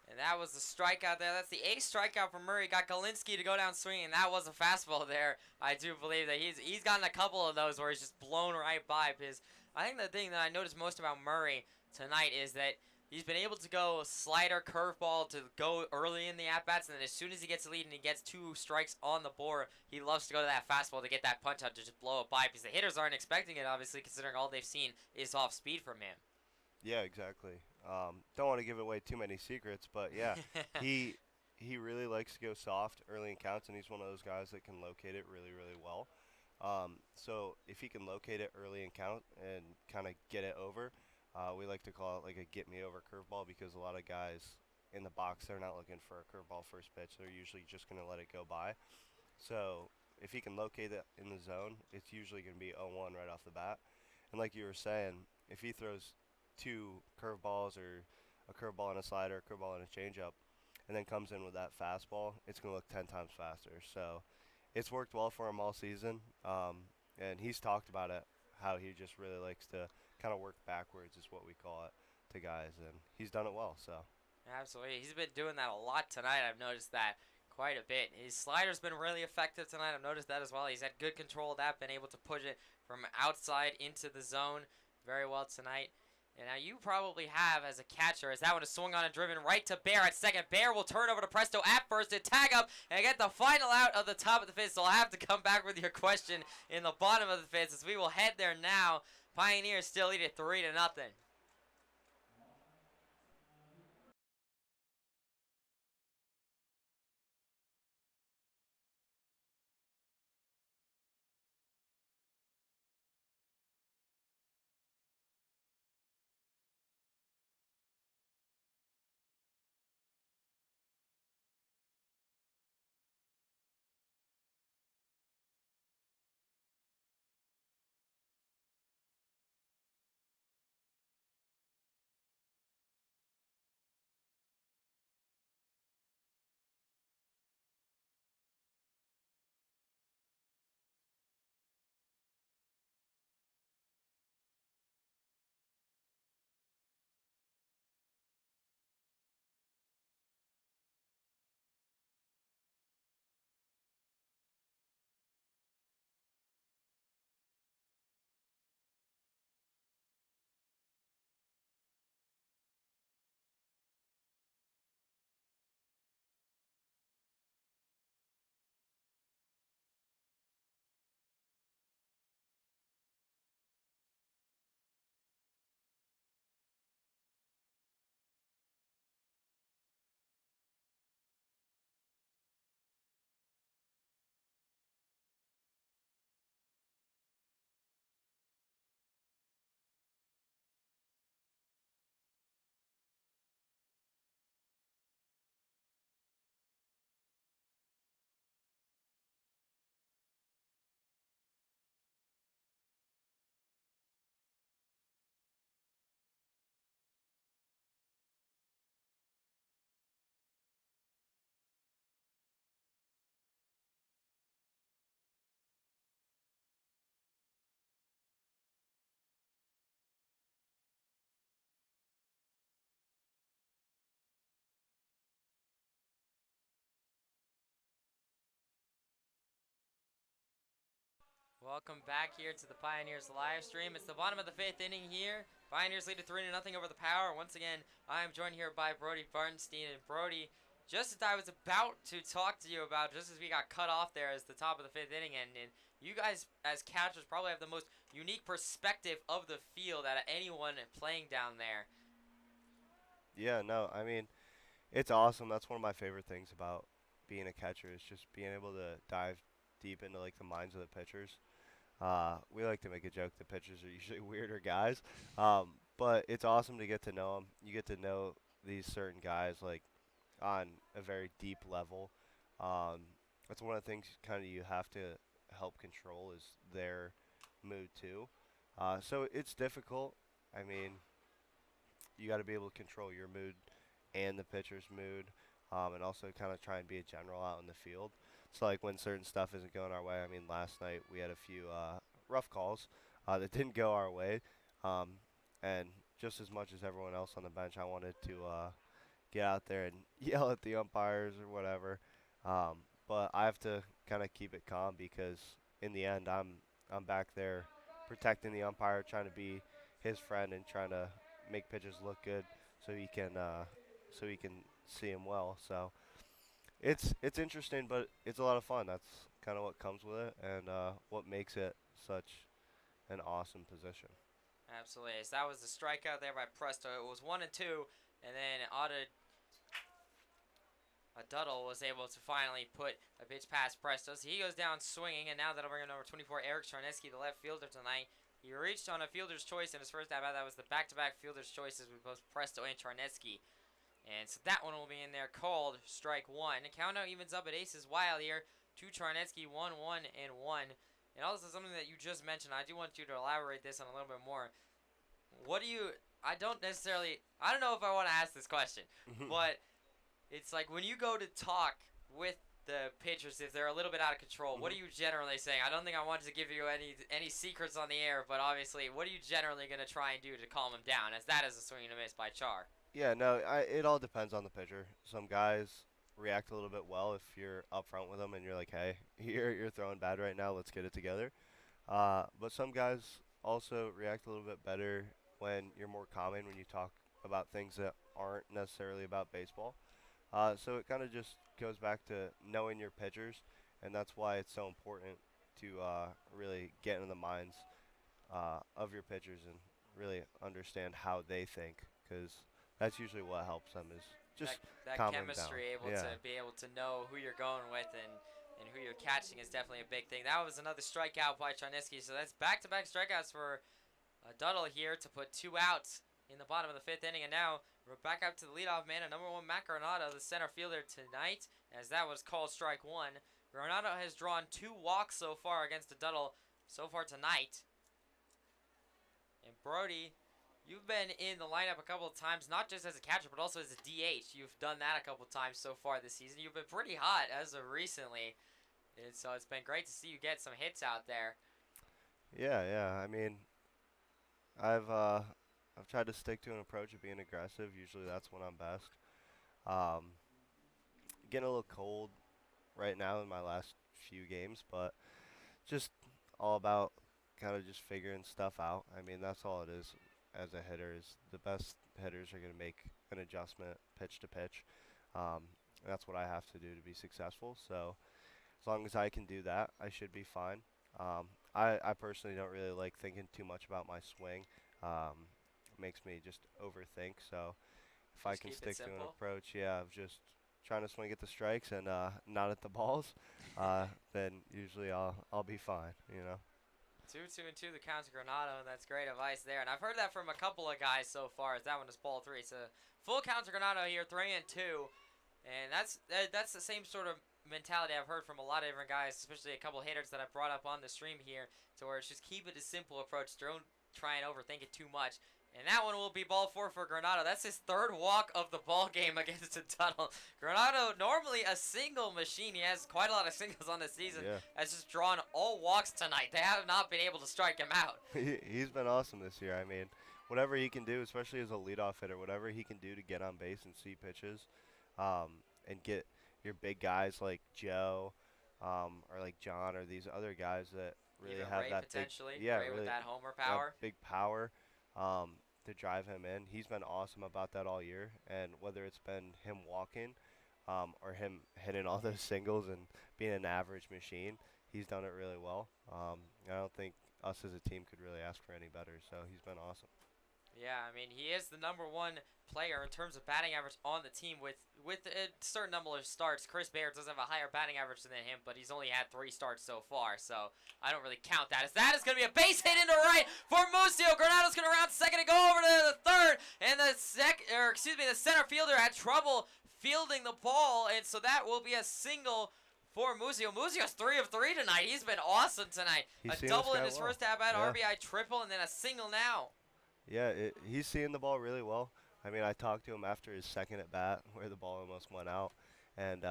And that was the strikeout there. That's the 8th strikeout for Murray. Got Galinsky to go down swinging, and that was a fastball there. I do believe that he's gotten a couple of those where he's just blown right by. Because I think the thing that I noticed most about Murray tonight is that he's been able to go slider, curveball to go early in the at-bats, and then as soon as he gets the lead and he gets 2 strikes on the board, he loves to go to that fastball to get that punch out to just blow it by because the hitters aren't expecting it, obviously, considering all they've seen is off speed from him. Yeah, exactly. Don't want to give away too many secrets, but yeah, he really likes to go soft early in counts, and he's one of those guys that can locate it really well. So if he can locate it early in count and kind of get it over, we like to call it like a get me over curveball because a lot of guys in the box, they're not looking for a curveball first pitch. They're usually just going to let it go by. So if he can locate it in the zone, it's usually going to be 0-1 right off the bat. And like you were saying, if he throws 2 curveballs or a curveball and a slider, a curveball and a changeup, and then comes in with that fastball, it's going to look 10 times faster. So it's worked well for him all season, and he's talked about it, how he just really likes to kind of work backwards is what we call it to guys, and he's done it well. So Absolutely. He's been doing that a lot tonight. I've noticed that quite a bit. His slider's been really effective tonight. I've noticed that as well. He's had good control of that, been able to push it from outside into the zone very well tonight. And now you probably have as a catcher, as that one is swung on and driven right to Bear at second. Bear will turn over to Presto at first and tag up and get the final out of the top of the fifth. So I'll have to come back with your question in the bottom of the fifth as we will head there now. Pioneers still lead it 3-0. Welcome back here to the Pioneers live stream. It's the bottom of the fifth inning here. Pioneers lead it 3-0 over the Power. Once again, I am joined here by Brody Bartenstein. And Brody, just as I was about to talk to you about, just as we got cut off there as the top of the fifth inning ended, you guys as catchers probably have the most unique perspective of the field out of anyone playing down there. yeah, no, I mean, it's awesome. That's one of my favorite things about being a catcher is just being able to dive deep into like the minds of the pitchers. We like to make a joke that pitchers are usually weirder guys, but it's awesome to get to know them. You get to know these certain guys like on a very deep level. Um, that's one of the things kind of you have to help control is their mood too. So it's difficult. I mean, you got to be able to control your mood and the pitcher's mood, and also kind of try and be a general out in the field. So like when certain stuff isn't going our way. I mean, last night we had a few rough calls that didn't go our way, and just as much as everyone else on the bench, I wanted to get out there and yell at the umpires or whatever. But I have to kind of keep it calm because in the end, I'm back there protecting the umpire, trying to be his friend and trying to make pitches look good so he can see him well. So it's interesting, but it's a lot of fun. That's kind of what comes with it, and what makes it such an awesome position. Absolutely. So that was the strikeout there by Presto. It was 1-2, and then Duddle was able to finally put a pitch past Presto. So he goes down swinging, and now that'll bring him number 24, Eric Charneski, the left fielder tonight. He reached on a fielder's choice in his first at-bat. That was the back-to-back fielder's choices with both Presto and Charneski. And so that one will be in there called strike one. The count now evens up at aces wild here to Charneski, 1-1 and 1. And also something that you just mentioned, I do want you to elaborate this on a little bit more. What do you I don't necessarily. I don't know if I want to ask this question, but it's like when you go to talk with the pitchers, if they're a little bit out of control, what are you generally saying? I don't think I wanted to give you any secrets on the air, but obviously, what are you generally going to try and do to calm them down? As that is a swing and a miss by Char. Yeah, no, it all depends on the pitcher. Some guys react a little bit well if you're upfront with them and you're like, hey, you're throwing bad right now. Let's get it together. But some guys also react a little bit better when you're more calming when you talk about things that aren't necessarily about baseball. So it kind of just goes back to knowing your pitchers, and that's why it's so important to really get into the minds of your pitchers and really understand how they think, because that's usually what helps them is just that calming chemistry, down. to be able to know who you're going with and who you're catching is definitely a big thing. That was another strikeout by Charnisky, so that's back-to-back strikeouts for Duddle here to put 2 outs in the bottom of the 5th inning, and now we're back up to the leadoff man, number 1 Matt Granado, the center fielder tonight, as that was called strike 1. Granado has drawn 2 walks so far against the Duddle so far tonight. And Brody, you've been in the lineup a couple of times, not just as a catcher, but also as a DH. You've done that a couple of times so far this season. You've been pretty hot as of recently. And so it's been great to see you get some hits out there. Yeah. I mean, I've tried to stick to an approach of being aggressive. Usually that's when I'm best. Getting a little cold right now in my last few games, but just all about kind of just figuring stuff out. I mean, that's all it is as a hitter. Is the best hitters are going to make an adjustment pitch to pitch. That's what I have to do to be successful. So as long as I can do that, I should be fine. I personally don't really like thinking too much about my swing. It makes me just overthink. So if I can stick to an approach, of just trying to swing at the strikes and not at the balls, then usually I'll be fine. 2-2-2 the count to Granado, and that's great advice there. And I've heard that from a couple of guys so far, as that one is ball 3. So full count to Granado here, 3-2. And that's the same sort of mentality I've heard from a lot of different guys, especially a couple of hitters that I've brought up on the stream here, to where it's just keep it a simple approach. Don't try and overthink it too much. And that one will be ball 4 for Granado. That's his 3rd walk of the ball game against a Tunnel. Granado, normally a single machine. He has quite a lot of singles on the season. Yeah. Has just drawn all walks tonight. They have not been able to strike him out. He's been awesome this year. I mean, whatever he can do, especially as a leadoff hitter, whatever he can do to get on base and see pitches, and get your big guys like Joe, or like John, or these other guys that really Even have Ray that potentially. big, Ray with that homer power. That big power. To drive him in. He's been awesome about that all year, and whether it's been him walking or him hitting all those singles and being an average machine, he's done it really well. I don't think us as a team could really ask for any better, so he's been awesome. Yeah, I mean, he is the number 1 player in terms of batting average on the team with a certain number of starts. Chris Baird does have a higher batting average than him, but he's only had 3 starts so far, so I don't really count that. As that is going to be a base hit into right for Musio. Granado's going to round second and go over to the 3rd, and the center fielder had trouble fielding the ball, and so that will be a single for Musio. Musio's 3 of 3 tonight. He's been awesome tonight. A double in his first at-bat, RBI triple, and then a single now. Yeah, he's seeing the ball really well. I mean, I talked to him after his second at bat where the ball almost went out, and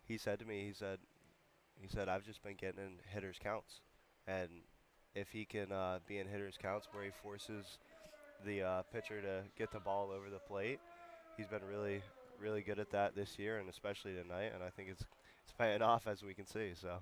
he said to me, he said, I've just been getting in hitters counts, and if he can be in hitters counts where he forces the pitcher to get the ball over the plate, he's been really, really good at that this year, and especially tonight. And I think it's paying off, as we can see. So.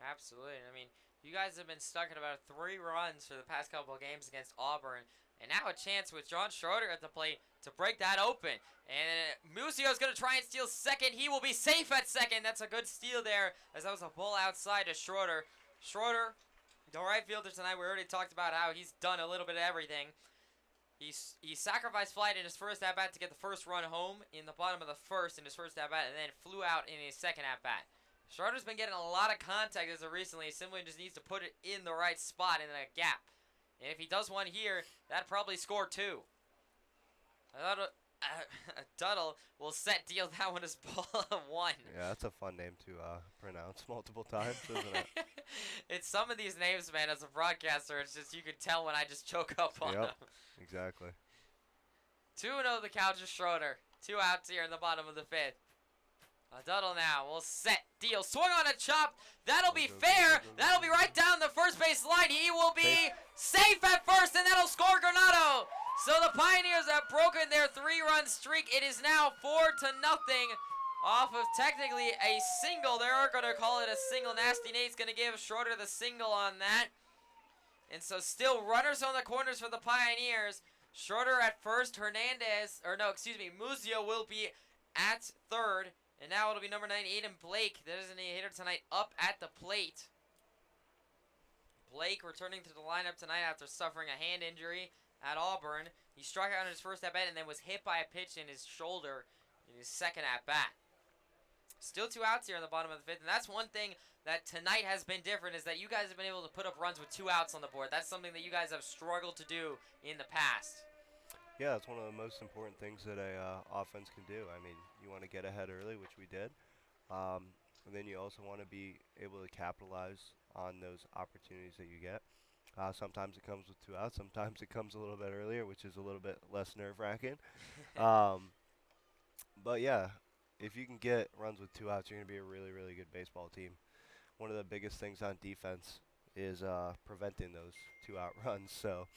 Absolutely. I mean, you guys have been stuck at about 3 runs for the past couple of games against Auburn. And now a chance with John Schroeder at the plate to break that open. And Musio's going to try and steal second. He will be safe at second. That's a good steal there, as that was a ball outside to Schroeder. Schroeder, the right fielder tonight, we already talked about how he's done a little bit of everything. He sacrificed flight in his first at-bat to get the first run home in the bottom of the 1st in his first at-bat, and then flew out in his second at-bat. Schroeder's been getting a lot of contact as of recently. He simply just needs to put it in the right spot in a gap. And if he does one here, that'd probably score 2. I thought Duddle will set deal that one as ball 1. Yeah, that's a fun name to pronounce multiple times, isn't it? It's some of these names, man, as a broadcaster, it's just you can tell when I just choke up on them. Exactly. 2-0 the count to Schroeder. 2 outs here in the bottom of the 5th. A Duddle now will set, deal, swung on a chop. That'll be fair. That'll be right down the first base line. He will be safe at first, and that'll score Granado. So the Pioneers have broken their 3-run streak. It is now 4-0 off of technically a single. They're going to call it a single. Nasty Nate's going to give Schroeder the single on that. And so still runners on the corners for the Pioneers. Schroeder at first, Muzio will be at third. And now it'll be number 9, Aiden Blake. There isn't a hitter tonight up at the plate. Blake returning to the lineup tonight after suffering a hand injury at Auburn. He struck out in his first at-bat and then was hit by a pitch in his shoulder in his second at-bat. Still 2 outs here in the bottom of the 5th. And that's one thing that tonight has been different, is that you guys have been able to put up runs with 2 outs on the board. That's something that you guys have struggled to do in the past. Yeah, it's one of the most important things that a offense can do. I mean, you want to get ahead early, which we did. And then you also want to be able to capitalize on those opportunities that you get. Sometimes it comes with 2 outs. Sometimes it comes a little bit earlier, which is a little bit less nerve-wracking. But, yeah, if you can get runs with 2 outs, you're going to be a really, really good baseball team. One of the biggest things on defense is preventing those 2-out runs. So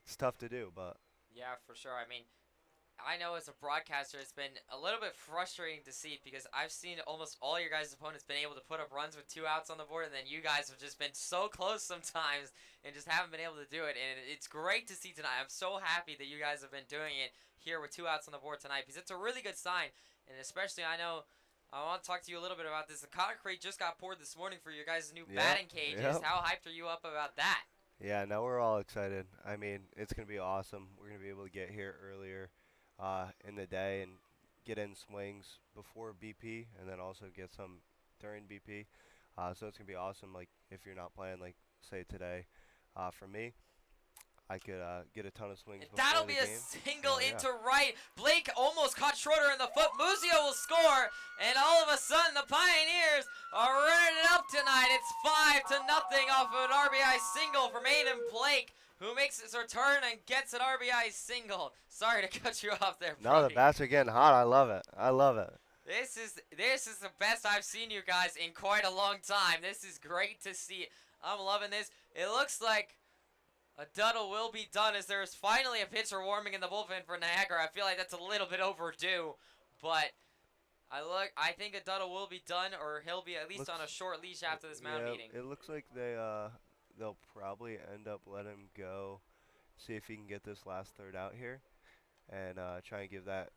it's tough to do, but... Yeah, for sure. I mean, I know as a broadcaster, it's been a little bit frustrating to see, because I've seen almost all your guys' opponents been able to put up runs with 2 outs on the board, and then you guys have just been so close sometimes and just haven't been able to do it. And it's great to see tonight. I'm so happy that you guys have been doing it here with 2 outs on the board tonight, because it's a really good sign. And especially, I know, I want to talk to you a little bit about this. The concrete just got poured this morning for your guys' new batting cages. Yep. How hyped are you up about that? Yeah, now we're all excited. I mean, it's going to be awesome. We're going to be able to get here earlier in the day and get in swings before BP, and then also get some during BP. So it's going to be awesome, like, if you're not playing, like, say today. For me, I could get a ton of swings before That'll the be a game. single So, yeah. into right. Blake almost caught Schroeder in the foot. Muzio will score, and all of a sudden the Pioneers are running it up tonight. It's 5-0 off of an RBI single from Aiden Blake, who makes his return and gets an RBI single. Sorry to cut you off there, No, the Brody. bats are getting hot. I love it. I love it. This is the best I've seen you guys in quite a long time. This is great to see. I'm loving this. It looks like a Duddle will be done, as there's finally a pitcher warming in the bullpen for Niagara. I feel like that's a little bit overdue, but I think a Duddle will be done, or he'll be at least on a short leash after this mound meeting. It looks like they'll probably end up letting him go, see if he can get this last third out here, and try and give the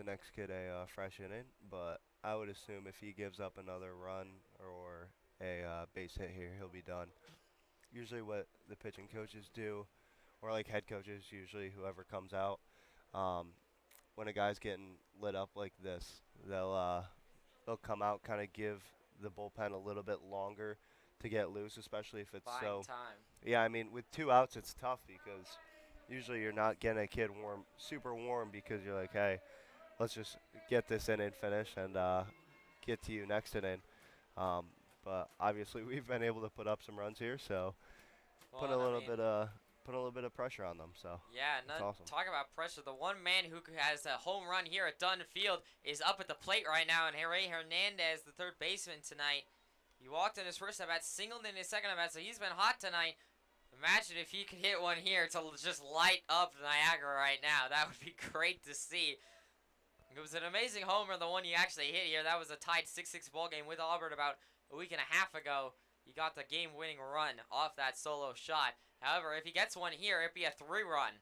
next kid a fresh inning. But I would assume if he gives up another run or a base hit here, he'll be done. Usually what the pitching coaches do, or like head coaches, usually whoever comes out, when a guy's getting lit up like this, they'll come out, kind of give the bullpen a little bit longer to get loose, especially if it's Buying time. Yeah, I mean, with 2 outs, it's tough, because usually you're not getting a kid super warm, because you're like, hey, let's just get this inning finished and get to you next inning. But obviously we've been able to put up some runs here, so put a little bit of pressure on them. So yeah, that's awesome. Talk about pressure. The one man who has a home run here at Dunn Field is up at the plate right now, and Ray Hernandez, the third baseman tonight. He walked in his first at-bat, singled in his second at-bat, so he's been hot tonight. Imagine if he could hit one here to just light up Niagara right now. That would be great to see. It was an amazing homer, the one he actually hit here. That was a tied 6-6 ball game with Auburn about a week and a half ago. He got the game-winning run off that solo shot. However, if he gets one here, it'd be a 3-run.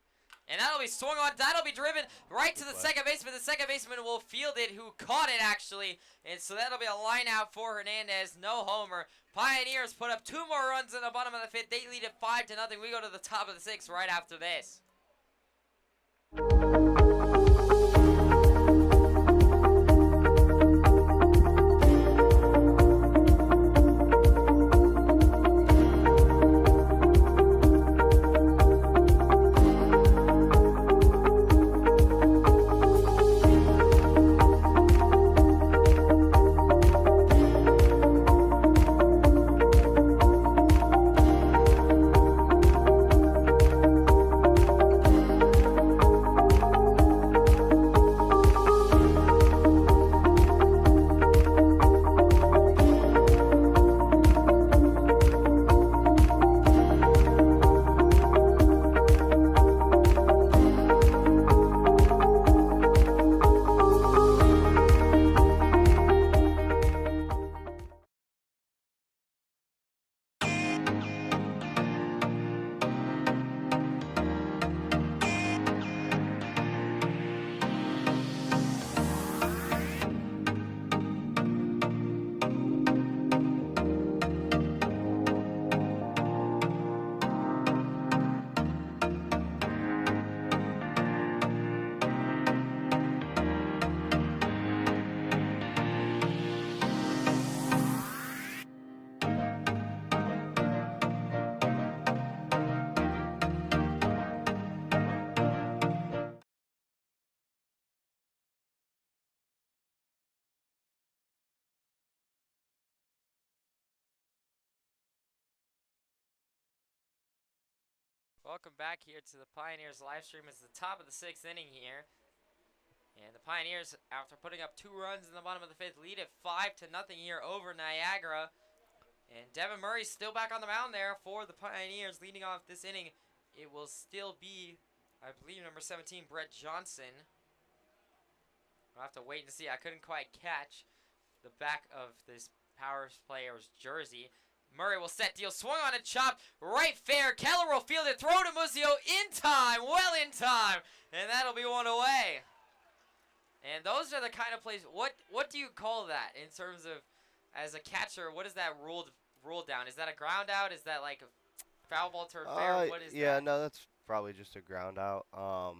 And that'll be swung on. That'll be driven right to the second baseman. The second baseman will field it, who caught it, actually. And so that'll be a line out for Hernandez. No homer. Pioneers put up 2 more runs in the bottom of the 5th. They lead it 5-0. We go to the top of the 6th right after this. Welcome back here to the Pioneers live stream. It's the top of the 6th inning here. And the Pioneers, after putting up 2 runs in the bottom of the 5th, lead it 5-0 here over Niagara. And Devin Murray's still back on the mound there for the Pioneers. Leading off this inning, it will still be, I believe, number 17, Brett Johnson. I'll have to wait and see. I couldn't quite catch the back of this power player's jersey. Murray will set deal, swung on a chop, right fair. Keller will field it, throw to Musio in time, well in time, and that'll be one away. And those are the kind of plays. What do you call that in terms of, as a catcher? What is that ruled down? Is that a ground out? Is that like a foul ball turned fair? What is yeah, that? no, that's probably just a ground out. Oh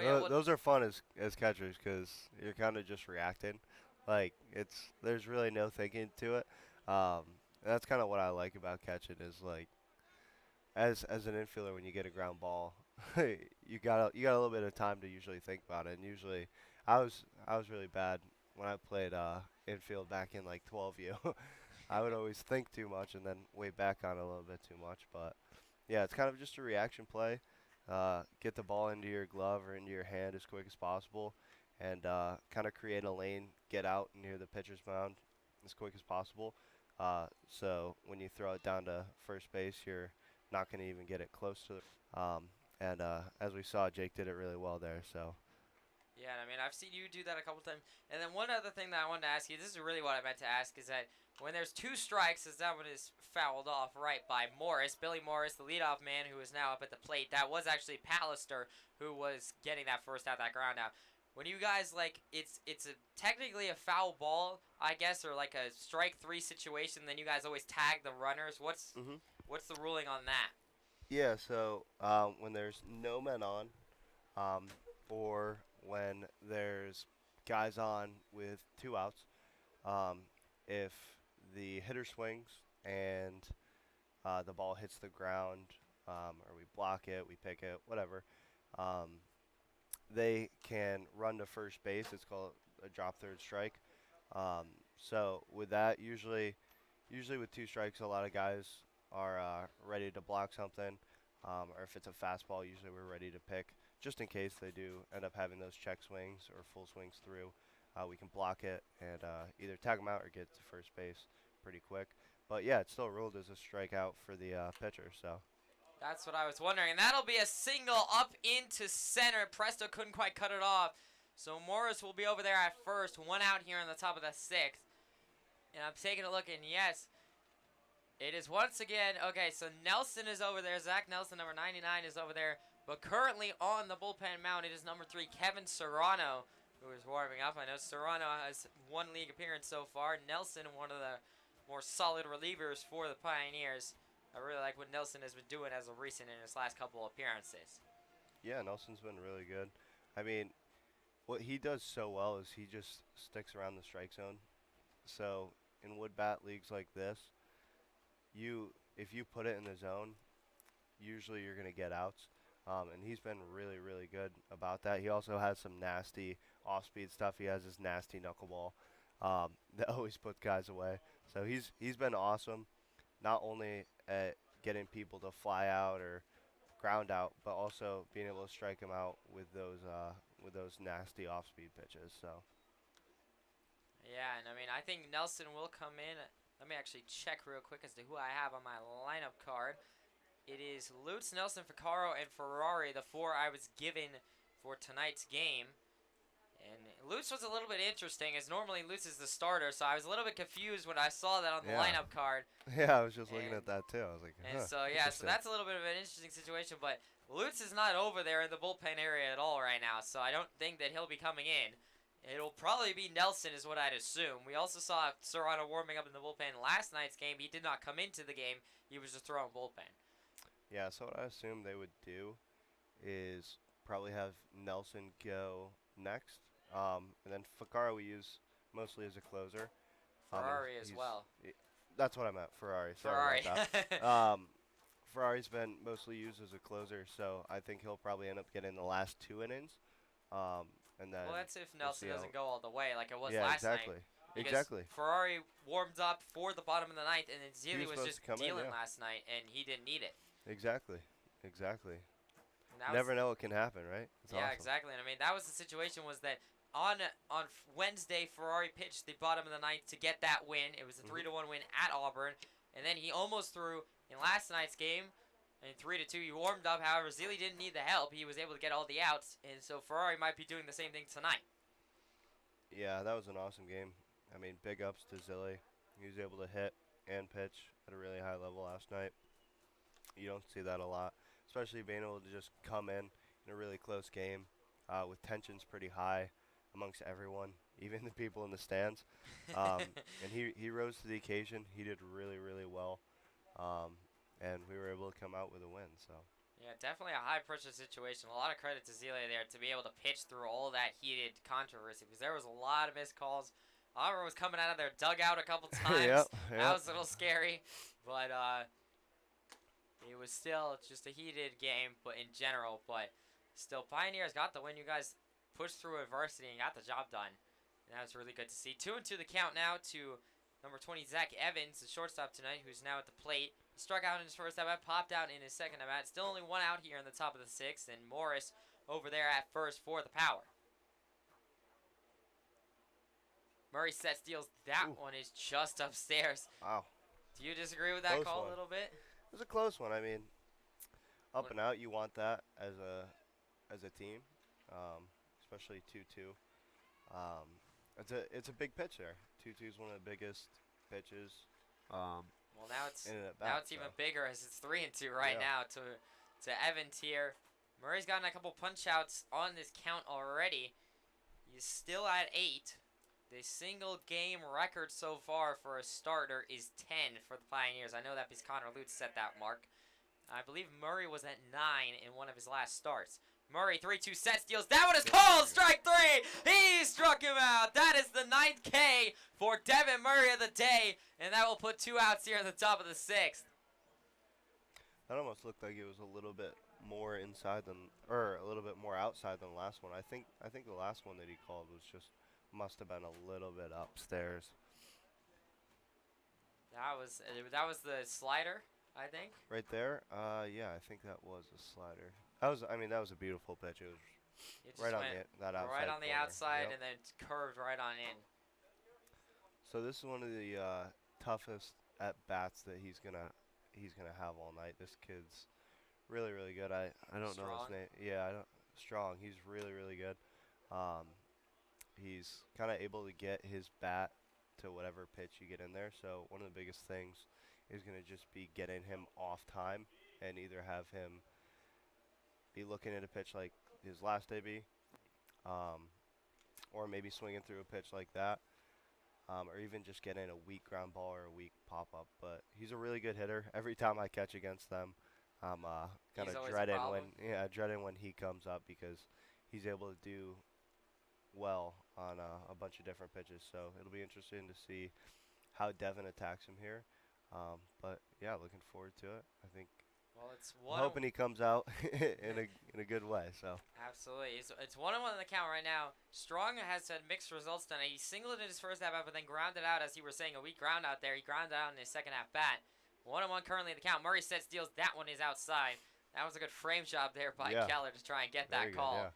yeah, Those are fun as catchers because you're kind of just reacting. Like there's really no thinking to it. And that's kind of what I like about catching is like as an infielder when you get a ground ball, you got a little bit of time to usually think about it. And usually, I was really bad when I played infield back in like 12U. I would always think too much and then wait back on it a little bit too much. But yeah, it's kind of just a reaction play. Get the ball into your glove or into your hand as quick as possible, and kind of create a lane, get out near the pitcher's mound as quick as possible. So when you throw it down to first base, you're not going to even get it close to the. And as we saw, Jake did it really well there. So. Yeah, I mean, I've seen you do that a couple times. And then one other thing that I wanted to ask you, this is really what I meant to ask, is that when there's 2 strikes, as that one is fouled off right by Morris, Billy Morris, the leadoff man who is now up at the plate. That was actually Pallister who was getting that first out, that ground out. When you guys, like, it's technically a foul ball, I guess, or like a strike 3 situation, then you guys always tag the runners. What's the ruling on that? Yeah, so when there's no men on, or when there's guys on with 2 outs, if the hitter swings and the ball hits the ground, or we block it, we pick it, whatever, they can run to first base. It's called a drop third strike. So with that, usually with 2 strikes, a lot of guys are ready to block something, or if it's a fastball, usually we're ready to pick, just in case they do end up having those check swings or full swings through. We can block it and either tag them out or get to first base pretty quick. But yeah, it's still ruled as a strikeout for the pitcher. So. That's what I was wondering. And that'll be a single up into center. Presto couldn't quite cut it off. So Morris will be over there at first. 1 out here on the top of the 6th. And I'm taking a look, and yes, it is once again. Okay, so Nelson is over there. Zach Nelson, number 99, is over there. But currently on the bullpen mound, it is number 3, Kevin Serrano, who is warming up. I know Serrano has 1 league appearance so far. Nelson, one of the more solid relievers for the Pioneers. I really like what Nelson has been doing as of recent in his last couple appearances. Yeah, Nelson's been really good. I mean, what he does so well is he just sticks around the strike zone. So in wood bat leagues like this, if you put it in the zone, usually you're going to get outs. And he's been really, really good about that. He also has some nasty off-speed stuff. He has his nasty knuckleball that always puts guys away. So he's been awesome, not only at getting people to fly out or ground out, but also being able to strike them out with those nasty off-speed pitches. So. Yeah, and I mean, I think Nelson will come in. Let me actually check real quick as to who I have on my lineup card. It is Lutz, Nelson, Ficarro, and Ferrari, the 4 I was given for tonight's game. And Lutz was a little bit interesting, as normally Lutz is the starter, so I was a little bit confused when I saw that on the lineup card. Yeah, I was just looking at that too. I was like, and so, yeah, so that's a little bit of an interesting situation, but Lutz is not over there in the bullpen area at all right now, so I don't think that he'll be coming in. It'll probably be Nelson is what I'd assume. We also saw Serrano warming up in the bullpen last night's game. He did not come into the game. He was just throwing bullpen. Yeah, so what I assume they would do is probably have Nelson go next. And then Ficarro we use mostly as a closer. Ferrari as well. That's what I meant, Ferrari. Sorry about that. Ferrari's been mostly used as a closer, so I think he'll probably end up getting the last 2 innings. And then well, that's if Nelson doesn't go all the way like it was yeah, last exactly. night. Exactly. Ferrari warmed up for the bottom of the ninth, and then Zealy was just come dealing in, yeah. last night, and he didn't need it. Exactly. Exactly. And that Never was, know what can happen, right? It's yeah, awesome. exactly. And I mean, that was the situation was that on Wednesday, Ferrari pitched the bottom of the ninth to get that win. It was a 3-1 win at Auburn, and then he almost threw in last night's game. And 3-2, he warmed up. However, Zealy didn't need the help. He was able to get all the outs, and so Ferrari might be doing the same thing tonight. Yeah, that was an awesome game. I mean, big ups to Zilly. He was able to hit and pitch at a really high level last night. You don't see that a lot, especially being able to just come in a really close game with tensions pretty high amongst everyone, even the people in the stands. And he rose to the occasion. He did really, really well, and we were able to come out with a win. So. Yeah, definitely a high-pressure situation. A lot of credit to Zealy there to be able to pitch through all that heated controversy because there was a lot of missed calls. Auburn was coming out of their dugout a couple times. Yep. That was a little scary, but it was still just a heated game, but in general. But still, Pioneers got the win. You guys pushed through adversity and got the job done. And that was really good to see. 2-2 the count now to number 20, Zach Evans, the shortstop tonight, who's now at the plate. He struck out in his first at-bat, popped out in his second at-bat. Still only one out here in the top of the sixth, and Morris over there at first for the power. Murray set steals. That one is just upstairs. Wow. Do you disagree with that Close call one. a little bit? It was a close one. I mean, up and out, you want that as a team, especially 2-2. It's a big pitch there. 2-2 is one of the biggest pitches. Well, now it's in and at bat, even bigger as it's 3-2 right now to Evans here. Murray's gotten a couple punch outs on this count already. He's still at 8. The single game record so far for a starter is 10 for the Pioneers. I know that because Connor Lutz set that mark. I believe Murray was at 9 in one of his last starts. Murray, 3-2 set steals. That one is called. Strike 3. He struck him out. That is the 9th K for Devin Murray of the day. And that will put 2 outs here in the top of the 6th. That almost looked like it was a little bit more inside than, or a little bit more outside than the last one. I think the last one that he called was just must have been a little bit upstairs. That was the slider, I think. Right there. Yeah, I think that was a slider. That was a beautiful pitch. It was right on that outside. Right on the corner. outside, Yep. and then curved right on in. So this is one of the toughest at bats that he's gonna have all night. This kid's really, really good. I don't know his name. Yeah, Strong. He's really, really good. He's kind of able to get his bat to whatever pitch you get in there. So one of the biggest things is going to just be getting him off time and either have him be looking at a pitch like his last AB, or maybe swinging through a pitch like that, or even just getting a weak ground ball or a weak pop-up. But he's a really good hitter. Every time I catch against them, I'm kind of dreading when he comes up because he's able to do well on a bunch of different pitches. So it'll be interesting to see how Devin attacks him here. But yeah, looking forward to it. I think. Well, it's I'm hoping he comes out in a good way. So absolutely, it's 1-1 in the count right now. Strong has had mixed results tonight. He singled in his first at bat, but then grounded out, as you were saying, a weak ground out there. He grounded out in his second at bat. 1-1 currently in the count. Murray sets deals. That one is outside. That was a good frame job there by Keller to try and get that call. Yeah.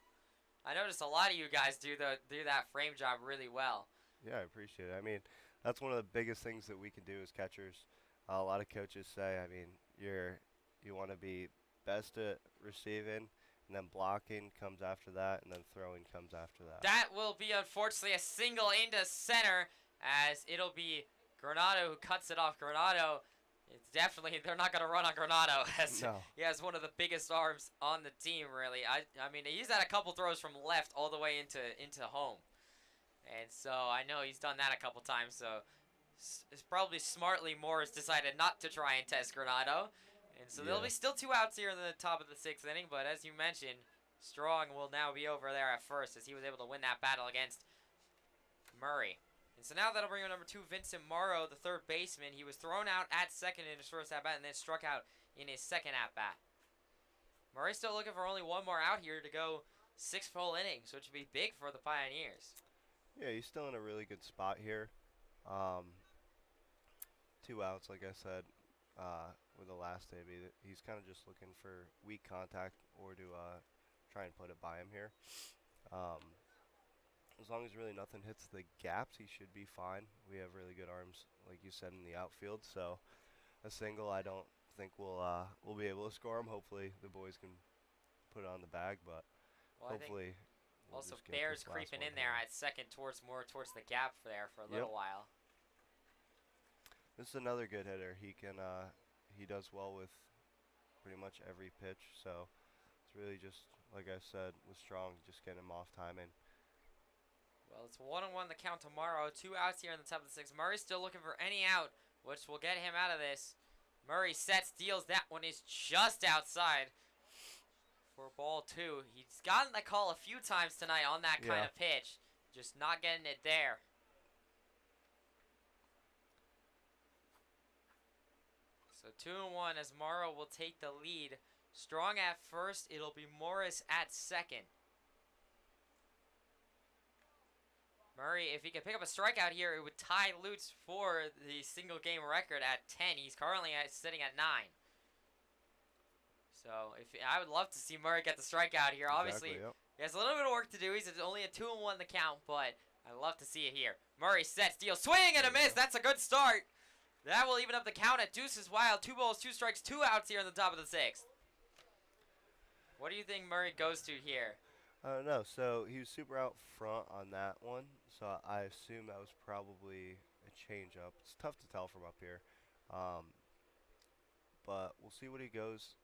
I noticed a lot of you guys do that frame job really well. Yeah, I appreciate it. I mean, that's one of the biggest things that we can do as catchers. A lot of coaches say, I mean, you want to be best at receiving, and then blocking comes after that, and then throwing comes after that. That will be, unfortunately, a single into center, as it'll be Granado who cuts it off. Granado, it's definitely, they're not going to run on Granado, as he has one of the biggest arms on the team, really. I mean, he's had a couple throws from left all the way into home. And so I know he's done that a couple times, so it's probably smartly Morris decided not to try and test Granado. And so there'll be still 2 outs here in the top of the 6th inning, but as you mentioned, Strong will now be over there at first as he was able to win that battle against Murray. And so now that'll bring in number 2, Vincent Morrow, the third baseman. He was thrown out at second in his first at-bat and then struck out in his second at-bat. Murray's still looking for only one more out here to go 6 full innings, which would be big for the Pioneers. Yeah, he's still in a really good spot here. 2 outs, like I said, with the last to him. He's kind of just looking for weak contact or to try and put it by him here. As long as really nothing hits the gaps, he should be fine. We have really good arms, like you said, in the outfield. So a single, I don't think we'll be able to score him. Hopefully the boys can put it on the bag, but Well, hopefully we'll also just get Bears this last creeping one in there here. at second towards the gap there for a little while. This is another good hitter. He does well with pretty much every pitch. So it's really just, like I said, was strong, just getting him off timing. Well, it's 1-1 the count tomorrow. 2 outs here in the top of the 6th. Murray's still looking for any out, which will get him out of this. Murray sets, deals. That one is just outside for ball 2. He's gotten the call a few times tonight on that kind of pitch, just not getting it there. So 2-1 as Morrow will take the lead. Strong at first. It'll be Morris at second. Murray, if he could pick up a strikeout here, it would tie Lutz for the single game record at 10. He's currently sitting at 9. So I would love to see Murray get the strikeout here. Obviously, he has a little bit of work to do. He's only a 2-1 the count, but I'd love to see it here. Murray sets, deals, swing and a miss. That's a good start. That will even up the count at deuces wild. 2 balls, 2 strikes, 2 outs here in the top of the 6th. What do you think Murray goes to here? I don't know. So he was super out front on that one. So I assume that was probably a changeup. It's tough to tell from up here. But we'll see what he goes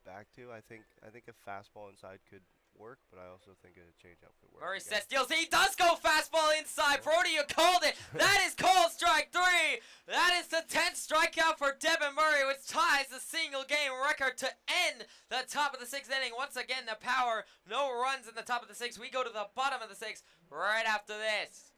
back to. I think a fastball inside could work, but I also think a changeup could work. Murray sets, deals. He does go fastball inside. Brody, you called it. That is called strike 3. That is the 10th strikeout for Devin Murray, which ties the single game record to end the top of the 6th inning. Once again, the power. No runs in the top of the 6th. We go to the bottom of the 6th right after this.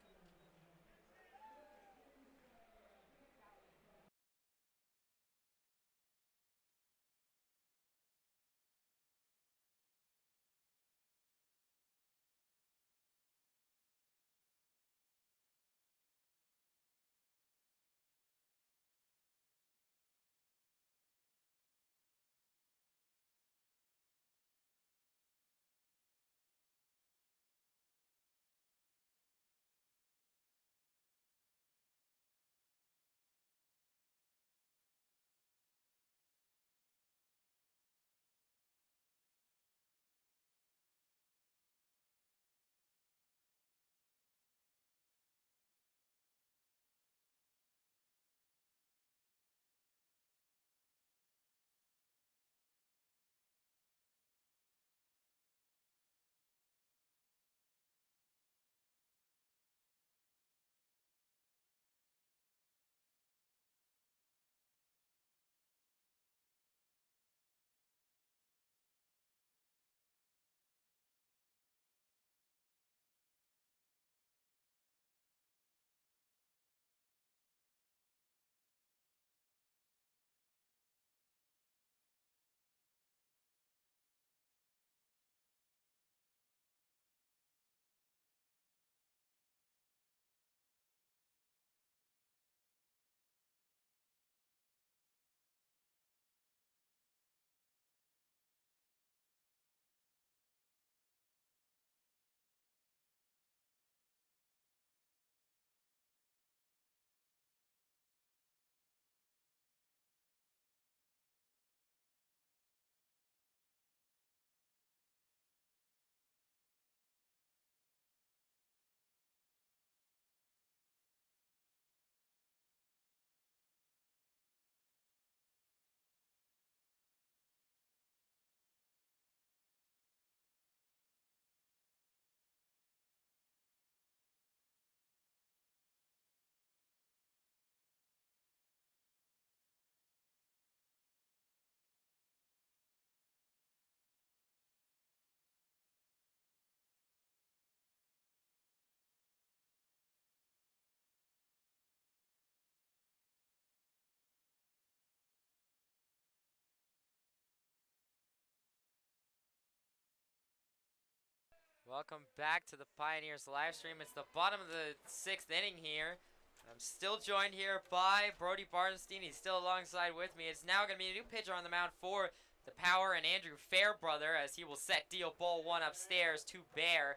Welcome back to the Pioneers live stream. It's the bottom of the 6th inning here. I'm still joined here by Brody Barnstein. He's still alongside with me. It's now going to be a new pitcher on the mound for the Power and Andrew Fairbrother, as he will set deal ball one upstairs to Bear.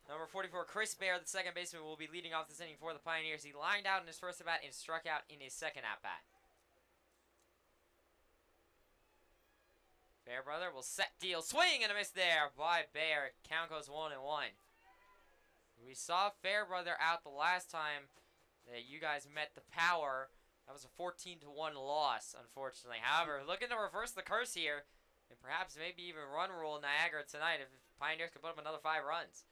Number 44, Chris Bear, the second baseman, will be leading off this inning for the Pioneers. He lined out in his first at-bat and struck out in his second at-bat. Fairbrother will set deal. Swing and a miss there by Bear. Count goes 1-1. We saw Fairbrother out the last time that you guys met the Power. That was a 14-1 loss, unfortunately. However, looking to reverse the curse here, and perhaps maybe even run rule Niagara tonight if Pioneers could put up another 5 runs.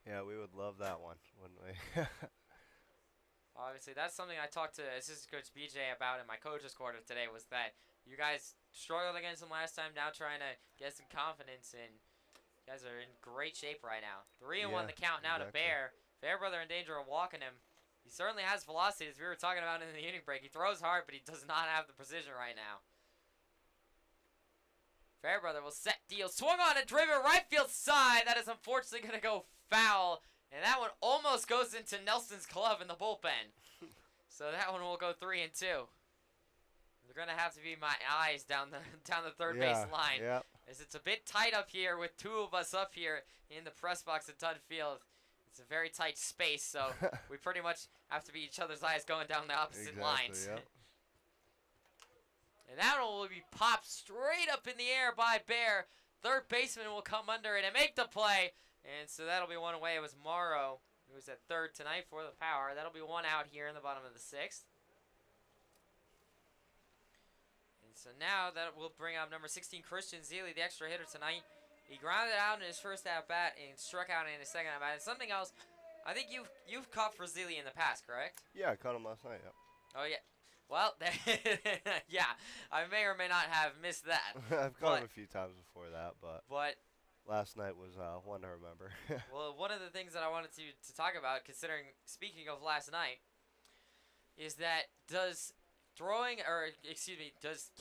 Yeah, we would love that one, wouldn't we? Obviously, that's something I talked to assistant coach BJ about in my coaches quarter today, was that you guys struggled against them last time, now trying to get some confidence, and you guys are in great shape right now. 3-1 the count now to Bear. Fairbrother in danger of walking him. He certainly has velocity, as we were talking about in the inning break. He throws hard, but he does not have the precision right now. Fairbrother will set deal. Swung on a driven right field side. That is unfortunately going to go foul. And that one almost goes into Nelson's glove in the bullpen. So that one will go 3-2. They're going to have to be my eyes down the third base line. Yeah. As it's a bit tight up here with 2 of us up here in the press box at Dunn Field. It's a very tight space, so we pretty much have to be each other's eyes going down the opposite lines. Yep. And that one will be popped straight up in the air by Bear. Third baseman will come under it and make the play. And so that'll be one away. It was Morrow who was at third tonight for the Power. That'll be one out here in the bottom of the 6th. And so now that will bring up number 16, Christian Zealy, the extra hitter tonight. He grounded out in his first at-bat and struck out in his second at-bat. And something else, I think you've caught for Zealy in the past, correct? Yeah, I caught him last night, yep. Oh, yeah. Well, yeah, I may or may not have missed that. I've caught him a few times before that, but last night was one to remember. Well, one of the things that I wanted to talk about, speaking of last night, is that does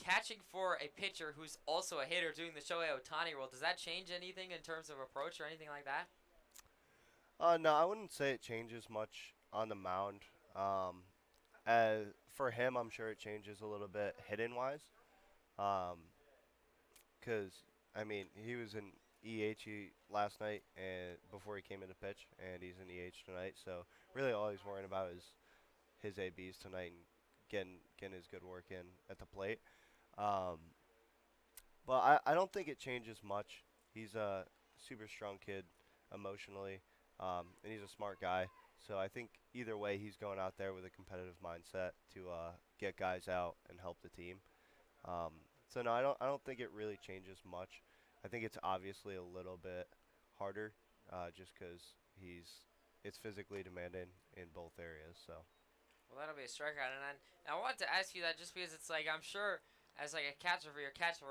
catching for a pitcher who's also a hitter doing the Shohei Ohtani rule, does that change anything in terms of approach or anything like that? No, I wouldn't say it changes much on the mound. For him, I'm sure it changes a little bit hitting-wise. Because, I mean, he was in EH last night and before he came into pitch, and he's in EH tonight. So really all he's worrying about is his ABs tonight and getting his good work in at the plate. But I don't think it changes much. He's a super strong kid emotionally, and he's a smart guy. So I think either way he's going out there with a competitive mindset to get guys out and help the team. So no, I don't think it really changes much. I think it's obviously a little bit harder just because it's physically demanding in both areas. So. Well, that'll be a strikeout, and I wanted to ask you that just because it's like I'm sure as like a catcher for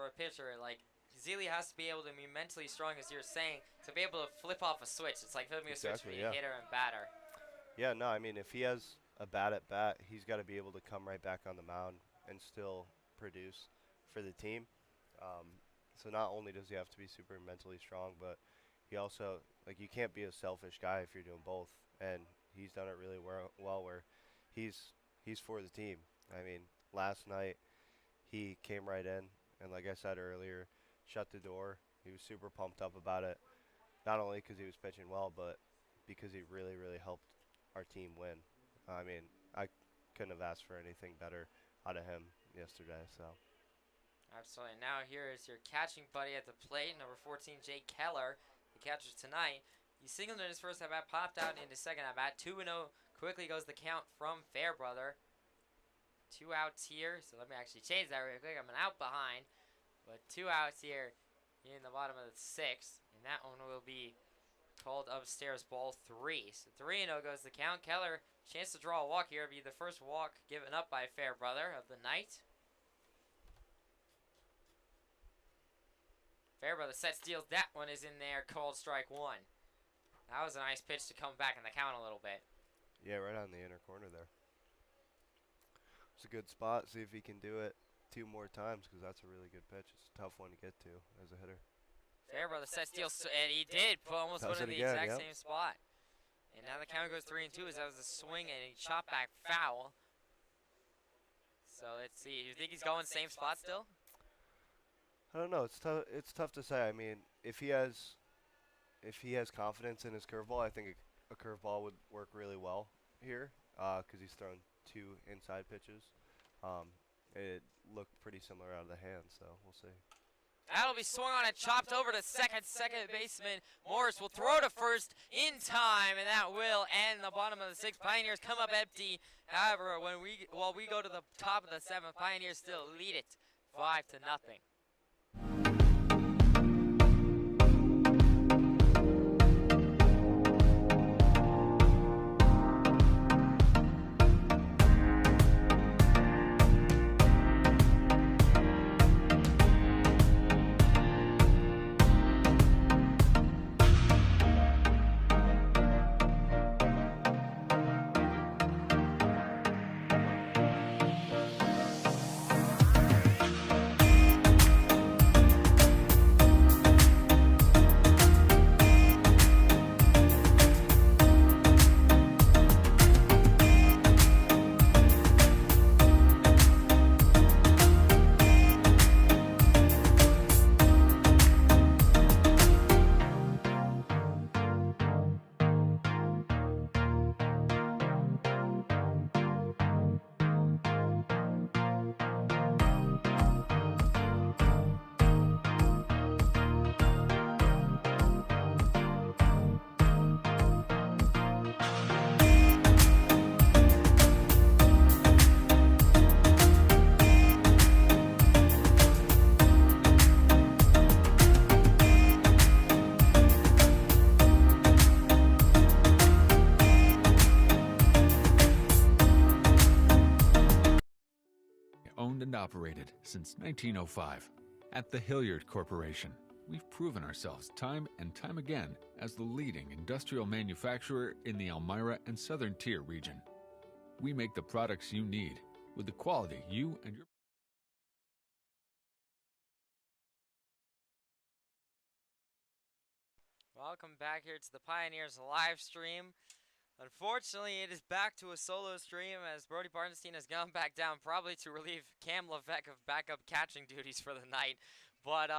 a pitcher, like Zealy has to be able to be mentally strong, as you're saying, to be able to flip off a switch. It's like flipping a switch between hitter and batter. Yeah, no, I mean if he has a bad at bat, he's got to be able to come right back on the mound and still produce for the team. So not only does he have to be super mentally strong, but he also, like, you can't be a selfish guy if you're doing both, and he's done it really well where he's for the team. I mean, last night he came right in, and like I said earlier, shut the door. He was super pumped up about it, not only because he was pitching well, but because he really, really helped our team win. I mean, I couldn't have asked for anything better out of him yesterday. So. Absolutely. Now here is your catching buddy at the plate, number 14, Jake Keller, the catcher tonight. He singled in his first at-bat, popped out in his second at-bat. 2-0. Quickly goes the count from Fairbrother. 2 outs here. So let me actually change that real quick. I'm an out behind. But 2 outs here in the bottom of the 6th. And that one will be called upstairs ball 3. So 3-0 goes the count. Keller, chance to draw a walk here. It'll be the first walk given up by Fairbrother of the night. Fairbrother sets deals. That one is in there. Called strike 1. That was a nice pitch to come back in the count a little bit. Yeah, right on the inner corner there. It's a good spot. See if he can do it 2 more times because that's a really good pitch. It's a tough one to get to as a hitter. Fairbrother sets deals, and he did almost put it in the exact same spot. And now the count goes 3-2 as that was a swing and a chop back foul. So let's see. You think he's going same spot still? I don't know. It's tough. It's tough to say. I mean, if he has confidence in his curveball, I think a curveball would work really well here because he's thrown 2 inside pitches. It looked pretty similar out of the hand, so we'll see. That'll be swung on and chopped over to second. Second baseman Morris will throw to first in time, and that will end the bottom of the 6th. Pioneers come up empty. However, while we go to the top of the 7th, Pioneers still lead it 5-0. Owned and operated since 1905. At the Hilliard Corporation, we've proven ourselves time and time again as the leading industrial manufacturer in the Elmira and Southern Tier region. We make the products you need with the quality you and your Welcome back here to the Pioneers live stream. Unfortunately, it is back to a solo stream as Brody Barnstein has gone back down, probably to relieve Cam Levesque of backup catching duties for the night. But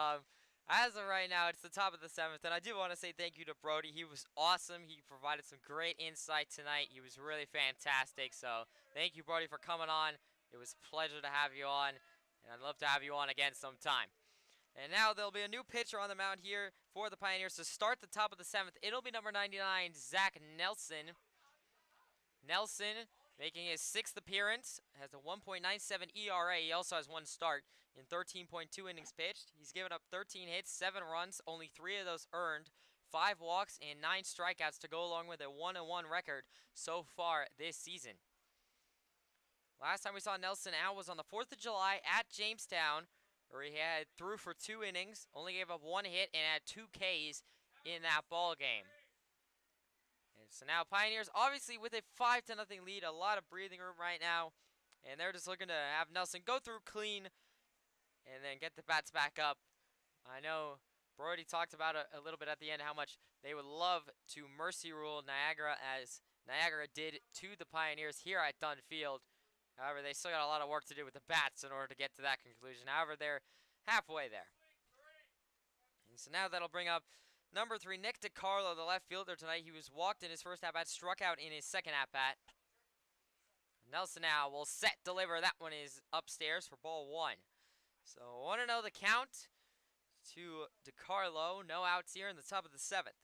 as of right now, it's the top of the 7th, and I do want to say thank you to Brody. He was awesome. He provided some great insight tonight. He was really fantastic. So thank you, Brody, for coming on. It was a pleasure to have you on, and I'd love to have you on again sometime. And now there'll be a new pitcher on the mound here for the Pioneers to start the top of the 7th. It'll be number 99, Zach Nelson. Nelson, making his 6th appearance, has a 1.97 ERA. He also has 1 start in 13.2 innings pitched. He's given up 13 hits, 7 runs, only 3 of those earned, 5 walks, and 9 strikeouts to go along with a 1-1 record so far this season. Last time we saw Nelson out was on the 4th of July at Jamestown, where he threw for 2 innings, only gave up 1 hit, and had 2 Ks in that ball game. So now Pioneers, obviously with a 5-0 lead, a lot of breathing room right now. And they're just looking to have Nelson go through clean and then get the bats back up. I know Brody talked about a little bit at the end how much they would love to mercy rule Niagara as Niagara did to the Pioneers here at Dunn Field. However, they still got a lot of work to do with the bats in order to get to that conclusion. However, they're halfway there. And so now that'll bring up number 3, Nick DiCarlo, the left fielder tonight. He was walked in his first at-bat, struck out in his second at-bat. Nelson now will set, deliver. That one is upstairs for ball 1. So 1-0 the count to DiCarlo. No outs here in the top of the 7th.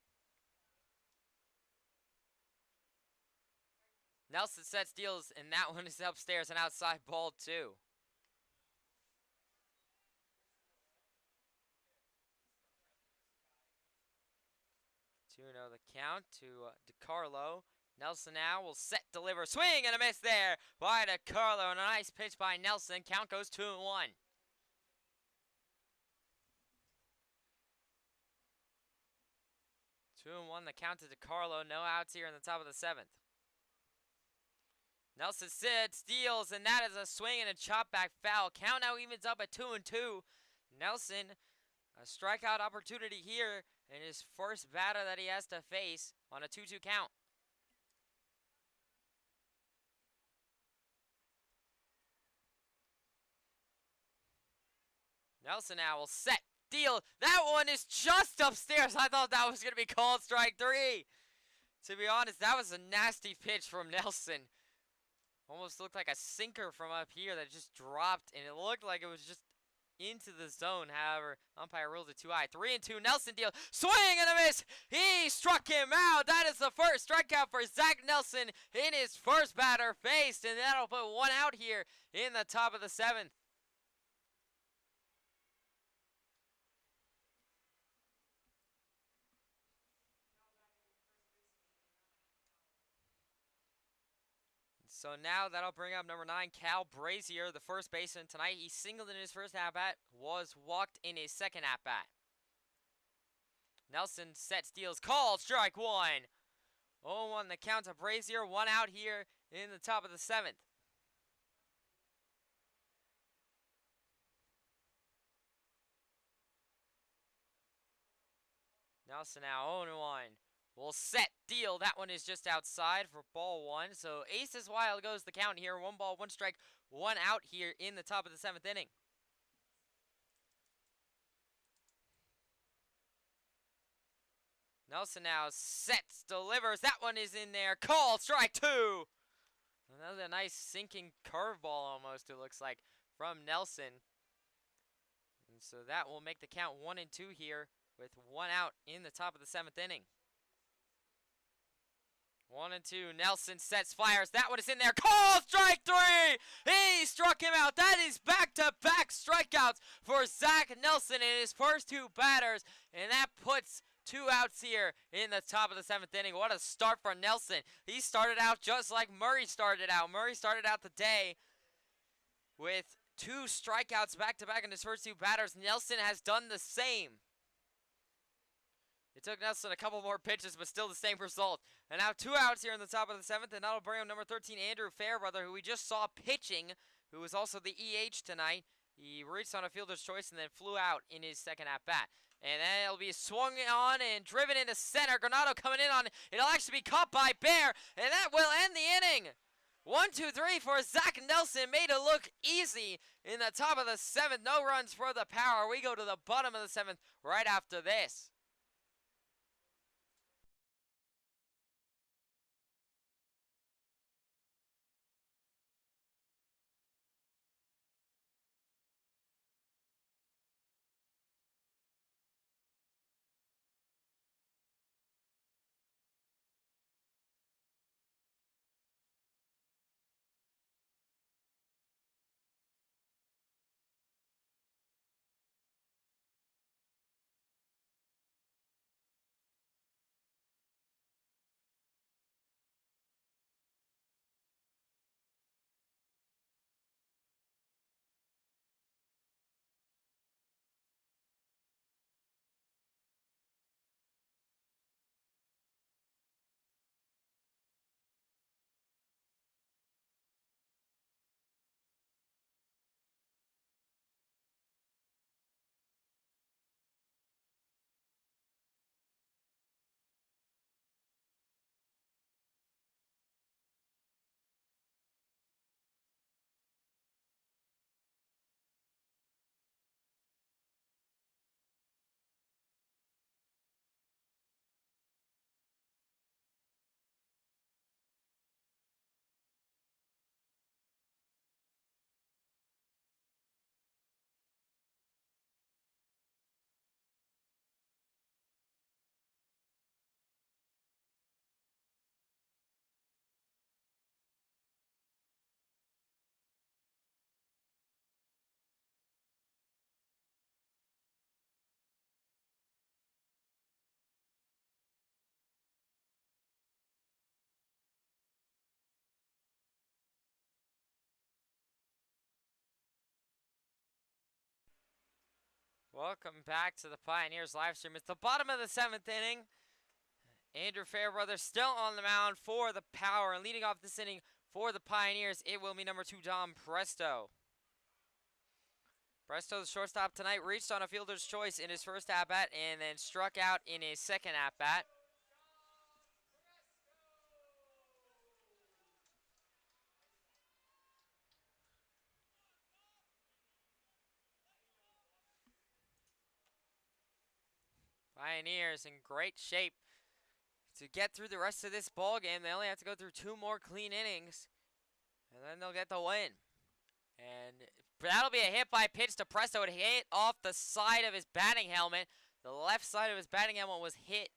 Nelson sets, deals, and that one is upstairs and outside ball 2. 2-0 the count to DiCarlo. Nelson now will set, deliver, swing, and a miss there by DiCarlo. And a nice pitch by Nelson. Count goes 2-1. 2-1 the count to DiCarlo. No outs here in the top of the 7th. Nelson sits, steals, and that is a swing and a chop back foul. Count now evens up at 2-2. Nelson, a strikeout opportunity here in his first batter that he has to face on a 2-2 count. Nelson now will set, deal. That one is just upstairs. I thought that was going to be called strike 3. To be honest, that was a nasty pitch from Nelson. Almost looked like a sinker from up here that just dropped, and it looked like it was just into the zone. However, umpire rules it too high. 3-2. Nelson deal. Swing and a miss. He struck him out. That is the first strikeout for Zach Nelson in his first batter faced, and that'll put one out here in the top of the 7th. So now that'll bring up number 9, Cal Brazier, the first baseman tonight. He singled in his first at-bat, was walked in his second at-bat. Nelson sets, deals, called, strike 1. 0-1 the count to Brazier, one out here in the top of the 7th. Nelson now 0-1. Will set, deal. That one is just outside for ball 1. So aces wild goes the count here. 1 ball, 1 strike, 1 out here in the top of the 7th inning. Nelson now sets, delivers. That one is in there. Call, strike 2. Another nice sinking curveball almost, it looks like, from Nelson. And so that will make the count 1-2 here with 1 out in the top of the 7th inning. 1-2. Nelson sets, fires. That one is in there. Call, strike 3. He struck him out. That is back-to-back strikeouts for Zach Nelson in his first 2 batters. And that puts 2 outs here in the top of the 7th inning. What a start for Nelson. He started out just like Murray started out. Murray started out the day with 2 strikeouts back-to-back in his first 2 batters. Nelson has done the same. It took Nelson a couple more pitches, but still the same result. And now 2 outs here in the top of the 7th, and that'll bring him number 13, Andrew Fairbrother, who we just saw pitching, who was also the EH tonight. He reached on a fielder's choice and then flew out in his second at-bat. And then it'll be swung on and driven into center. Granado coming in on it. It'll actually be caught by Bear, and that will end the inning. 1-2-3 for Zach Nelson. Made it look easy in the top of the 7th. No runs for the Power. We go to the bottom of the 7th right after this. Welcome back to the Pioneers live stream. It's the bottom of the 7th inning. Andrew Fairbrother still on the mound for the Power. And leading off this inning for the Pioneers, it will be number 2, Dom Presto. Presto, the shortstop tonight, reached on a fielder's choice in his first at-bat and then struck out in his second at-bat. Pioneers in great shape to get through the rest of this ball game. They only have to go through 2 more clean innings, and then they'll get the win. And that'll be a hit by pitch to Presto. It hit off the side of his batting helmet. The left side of his batting helmet was hit.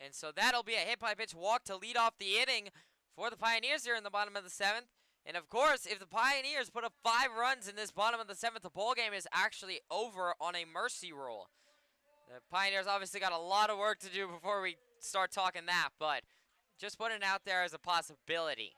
And so that'll be a hit by pitch walk to lead off the inning for the Pioneers here in the bottom of the 7th. And of course, if the Pioneers put up 5 runs in this bottom of the 7th, the ball game is actually over on a mercy rule. The Pioneers obviously got a lot of work to do before we start talking that, but just putting it out there as a possibility.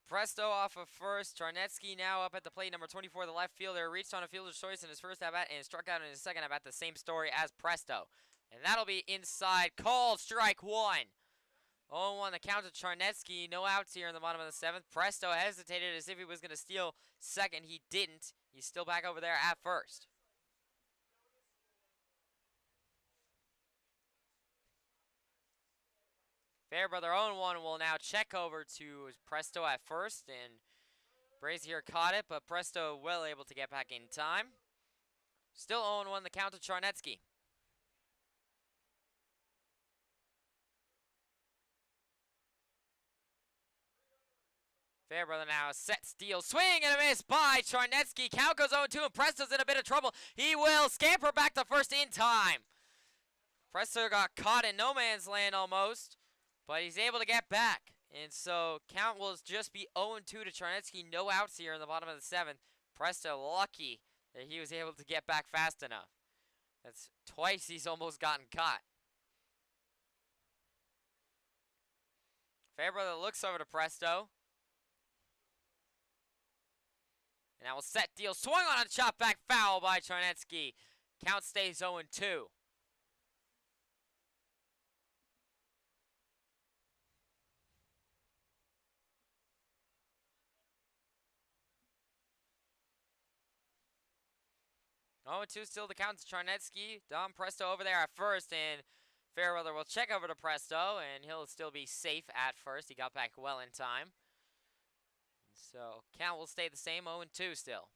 Presto off of first. Charnetsky now up at the plate, number 24, the left fielder. Reached on a fielder's choice in his first at-bat and struck out in his second at-bat. The same story as Presto. And that'll be inside. Called strike 1. 0-1 the count to Charnetsky. No outs here in the bottom of the 7th. Presto hesitated as if he was going to steal second. He didn't. He's still back over there at first. Fairbrother 0-1 will now check over to Presto at first, and Brazier caught it, but Presto well able to get back in time. Still 0-1 the count to Charnetsky. Fairbrother now set steal, swing and a miss by Charnetsky. Count goes 0-2 and Presto's in a bit of trouble. He will scamper back to first in time. Presto got caught in no man's land almost, but he's able to get back. And so count will just be 0-2 to Charnetsky. No outs here in the bottom of the 7th. Presto lucky that he was able to get back fast enough. That's twice he's almost gotten caught. Fairbrother looks over to Presto. And now will set deal. Swung on a chop back foul by Charnetsky. Count stays 0-2. 0-2 still the count to Charnetsky. Dom Presto over there at first, and Fairbrother will check over to Presto, and he'll still be safe at first. He got back well in time. So count will stay the same, 0-2 still.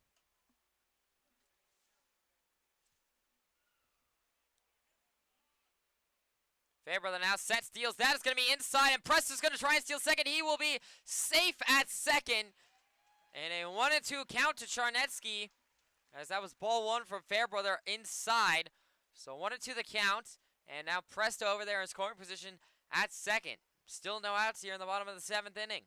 Fairbrother now sets, steals. That is going to be inside, and Presto's going to try and steal second. He will be safe at second. And a 1-2 count to Charnetsky, as that was ball 1 from Fairbrother inside. So 1-2 the count, and now Presto over there in scoring position at second. Still no outs here in the bottom of the 7th inning.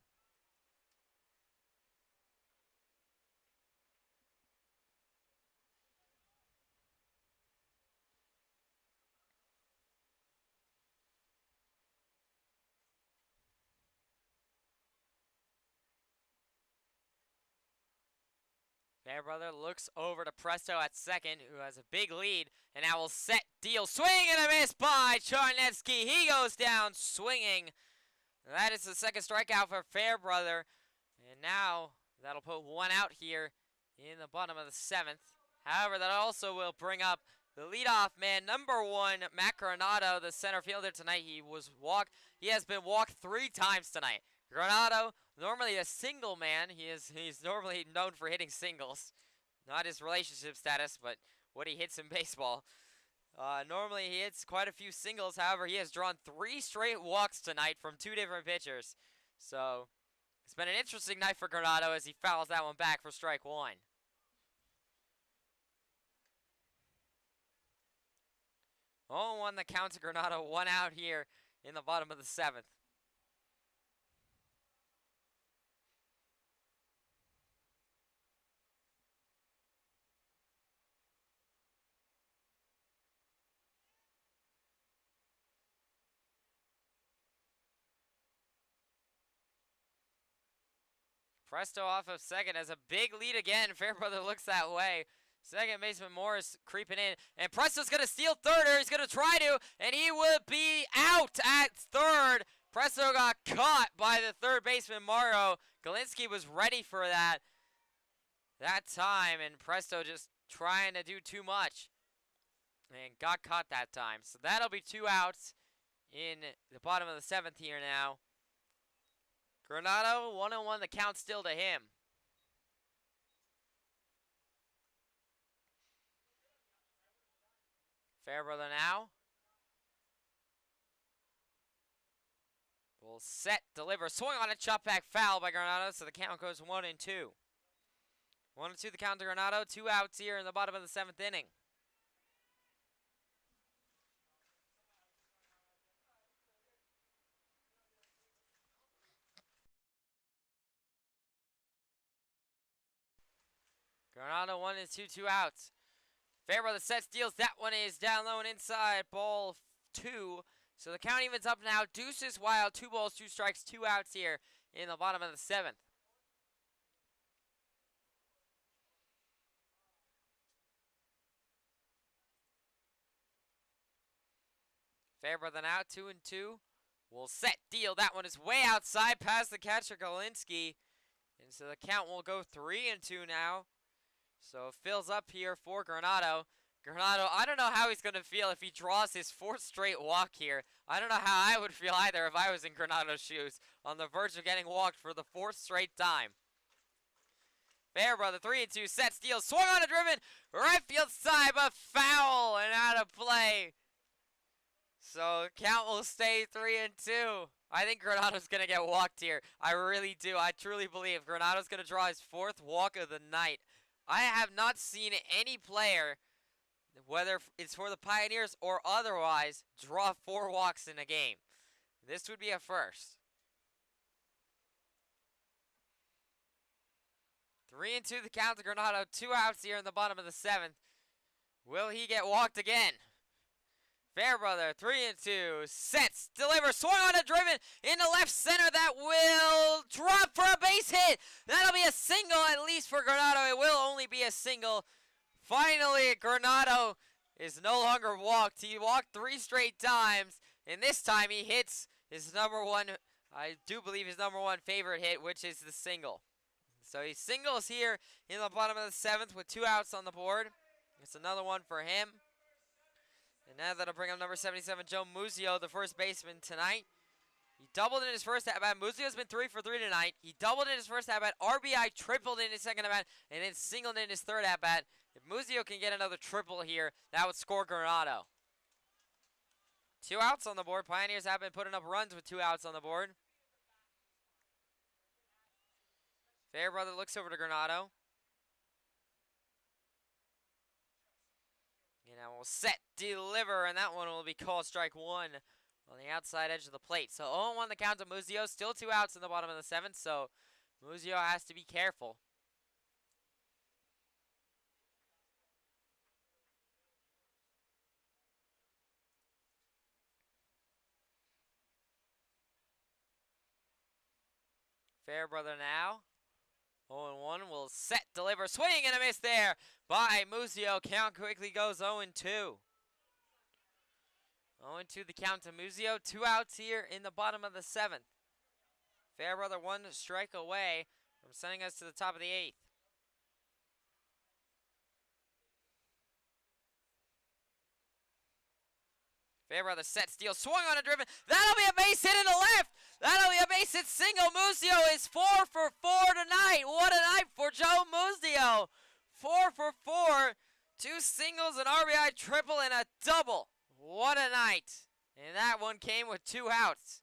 Fairbrother looks over to Presto at second, who has a big lead, and now will set, deal, swing and a miss by Charnetsky. He goes down swinging. That is the second strikeout for Fairbrother, and now that'll put 1 out here in the bottom of the 7th. However, that also will bring up the leadoff man, number 1, Matt Granado, the center fielder tonight. He has been walked 3 times tonight. Granado, normally a single man. He's normally known for hitting singles. Not his relationship status, but what he hits in baseball. Normally he hits quite a few singles. However, he has drawn 3 straight walks tonight from 2 different pitchers. So it's been an interesting night for Granado as he fouls that one back for strike 1. Oh, 1 the count to Granado. 1 out here in the bottom of the 7th. Presto off of second has a big lead again. Fairbrother looks that way. Second baseman Morris creeping in. And Presto's going to steal third, or he's going to try to, and he will be out at third. Presto got caught by the third baseman Morrow. Galinsky was ready for that time, and Presto just trying to do too much. And got caught that time. So that'll be 2 outs in the bottom of the 7th here now. Granado, 1-1, the count still to him. Fairbrother now. Will set, deliver, swing on a chop back, foul by Granado, so the count goes 1-2. 1-2 the count to Granado, 2 outs here in the bottom of the 7th inning. Granado 1-2, 2 outs. Fairbrother sets, deals, that one is down low and inside, ball 2. So the count evens up now, deuces wild, 2 balls, 2 strikes, 2 outs here in the bottom of the 7th. Fairbrother now, 2-2. Will set, deal. That one is way outside past the catcher, Galinsky. And so the count will go 3-2 now. So it fills up here for Granado. Granado, I don't know how he's going to feel if he draws his 4th straight walk here. I don't know how I would feel either if I was in Granado's shoes, on the verge of getting walked for the 4th straight time. Fairbrother, 3-2, set, steal, swung on a driven, right field side, but foul and out of play. So count will stay 3-2. I think Granado's going to get walked here. I really do. I truly believe Granado's going to draw his 4th walk of the night. I have not seen any player, whether it's for the Pioneers or otherwise, draw 4 walks in a game. This would be a first. 3-2 the count to Granado. 2 outs here in the bottom of the 7th. Will he get walked again? Fairbrother, 3-2, sets, delivers, swung on a driven into left center. That will drop for a base hit. That'll be a single, at least for Granado. It will only be a single. Finally, Granado is no longer walked. He walked 3 straight times, and this time he hits his number 1, I do believe his number 1 favorite hit, which is the single. So he singles here in the bottom of the 7th with 2 outs on the board. It's another one for him. And now that'll bring up number 77, Joe Muzio, the first baseman tonight. He doubled in his first at-bat. Muzio's been 3 for 3 tonight. He doubled in his first at-bat. RBI tripled in his second at-bat, and then singled in his third at-bat. If Muzio can get another triple here, that would score Granado. 2 outs on the board. Pioneers have been putting up runs with 2 outs on the board. Fairbrother looks over to Granado. And now we'll set, deliver, and that one will be called strike 1 on the outside edge of the plate. So 0-1 the count to Muzio. Still 2 outs in the bottom of the 7th, so Muzio has to be careful. Fairbrother now. 0-1 will set, deliver, swing and a miss there by Muzio. Count quickly goes 0-2. 0-2 the count to Muzio. 2 outs here in the bottom of the 7th. Fairbrother 1 strike away from sending us to the top of the 8th. Fairbrother set, steal, swung on a driven. That'll be a base hit in the left. That'll be a base hit single. Muzio is 4 for 4 tonight. What a night for Joe Muzio. 4 for 4. 2 singles, an RBI triple, and a double. What a night. And that one came with 2 outs.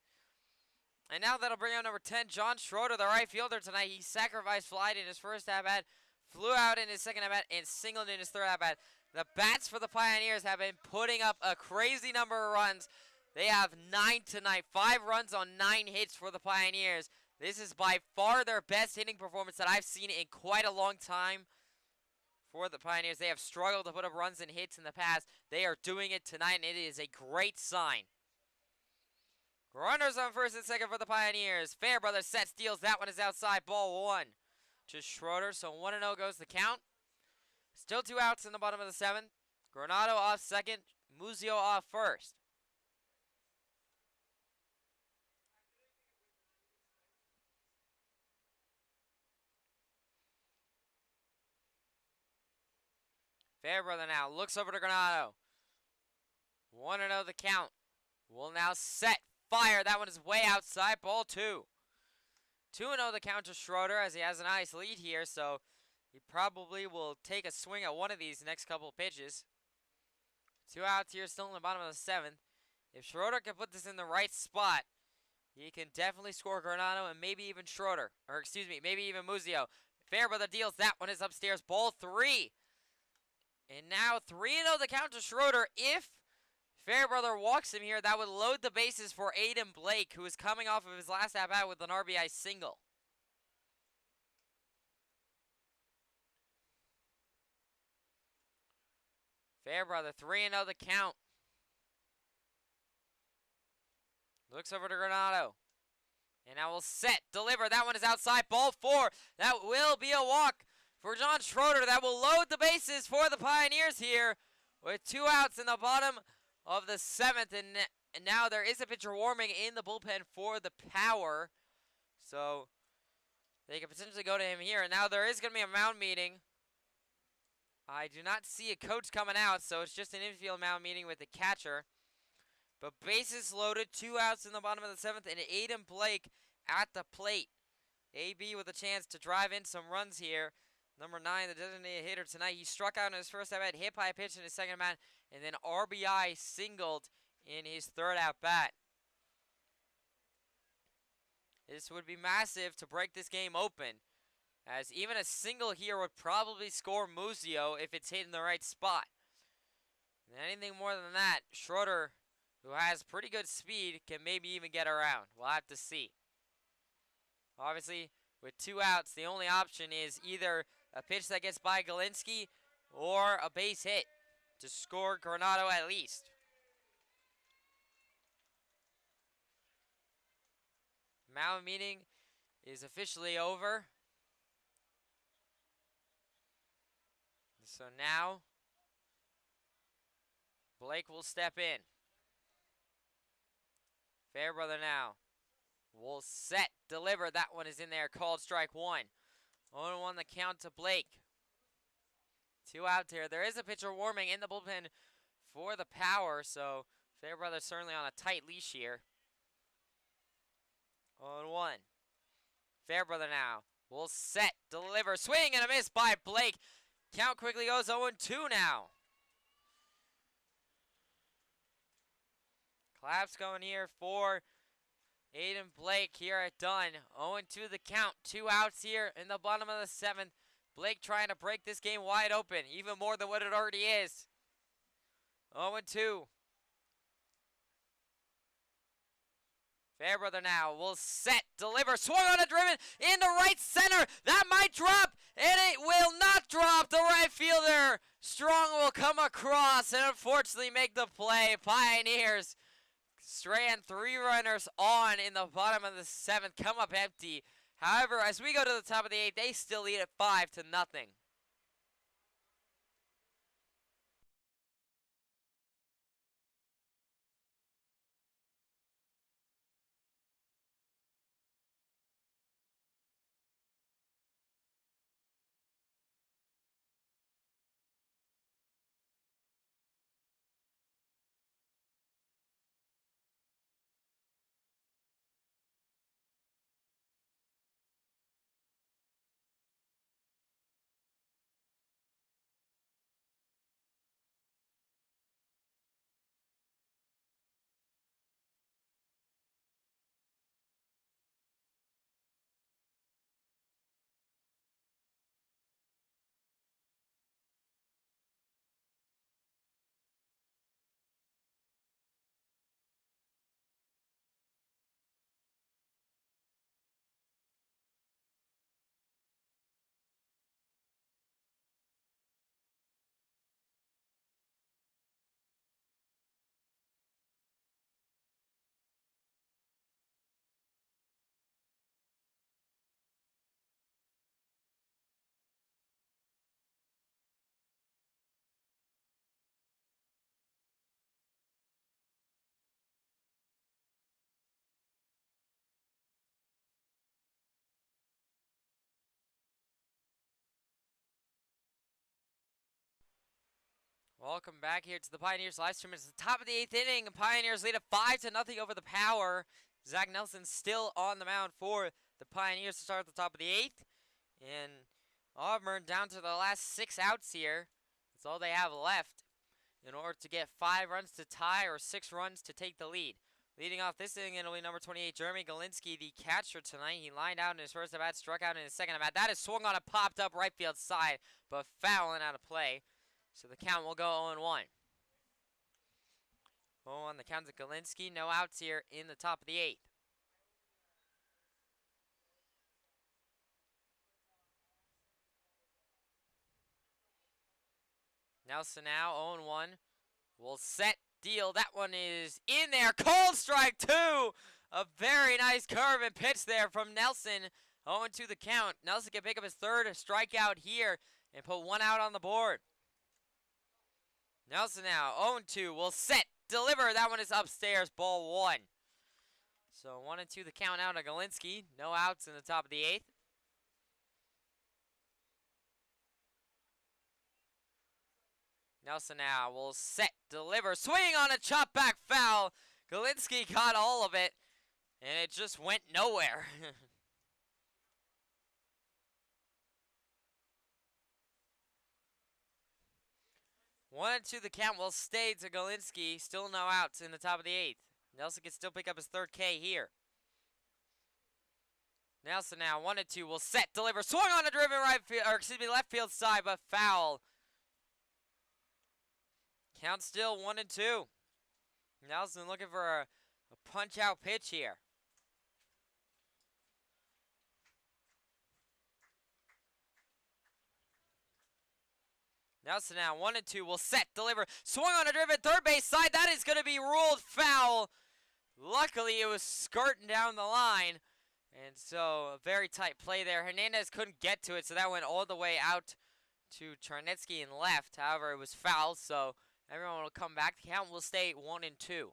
And now that'll bring out number 10, John Schroeder, the right fielder tonight. He sacrificed flight in his first at-bat, flew out in his second at-bat, and singled in his third at-bat. The bats for the Pioneers have been putting up a crazy number of runs. They have 9 tonight. 5 runs on 9 hits for the Pioneers. This is by far their best hitting performance that I've seen in quite a long time for the Pioneers. They have struggled to put up runs and hits in the past. They are doing it tonight, and it is a great sign. Runners on first and second for the Pioneers. Fairbrother sets, deals. That one is outside. Ball 1 to Schroeder. So 1-0 goes the count. Still 2 outs in the bottom of the 7th. Granado off second. Muzio off first. Fairbrother now looks over to Granado. 1-0 the count. Will now set. Fire. That one is way outside. Ball 2. 2-0 the count to Schroeder as he has a nice lead here, so he probably will take a swing at one of these next couple of pitches. 2 outs here, still in the bottom of the 7th. If Schroeder can put this in the right spot, he can definitely score Granado and maybe even Schroeder. Or excuse me, maybe even Muzio. Fairbrother deals. That one is upstairs. Ball 3. And now 3-0 the count to Schroeder. If Fairbrother walks him here, that would load the bases for Aiden Blake, who is coming off of his last at-bat with an RBI single. Fairbrother, 3-0 the count. Looks over to Granado. And now we'll set, deliver. That one is outside. Ball 4. That will be a walk for John Schroeder. That will load the bases for the Pioneers here with 2 outs in the bottom of the 7th. And now there is a pitcher warming in the bullpen for the Power. So they can potentially go to him here. And now there is going to be a mound meeting. I do not see a coach coming out, so it's just an infield mound meeting with the catcher. But bases loaded, 2 outs in the bottom of the 7th, and Aiden Blake at the plate. AB with a chance to drive in some runs here. Number 9, the designated hitter tonight. He struck out in his first at-bat, hit by a pitch in his second at-bat, and then RBI singled in his third at-bat. This would be massive to break this game open, as even a single here would probably score Muzio if it's hit in the right spot. And anything more than that, Schroeder, who has pretty good speed, can maybe even get around. We'll have to see. Obviously, with 2 outs, the only option is either a pitch that gets by Galinsky or a base hit to score Granado at least. Mound meeting is officially over. So now, Blake will step in. Fairbrother now will set, deliver. That one is in there, called strike 1. 0-1 the count to Blake. 2 out here. There is a pitcher warming in the bullpen for the Power, so Fairbrother certainly on a tight leash here. 0-1. Fairbrother now will set, deliver, swing and a miss by Blake. Count quickly goes 0-2 now. Claps going here for Aiden Blake here at Dunn. 0-2 the count. 2 outs here in the bottom of the 7th. Blake trying to break this game wide open, even more than what it already is. 0-2. Fairbrother now will set, deliver, swung on a driven into right center. That might drop, and it will not drop. The right fielder, Strong, will come across and unfortunately make the play. Pioneers strand 3 runners on in the bottom of the 7th, come up empty. However, as we go to the top of the 8th, they still lead at 5-0. Welcome back here to the Pioneers live stream. It's the top of the 8th inning. Pioneers lead at 5-0 over the Power. Zach Nelson still on the mound for the Pioneers to start at the top of the 8th. And Auburn down to the last 6 outs here. That's all they have left. in order to get 5 runs to tie or 6 runs to take the lead. Leading off this inning, it'll be number 28, Jeremy Galinsky, the catcher tonight. He lined out in his first at-bat, struck out in his second at-bat. That is swung on and popped up right field side, but foul and out of play. So the count will go 0-1. 0-1 the count to Galinsky. No outs here in the top of the 8th. Nelson now 0-1. Will set, deal. That one is in there. Cold strike 2. A very nice curve and pitch there from Nelson. 0-2 the count. Nelson can pick up his 3rd strikeout here and put 1 out on the board. Nelson now 0-2. Will set, deliver. That one is upstairs. Ball 1. So 1-2 the count out of Galinsky. No outs in the top of the 8th. Nelson now will set, deliver, swing on a chop back foul. Galinsky caught all of it, and it just went nowhere. 1-2 the count will stay to Galinsky. Still no outs in the top of the 8th. Nelson can still pick up his 3rd K here. Nelson now 1-2 will set, deliver, swung on a driven left field side, but foul. Count still 1-2. Nelson looking for a punch-out pitch here. Nelson now 1-2 will set, deliver, swung on a driven third base side. That is going to be ruled foul. Luckily, it was skirting down the line, and so a very tight play there. Hernandez couldn't get to it, so that went all the way out to Charnetsky in left. However, it was foul, so everyone will come back. The count will stay 1-2.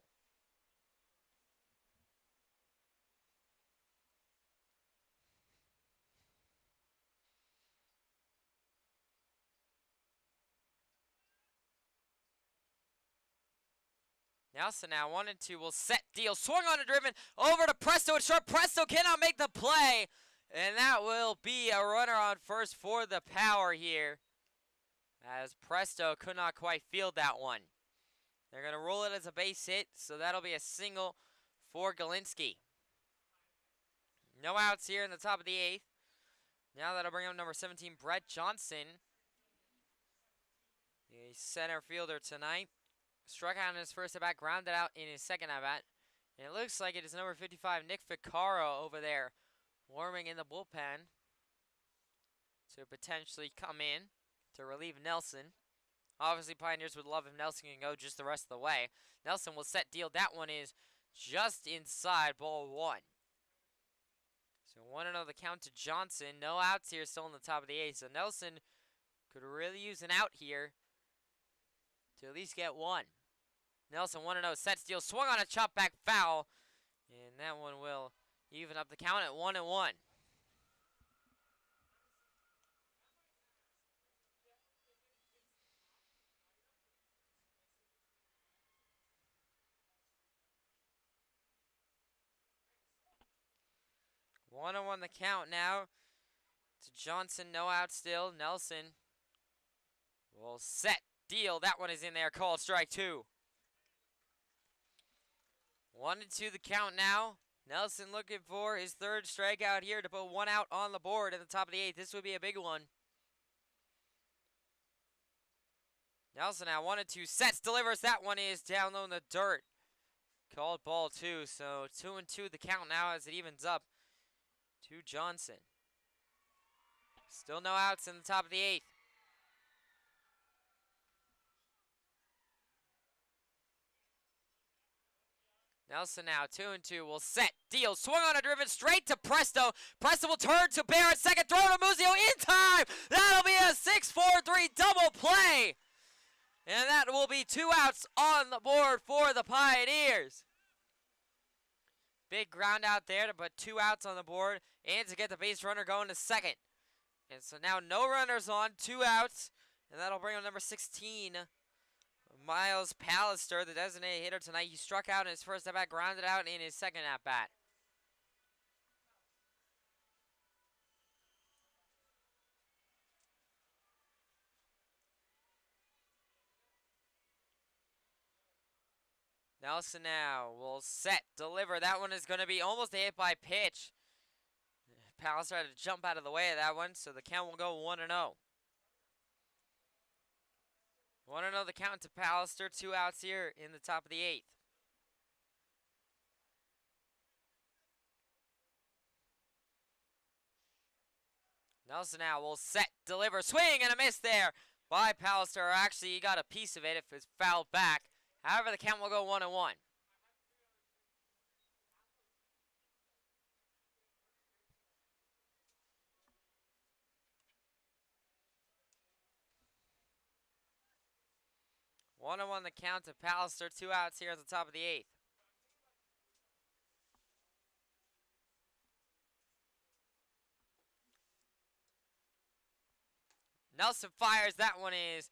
Nelson now 1-2 will set, deal, swung on a driven over to Presto and short. Presto cannot make the play, and that will be a runner on first for the Power here, as Presto could not quite field that one. They're going to roll it as a base hit, so that'll be a single for Galinsky. No outs here in the top of the 8th. Now that'll bring up number 17, Brett Johnson, the center fielder tonight. Struck out in his first at-bat, grounded out in his second at-bat. And it looks like it is number 55, Nick Ficarro, over there, warming in the bullpen to potentially come in to relieve Nelson. Obviously, Pioneers would love if Nelson can go just the rest of the way. Nelson will set, deal. That one is just inside, ball 1. So 1-0 the count to Johnson. No outs here, still in the top of the 8th. So Nelson could really use an out here to at least get 1. Nelson 1-0, sets, deal, swung on a chop back foul, and that one will even up the count at 1-1. One on the count now to Johnson. No out still. Nelson will set, deal. That one is in there. Called strike 2. 1-2 the count now. Nelson looking for his 3rd strikeout here to put 1 out on the board at the top of the 8th. This would be a big one. Nelson now 1-2 sets, delivers. That one is down low in the dirt. Called ball 2. So 2-2 the count now as it evens up to Johnson. Still no outs in the top of the 8th. Nelson now 2-2 will set, deal, swung on a driven straight to Presto. Presto will turn to Barrett, second throw to Muzio in time. That'll be a 6-4-3 double play. And that will be 2 outs on the board for the Pioneers. Big ground out there to put 2 outs on the board and to get the base runner going to second. And so now no runners on, 2 outs. And that'll bring up number 16, Miles Pallister, the designated hitter tonight. He struck out in his first at-bat, grounded out in his second at-bat. Nelson now will set, deliver. That one is going to be almost a hit by pitch. Pallister had to jump out of the way of that one, so the count will go 1-0. 1-0 the count to Pallister. 2 outs here in the top of the 8th. Nelson now will set, deliver, swing, and a miss there by Pallister. Actually, he got a piece of it if it's fouled back. However, the count will go 1-1. One and one the count to Pallister. 2 outs here at the top of the 8th. Nelson fires. That one is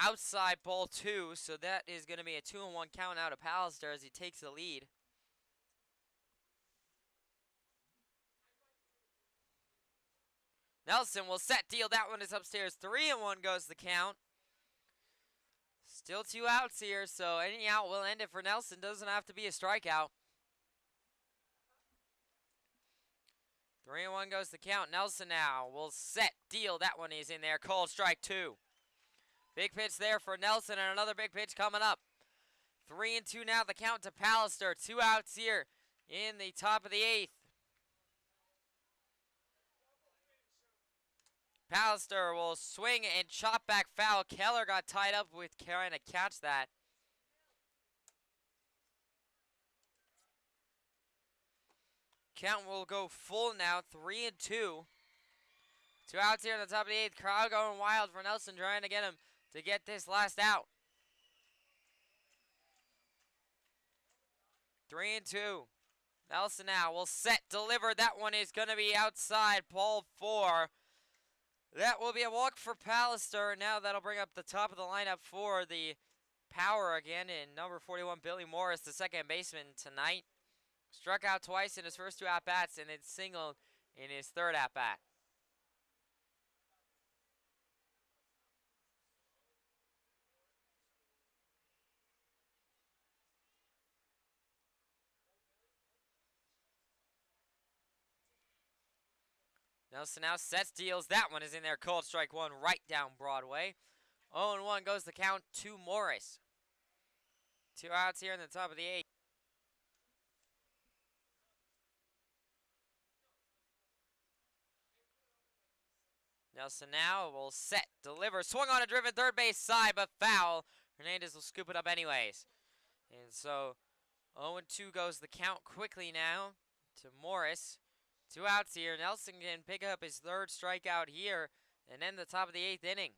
outside ball 2, so that is going to be a 2-1 count out of Pallister as he takes the lead. Nelson will set, deal. That one is upstairs. 3-1 goes the count. Still 2 outs here, so any out will end it for Nelson. Doesn't have to be a strikeout. 3-1 goes the count. Nelson now will set, deal. That one is in there. Called strike 2. Big pitch there for Nelson, and another big pitch coming up. 3-2 now the count to Pallister. 2 outs here in the top of the 8th. Pallister will swing and chop back foul. Keller got tied up with trying to catch that. Count will go full now, 3-2. 2 outs here in the top of the 8th. Crowd going wild for Nelson, trying to get him to get this last out. 3-2. Nelson now will set, deliver. That one is going to be outside, ball 4. That will be a walk for Pallister. Now that'll bring up the top of the lineup for the Power again in number 41, Billy Morris, the second baseman tonight. Struck out twice in his first 2 at-bats and then singled in his 3rd at-bat. Nelson now sets, deals. That one is in there. Called strike 1 right down Broadway. 0-1 goes the count to Morris. 2 outs here in the top of the 8th. Nelson now will set, deliver, swung on a driven third base side, but foul. Hernandez will scoop it up anyways. And so 0-2 goes the count quickly now to Morris. 2 outs here. Nelson can pick up his 3rd strikeout here and end the top of the 8th inning.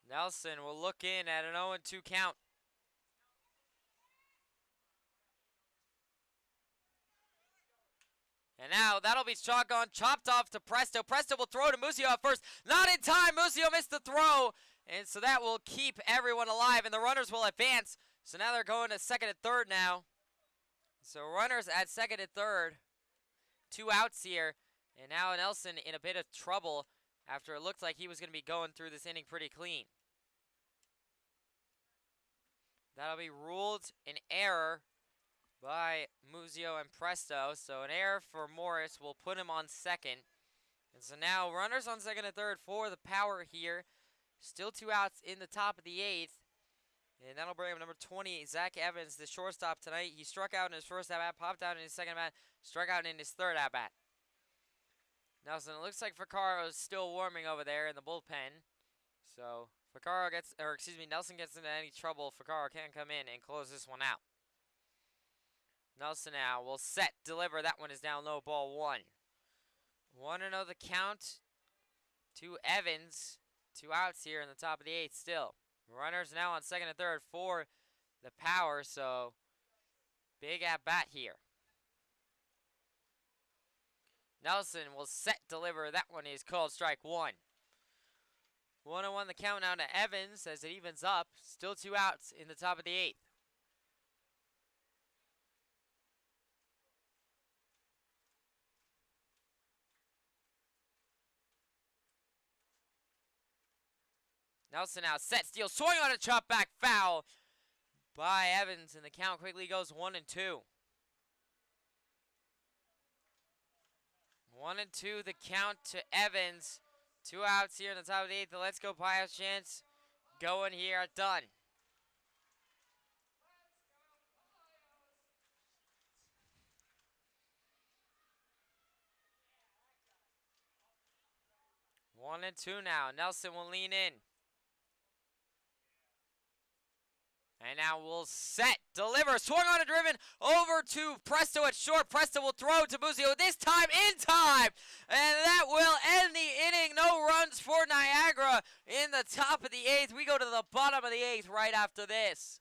Nelson will look in at an 0-2 count. And now that'll be shotgun, chopped off to Presto. Presto will throw to Musio at first. Not in time. Musio missed the throw. And so that will keep everyone alive, and the runners will advance. So now they're going to second and third now. So runners at second and third. 2 outs here. And now Nelson in a bit of trouble after it looked like he was going to be going through this inning pretty clean. That'll be ruled an error by Musio and Presto. So an error for Morris will put him on second. And so now runners on second and third for the Power here. Still 2 outs in the top of the 8th. And that'll bring up number 20, Zach Evans, the shortstop tonight. He struck out in his first at-bat, popped out in his second at-bat, struck out in his 3rd at-bat. Nelson, it looks like Vaccaro is still warming over there in the bullpen. So Nelson gets into any trouble. Vaccaro can come in and close this one out. Nelson now will set, deliver. That one is down low, ball 1. 1-0 the count to Evans. 2 outs here in the top of the 8th still. Runners now on second and third for the Power, so big at-bat here. Nelson will set, deliver. That one is called strike 1. 1-1 the count now to Evans as it evens up. Still 2 outs in the top of the 8th. Nelson now set, steal, swing on a chop back foul by Evans, and the count quickly goes 1-2. 1-2 the count to Evans. 2 outs here in the top of the 8th. The Let's Go Pios chants going here at done. One and two now. Nelson will lean in. And now we'll set, deliver, swung on a driven, over to Presto at short. Presto will throw to Buzio, this time in time. And that will end the inning. No runs for Niagara in the top of the 8th. We go to the bottom of the 8th right after this.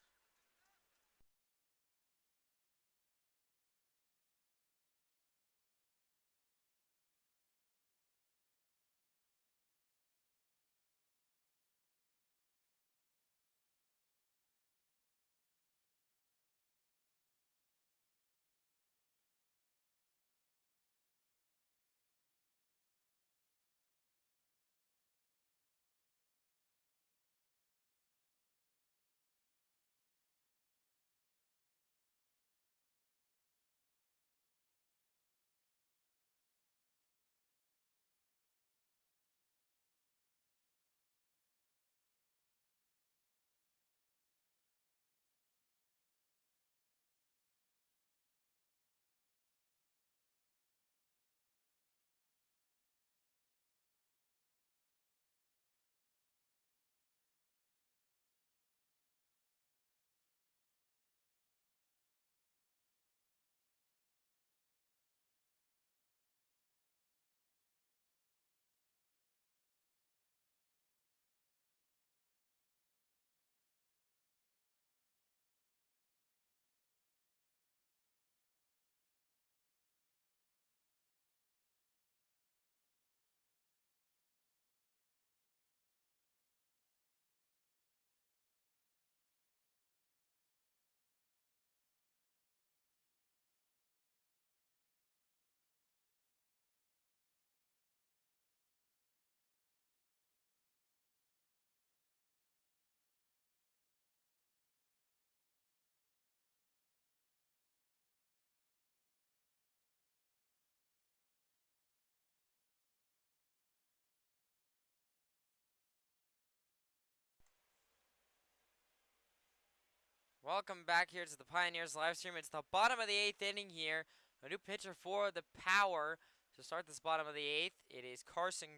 Welcome back here to the Pioneers live stream. It's the bottom of the 8th inning here. A new pitcher for the Power to start this bottom of the 8th. It is Carson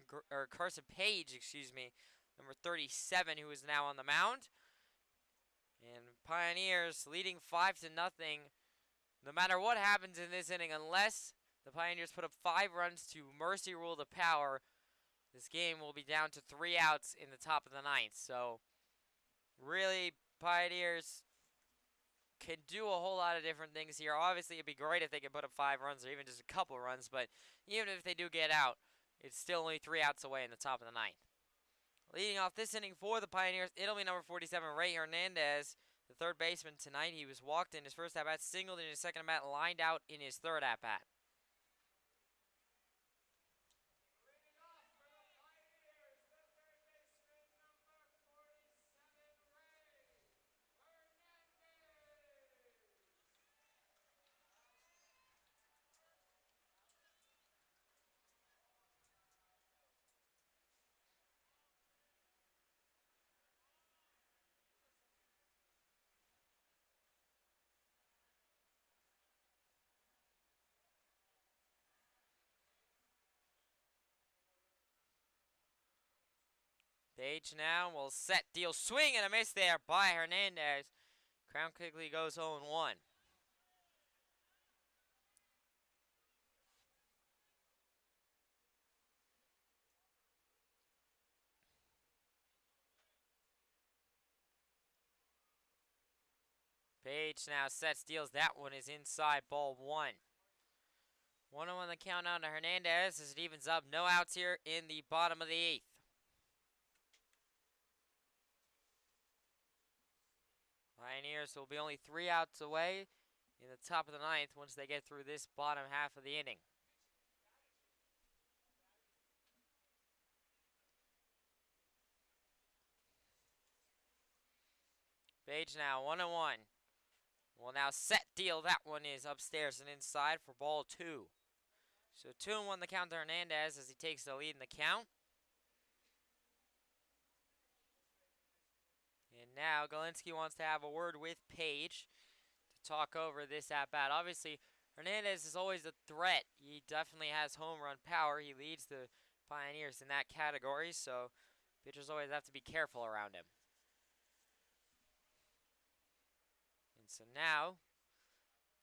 Page, number 37, who is now on the mound. And Pioneers leading 5-0. No matter what happens in this inning, unless the Pioneers put up 5 runs to mercy rule the Power, this game will be down to 3 outs in the top of the 9th. So, really, Pioneers can do a whole lot of different things here. Obviously, it'd be great if they could put up 5 runs or even just a couple runs, but even if they do get out, it's still only 3 outs away in the top of the 9th. Leading off this inning for the Pioneers, it'll be number 47, Ray Hernandez, the third baseman tonight. He was walked in his first at-bat, singled in his second at-bat, lined out in his third at-bat. Page now will set, deal, swing and a miss there by Hernandez. Crown quickly goes 0-1. Page now sets, deals. That one is inside, ball 1. 1-1 the count on to Hernandez as it evens up. No outs here in the bottom of the 8th. Pioneers will be only 3 outs away in the top of the 9th once they get through this bottom half of the inning. Page now 1-1. Will now set deal. That one is upstairs and inside for ball 2. So 2-1 the count to Hernandez as he takes the lead in the count. And now Galinsky wants to have a word with Page to talk over this at-bat. Obviously, Hernandez is always a threat. He definitely has home run power. He leads the Pioneers in that category, so pitchers always have to be careful around him. And so now,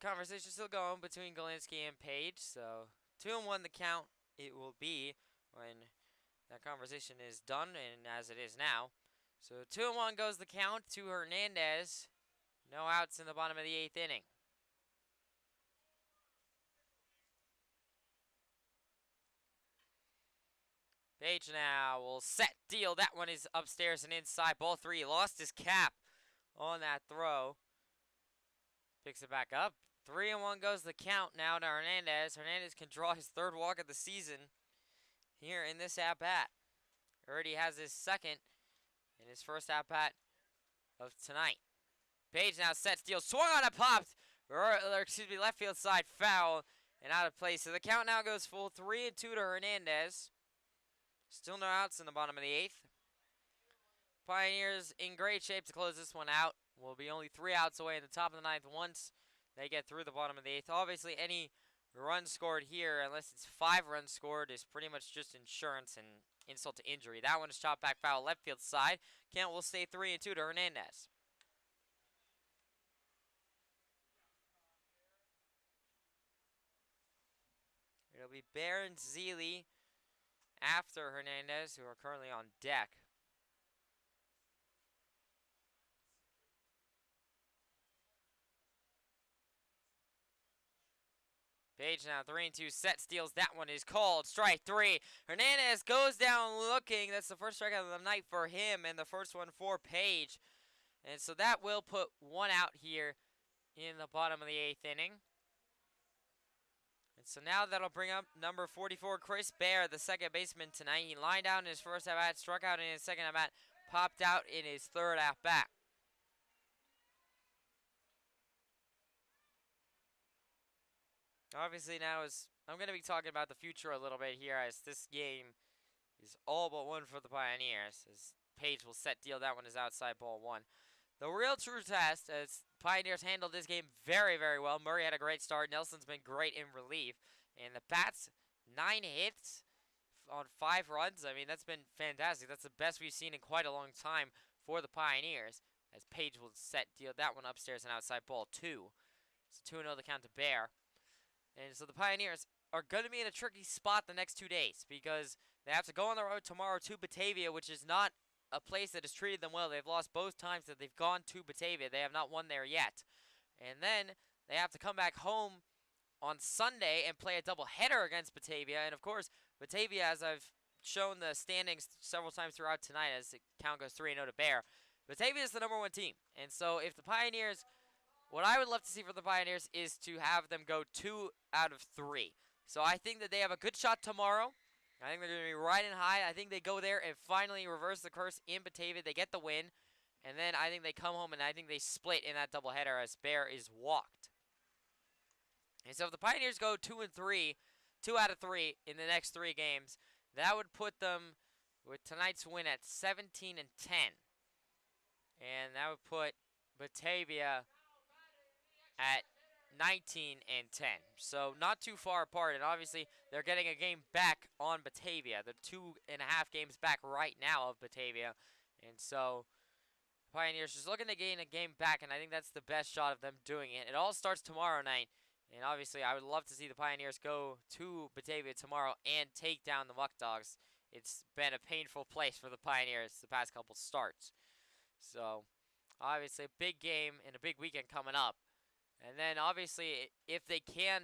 conversation still going between Galinsky and Page. So 2-1 the count it will be when that conversation is done, and as it is now. So 2-1 goes the count to Hernandez. No outs in the bottom of the 8th inning. Page now will set deal. That one is upstairs and inside. Ball 3. Lost his cap on that throw. Picks it back up. 3-1 goes the count now to Hernandez. Hernandez can draw his 3rd walk of the season here in this at-bat. Already has his 2nd in his 1st at-bat of tonight. Page now sets deal. Swung on and popped. Left field side foul and out of place. So the count now goes full 3-2 to Hernandez. Still no outs in the bottom of the 8th. Pioneers in great shape to close this one out. Will be only 3 outs away in the top of the 9th once they get through the bottom of the 8th. Obviously, any run scored here, unless it's 5 runs scored, is pretty much just insurance and insult to injury. That one is chopped back foul left field side. Count will stay 3-2 to Hernandez. It'll be Bear and Zeile after Hernandez, who are currently on deck. Page now 3-2 set steals. That one is called strike 3. Hernandez goes down looking. That's the first strikeout of the night for him and the first one for Page. And so that will put 1 out here in the bottom of the 8th inning. And so now that'll bring up number 44, Chris Bear, the second baseman tonight. He lined out in his first at-bat, struck out in his second at-bat, popped out in his 3rd at-bat. Obviously now I'm going to be talking about the future a little bit here, as this game is all but won for the Pioneers. As Page will set deal. That one is outside ball 1. The real true test, as Pioneers handled this game very, very well. Murray had a great start. Nelson's been great in relief. And the bats, 9 hits on 5 runs. I mean, that's been fantastic. That's the best we've seen in quite a long time for the Pioneers. As Page will set deal. That one upstairs and outside ball 2. So 2-0 the count to Bear. And so the Pioneers are going to be in a tricky spot the next 2 days, because they have to go on the road tomorrow to Batavia, which is not a place that has treated them well. They've lost both times that they've gone to Batavia. They have not won there yet. And then they have to come back home on Sunday and play a doubleheader against Batavia. And, of course, Batavia, as I've shown the standings several times throughout tonight, as the count goes 3-0 to Bear, Batavia is the #1 team. And so if the Pioneers... What I would love to see for the Pioneers is to have them go 2 out of 3. So I think that they have a good shot tomorrow. I think they're going to be riding high. I think they go there and finally reverse the curse in Batavia. They get the win. And then I think they come home and I think they split in that doubleheader as Bear is walked. And so if the Pioneers go 2 and 3, 2 out of 3 in the next 3 games, that would put them with tonight's win at 17 and 10. And that would put Batavia at 19 and 10. So not too far apart, and obviously they're getting a game back on Batavia. They're 2.5 games back right now of Batavia. And so Pioneers just looking to gain a game back, and I think that's the best shot of them doing it. It all starts tomorrow night, and obviously I would love to see the Pioneers go to Batavia tomorrow and take down the Muck Dogs. It's been a painful place for the Pioneers the past couple starts. So obviously a big game and a big weekend coming up. And then, obviously, if they can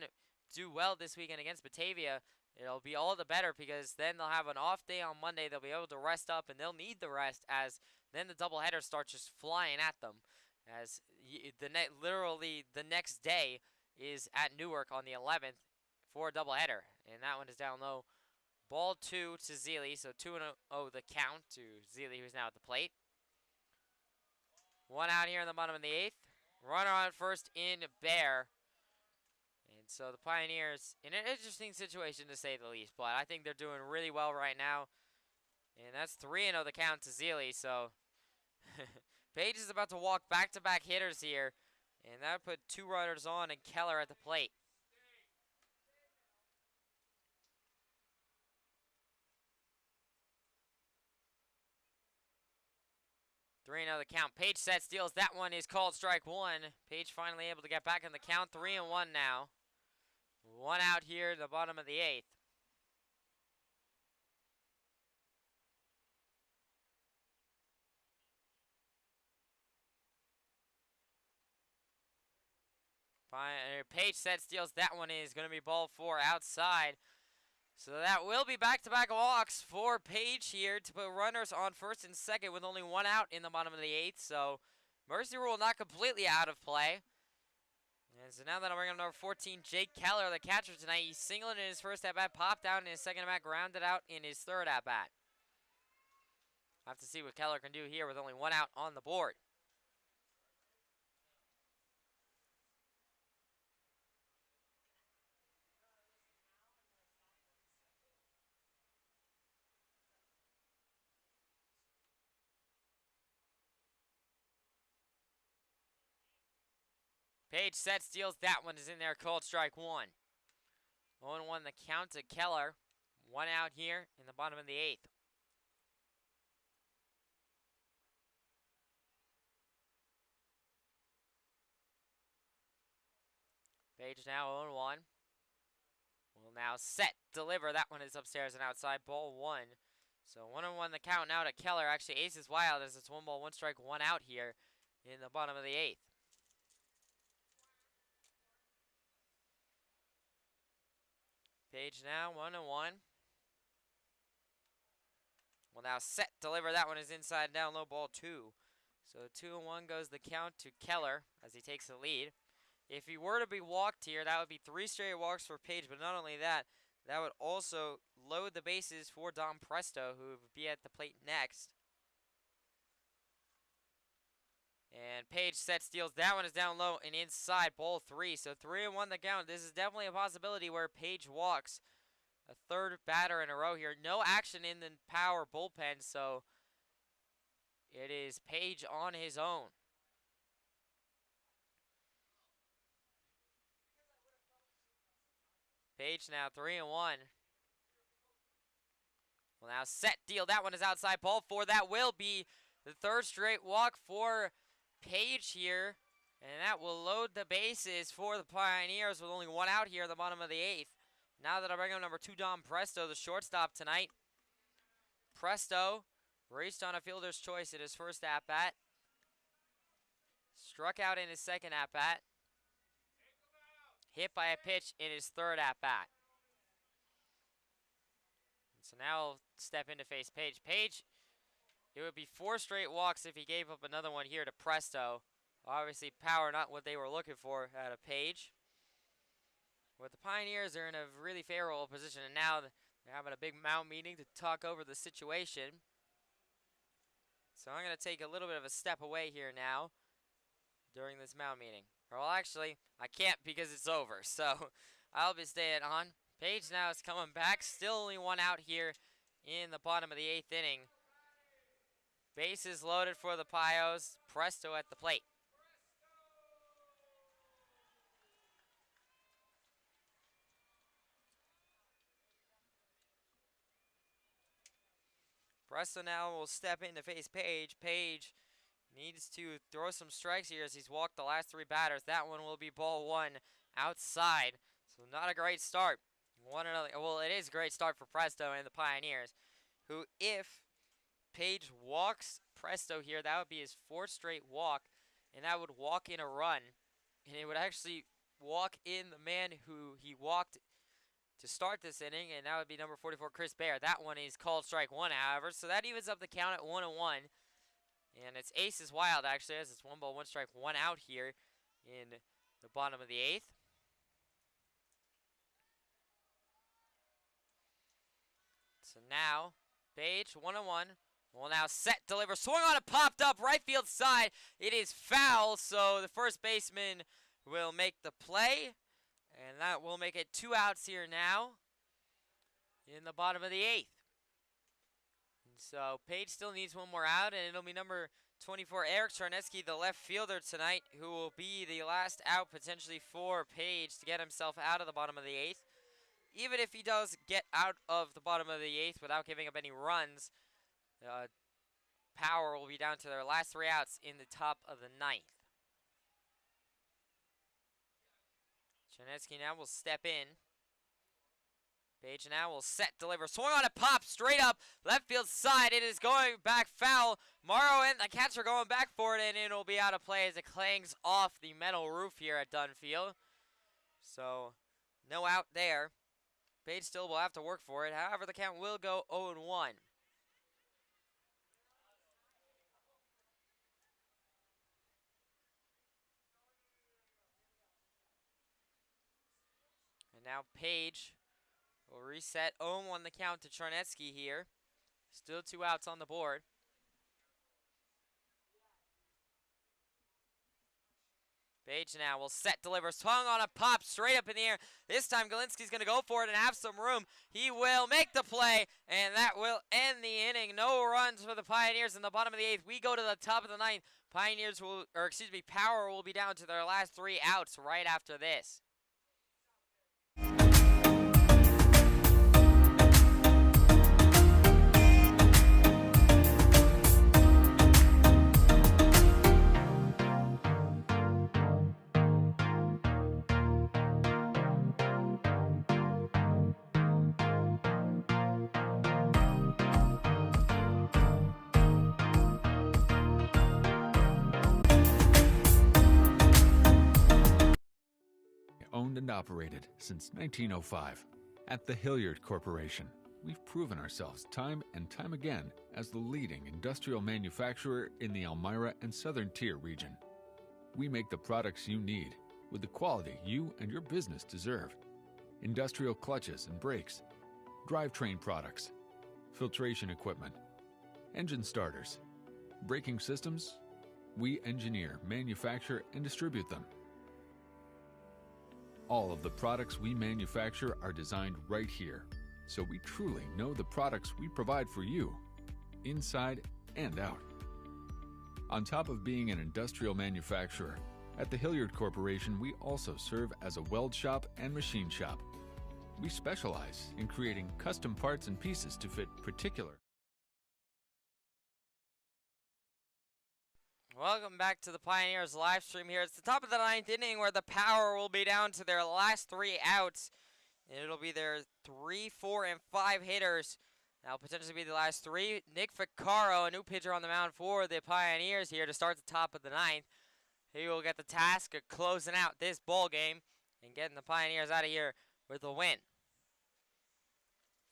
do well this weekend against Batavia, it'll be all the better, because then they'll have an off day on Monday. They'll be able to rest up, and they'll need the rest, as then the doubleheader starts just flying at them. As literally the next day is at Newark on the 11th for a doubleheader. And that one is down low. Ball 2 to Zeile, so 2-0 the count to Zeile, who's now at the plate. One out here in the bottom of the 8th. Runner on first in Bear. And so the Pioneers in an interesting situation to say the least, but I think they're doing really well right now. And that's 3-0 the count to Zealy, so Page is about to walk back-to-back hitters here. And that would put 2 runners on and Keller at the plate. 3-0 the count. Page set, steals. That one is called strike 1. Page finally able to get back in the count. 3-1 now. 1 out here at the bottom of the 8th. Page set, steals. That one is going to be ball 4 outside. So that will be back-to-back walks for Page here to put runners on first and second with only 1 out in the bottom of the 8th. So mercy rule not completely out of play. And so now that I'm bringing up number 14, Jake Keller, the catcher tonight. He's singled in his first at-bat, popped out in his second at-bat, grounded out in his third at-bat. Have to see what Keller can do here with only 1 out on the board. Page set, steals. That one is in there, called strike 1. 0-1 the count to Keller. 1 out here in the bottom of the 8th. Page now 0-1. Will now set, deliver. That one is upstairs and outside, ball 1. So 1-1 the count now to Keller. Actually, ace is wild as it's 1 ball, 1 strike, 1 out here in the bottom of the 8th. Page now 1-1. Will now set, deliver. That one is inside, down low, ball 2. So 2-1 goes the count to Keller as he takes the lead. If he were to be walked here, that would be 3 straight walks for Page, but not only that, that would also load the bases for Dom Presto, who would be at the plate next. And Page set, steals. That one is down low and inside, ball 3. So 3-1 the count. This is definitely a possibility where Page walks a third batter in a row here. No action in the Power bullpen, so it is Page on his own. Page now 3-1. Well, now set, deal. That one is outside, ball 4. That will be the 3rd straight walk for Page here. And that will load the bases for the Pioneers with only 1 out here at the bottom of the 8th. Now that I bring up number 2, Dom Presto, the shortstop tonight. Presto raced on a fielder's choice in his first at-bat. Struck out in his second at-bat. Hit by a pitch in his third at-bat. So now he'll step in to face Page. Page, it would be 4 straight walks if he gave up another one here to Presto. Obviously, power not what they were looking for out of Page. But the Pioneers are in a really favorable position, and now they're having a big mound meeting to talk over the situation. So I'm going to take a little bit of a step away here now during this mound meeting. Well, actually, I can't because it's over, so I'll be staying on. Page now is coming back. Still only 1 out here in the bottom of the 8th inning. Bases loaded for the Pios. Presto at the plate. Presto now will step in to face Page. Page needs to throw some strikes here as he's walked the last 3 batters. That one will be ball 1 outside. So not a great start. Well, it is a great start for Presto and the Pioneers, who, if Page walks Presto here, that would be his 4th straight walk, and that would walk in a run. And it would actually walk in the man who he walked to start this inning, and that would be number 44, Chris Bear. That one is called strike 1, however, so that evens up the count at 1-1. And it's aces wild, actually, as it's 1 ball, 1 strike, 1 out here in the bottom of the 8th. So now, Page, 1-1, Will now set, deliver, swung on, it popped up, right field side. It is foul, so the first baseman will make the play. And that will make it 2 outs here now in the bottom of the 8th. And so Page still needs one more out, and it'll be number 24, Eric Charneski, the left fielder tonight, who will be the last out potentially for Page to get himself out of the bottom of the 8th. Even if he does get out of the bottom of the 8th without giving up any runs, Power will be down to their last 3 outs in the top of the 9th. Charneski now will step in. Page now will set, deliver, swung on, it pop straight up left field side. It is going back foul. Morrow and the catcher going back for it, and it'll be out of play as it clangs off the metal roof here at Dunfield. So no out there. Page still will have to work for it. However, the count will go 0-1. And now Page will reset 0-1 the count to Charneski here. Still 2 outs on the board. Page now will set, deliver, swung on a pop straight up in the air. This time Galinsky's going to go for it and have some room. He will make the play, and that will end the inning. No runs for the Pioneers in the bottom of the 8th. We go to the top of the 9th. Power will be down to their last 3 outs right after this. Owned and operated since 1905. At the Hilliard Corporation, we've proven ourselves time and time again as the leading industrial manufacturer in the Elmira and Southern Tier region. We make the products you need with the quality you and your business deserve. Industrial clutches and brakes, drivetrain products, filtration equipment, engine starters, braking systems. We engineer, manufacture, and distribute them. All of the products we manufacture are designed right here, so we truly know the products we provide for you, inside and out. On top of being an industrial manufacturer, at the Hilliard Corporation we also serve as a weld shop and machine shop. We specialize in creating custom parts and pieces to fit particular. Welcome back to the Pioneers live stream here. It's the top of the 9th inning where the Power will be down to their last 3 outs. And it'll be their 3, 4, and 5 hitters. That'll potentially be the last 3. Nick Ficcaro, a new pitcher on the mound for the Pioneers here to start the top of the 9th. He will get the task of closing out this ball game and getting the Pioneers out of here with a win.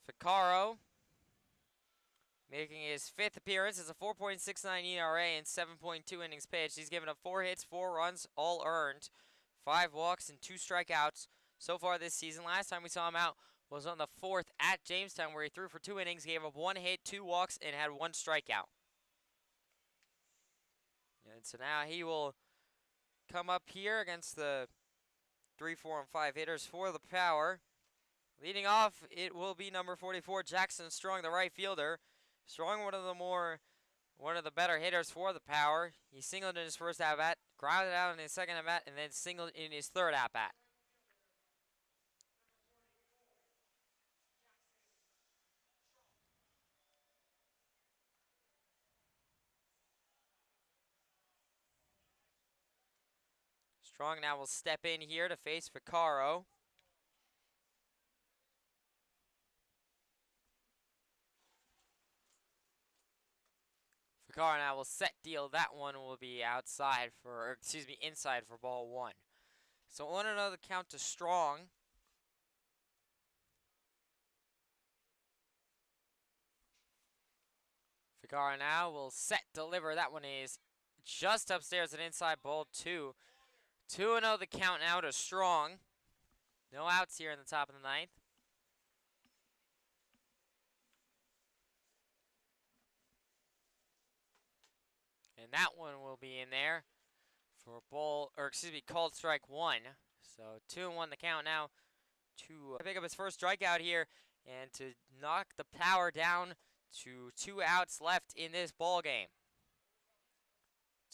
Ficcaro, making his 5th appearance, is a 4.69 ERA and 7.2 innings pitched. He's given up 4 hits, 4 runs, all earned, 5 walks, and 2 strikeouts so far this season. Last time we saw him out was on the 4th at Jamestown, where he threw for 2 innings, gave up 1 hit, 2 walks, and had 1 strikeout. And so now he will come up here against the 3, 4, and 5 hitters for the Power. Leading off, it will be number 44, Jackson Strong, the right fielder. Strong, one of the better hitters for the Power. He singled in his first at-bat, grounded out in his second at-bat, and then singled in his third at-bat. Strong now will step in here to face Ficcaro. Ficcaro now will set deal. That one will be inside for ball 1. So 1-0 the count to Strong. Ficcaro now will set, deliver. That one is just upstairs and inside ball 2. 2-0 the count now to Strong. No outs here in the top of the 9th. And that one will be in there for called strike 1. So 2-1 the count now to pick up his first strikeout here and to knock the Power down to 2 outs left in this ball game.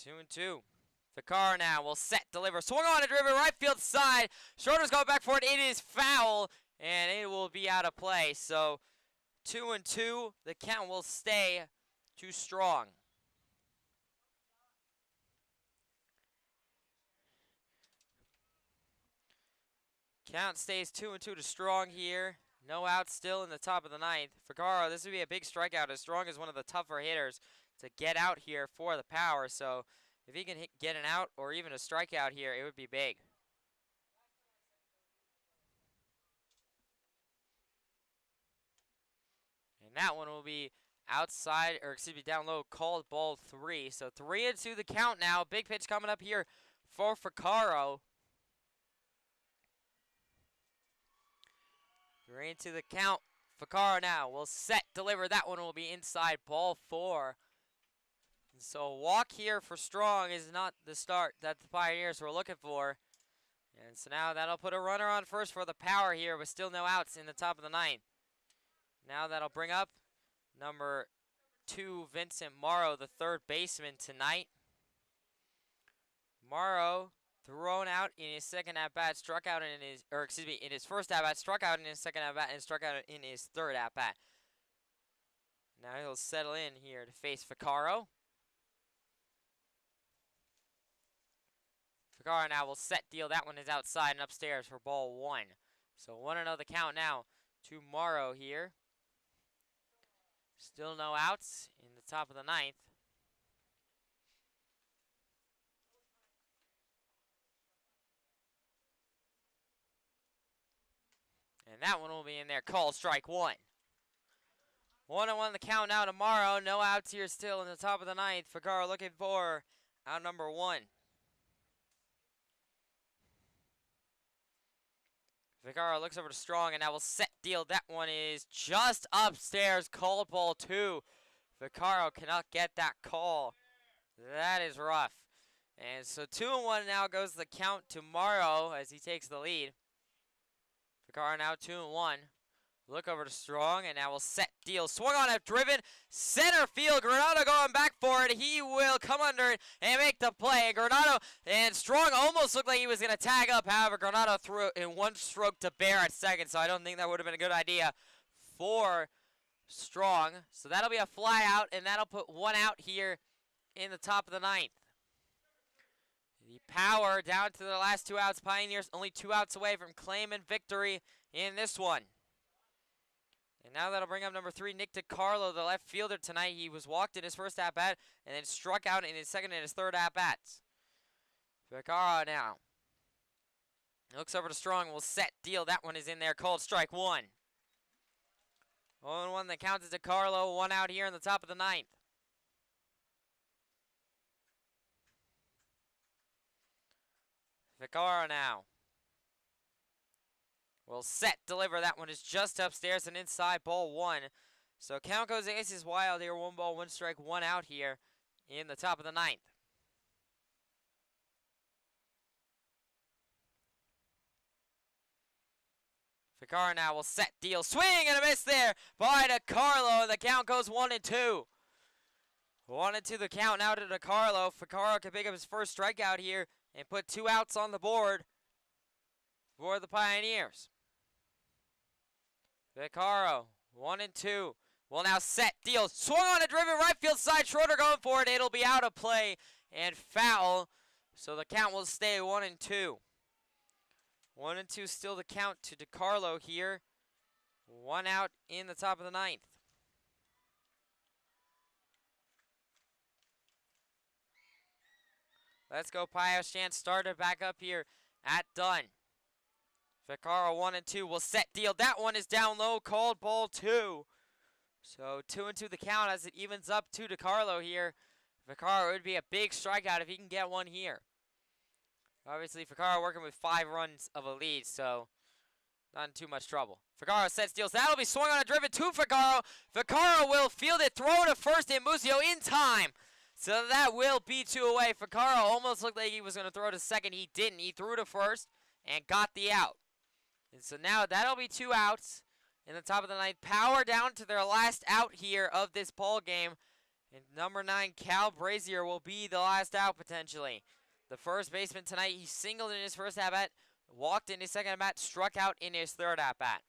2-2. Ficarra now will set, deliver, swung on a driven right field side. Schroeder's going back for it. It is foul, and it will be out of play. So 2-2. The count will stay too strong. Count stays 2-2 to Strong here. No outs still in the top of the ninth. Ficarra, this would be a big strikeout. As Strong is one of the tougher hitters to get out here for the Power. So if he can get an out or even a strikeout here, it would be big. And that one will be outside, or excuse me, down low, called ball 3. So 3-2 the count now. Big pitch coming up here for Ficarra. 3-2 the count. Ficarra now will set, deliver. That one will be inside, ball 4. And so a walk here for Strong is not the start that the Pioneers were looking for. And so now that'll put a runner on first for the Power here, but still no outs in the top of the ninth. Now that'll bring up number 2, Vincent Morrow, the third baseman tonight. Morrow thrown out in his second at-bat, struck out in his, or excuse me, in his first at-bat, struck out in his second at-bat, and struck out in his third at-bat. Now he'll settle in here to face Ficarra. Ficarra now will set, deal. That one is outside and upstairs for ball 1. So 1-0 the count now to Morrow here. Still no outs in the top of the ninth. And that one will be in there, called strike 1. 1-1 the count now to Morrow. No outs here still in the top of the ninth. Ficarra looking for out number 1. Ficarra looks over to Strong and now will set, deal. That one is just upstairs, called ball 2. Ficarra cannot get that call. That is rough. And so 2-1 now goes the count to Morrow as he takes the lead. Ficarra now 2-1. Look over to Strong and now will set, deal. Swung on it, driven, center field. Granado going back for it. He will come under it and make the play. Granado and Strong almost looked like he was going to tag up. However, Granado threw it in one stroke to Bear at second, so I don't think that would have been a good idea for Strong. So that'll be a fly out, and that'll put 1 out here in the top of the ninth. The Power down to the last 2 outs. Pioneers only 2 outs away from claiming victory in this one. And now that'll bring up number 3, Nick DiCarlo, the left fielder tonight. He was walked in his first at-bat and then struck out in his second and his third at-bats. Ficarra now looks over to Strong, will set, deal. That one is in there, called strike 1. 0-1 that counts to DiCarlo. 1 out here in the top of the ninth. Ficarra now will set, deliver. That one is just upstairs and inside, ball 1. So count goes Aces Wild here. 1 ball, 1 strike, 1 out here in the top of the ninth. Ficarra now will set, deal. Swing and a miss there by DiCarlo. And the count goes 1-2. 1-2 the count now to DiCarlo. Ficarra can pick up his first strikeout here and put 2 outs on the board for the Pioneers. Ficarra, 1-2. Will now set, deal. Swung on a driven right field side. Schroeder going for it. It'll be out of play and foul. So the count will stay 1-2. 1-2 still the count to DiCarlo here. 1 out in the top of the ninth. Let's go Pios Chance started back up here at Dunn. Ficarra 1-2 will set, deal. That one is down low, called ball 2. So 2-2 the count as it evens up to DiCarlo here. Ficarra would be a big strikeout if he can get one here. Obviously Ficarra working with 5 runs of a lead, so not in too much trouble. Ficarra sets, deals. That'll be swung on a driven to Ficarra. Ficarra will field it, throw to first, and Musio in time So that will be 2 away. Ficarro almost looked like he was going to throw to second. He didn't. He threw to first and got the out. And so now that'll be 2 outs in the top of the ninth. Power down to their last out here of this ball game. And number 9, Cal Brazier, will be the last out potentially. The first baseman tonight, he singled in his first at-bat, walked in his second at-bat, struck out in his third at-bat.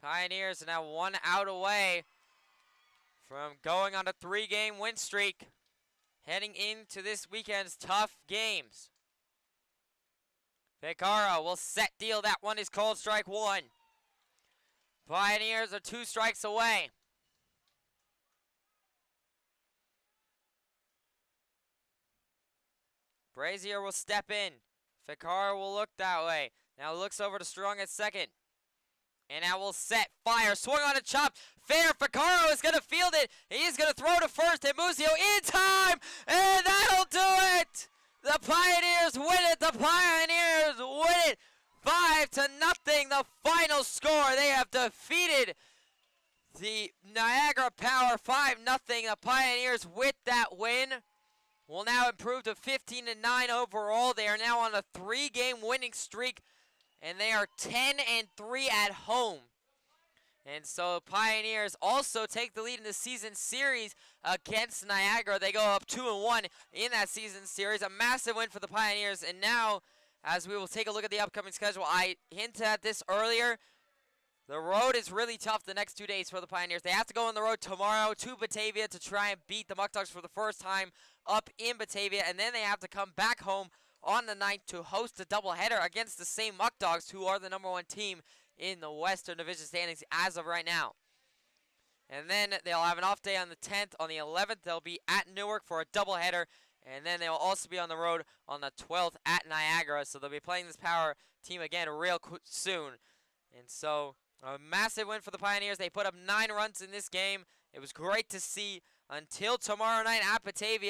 Pioneers are now 1 out away from going on a 3-game win streak, heading into this weekend's tough games. Ficarro will set deal. That one is called strike 1. Pioneers are 2 strikes away. Brazier will step in. Ficarro will look that way. Now looks over to Strong at second. And now will set, fire, swung on a chop, fair, Ficarro is going to field it, he's going to throw to first, and Musio in time, and that'll do it! The Pioneers win it, the Pioneers win it, 5-0, the final score. They have defeated the Niagara Power, 5-0, the Pioneers with that win will now improve to 15-9 overall. They are now on a 3-game winning streak, and they are 10-3 at home. And so Pioneers also take the lead in the season series against Niagara. They go up 2-1 in that season series. A massive win for the Pioneers. And now, as we will take a look at the upcoming schedule, I hinted at this earlier. The road is really tough the next 2 days for the Pioneers. They have to go on the road tomorrow to Batavia to try and beat the Muck Dogs for the first time up in Batavia. And then they have to come back home on the 9th to host a doubleheader against the same Muck Dogs, who are the #1 team in the Western Division standings as of right now. And then they'll have an off day on the 10th. On the 11th, they'll be at Newark for a doubleheader. And then they'll also be on the road on the 12th at Niagara. So they'll be playing this Power team again real soon. And so a massive win for the Pioneers. They put up 9 runs in this game. It was great to see until tomorrow night at Batavia.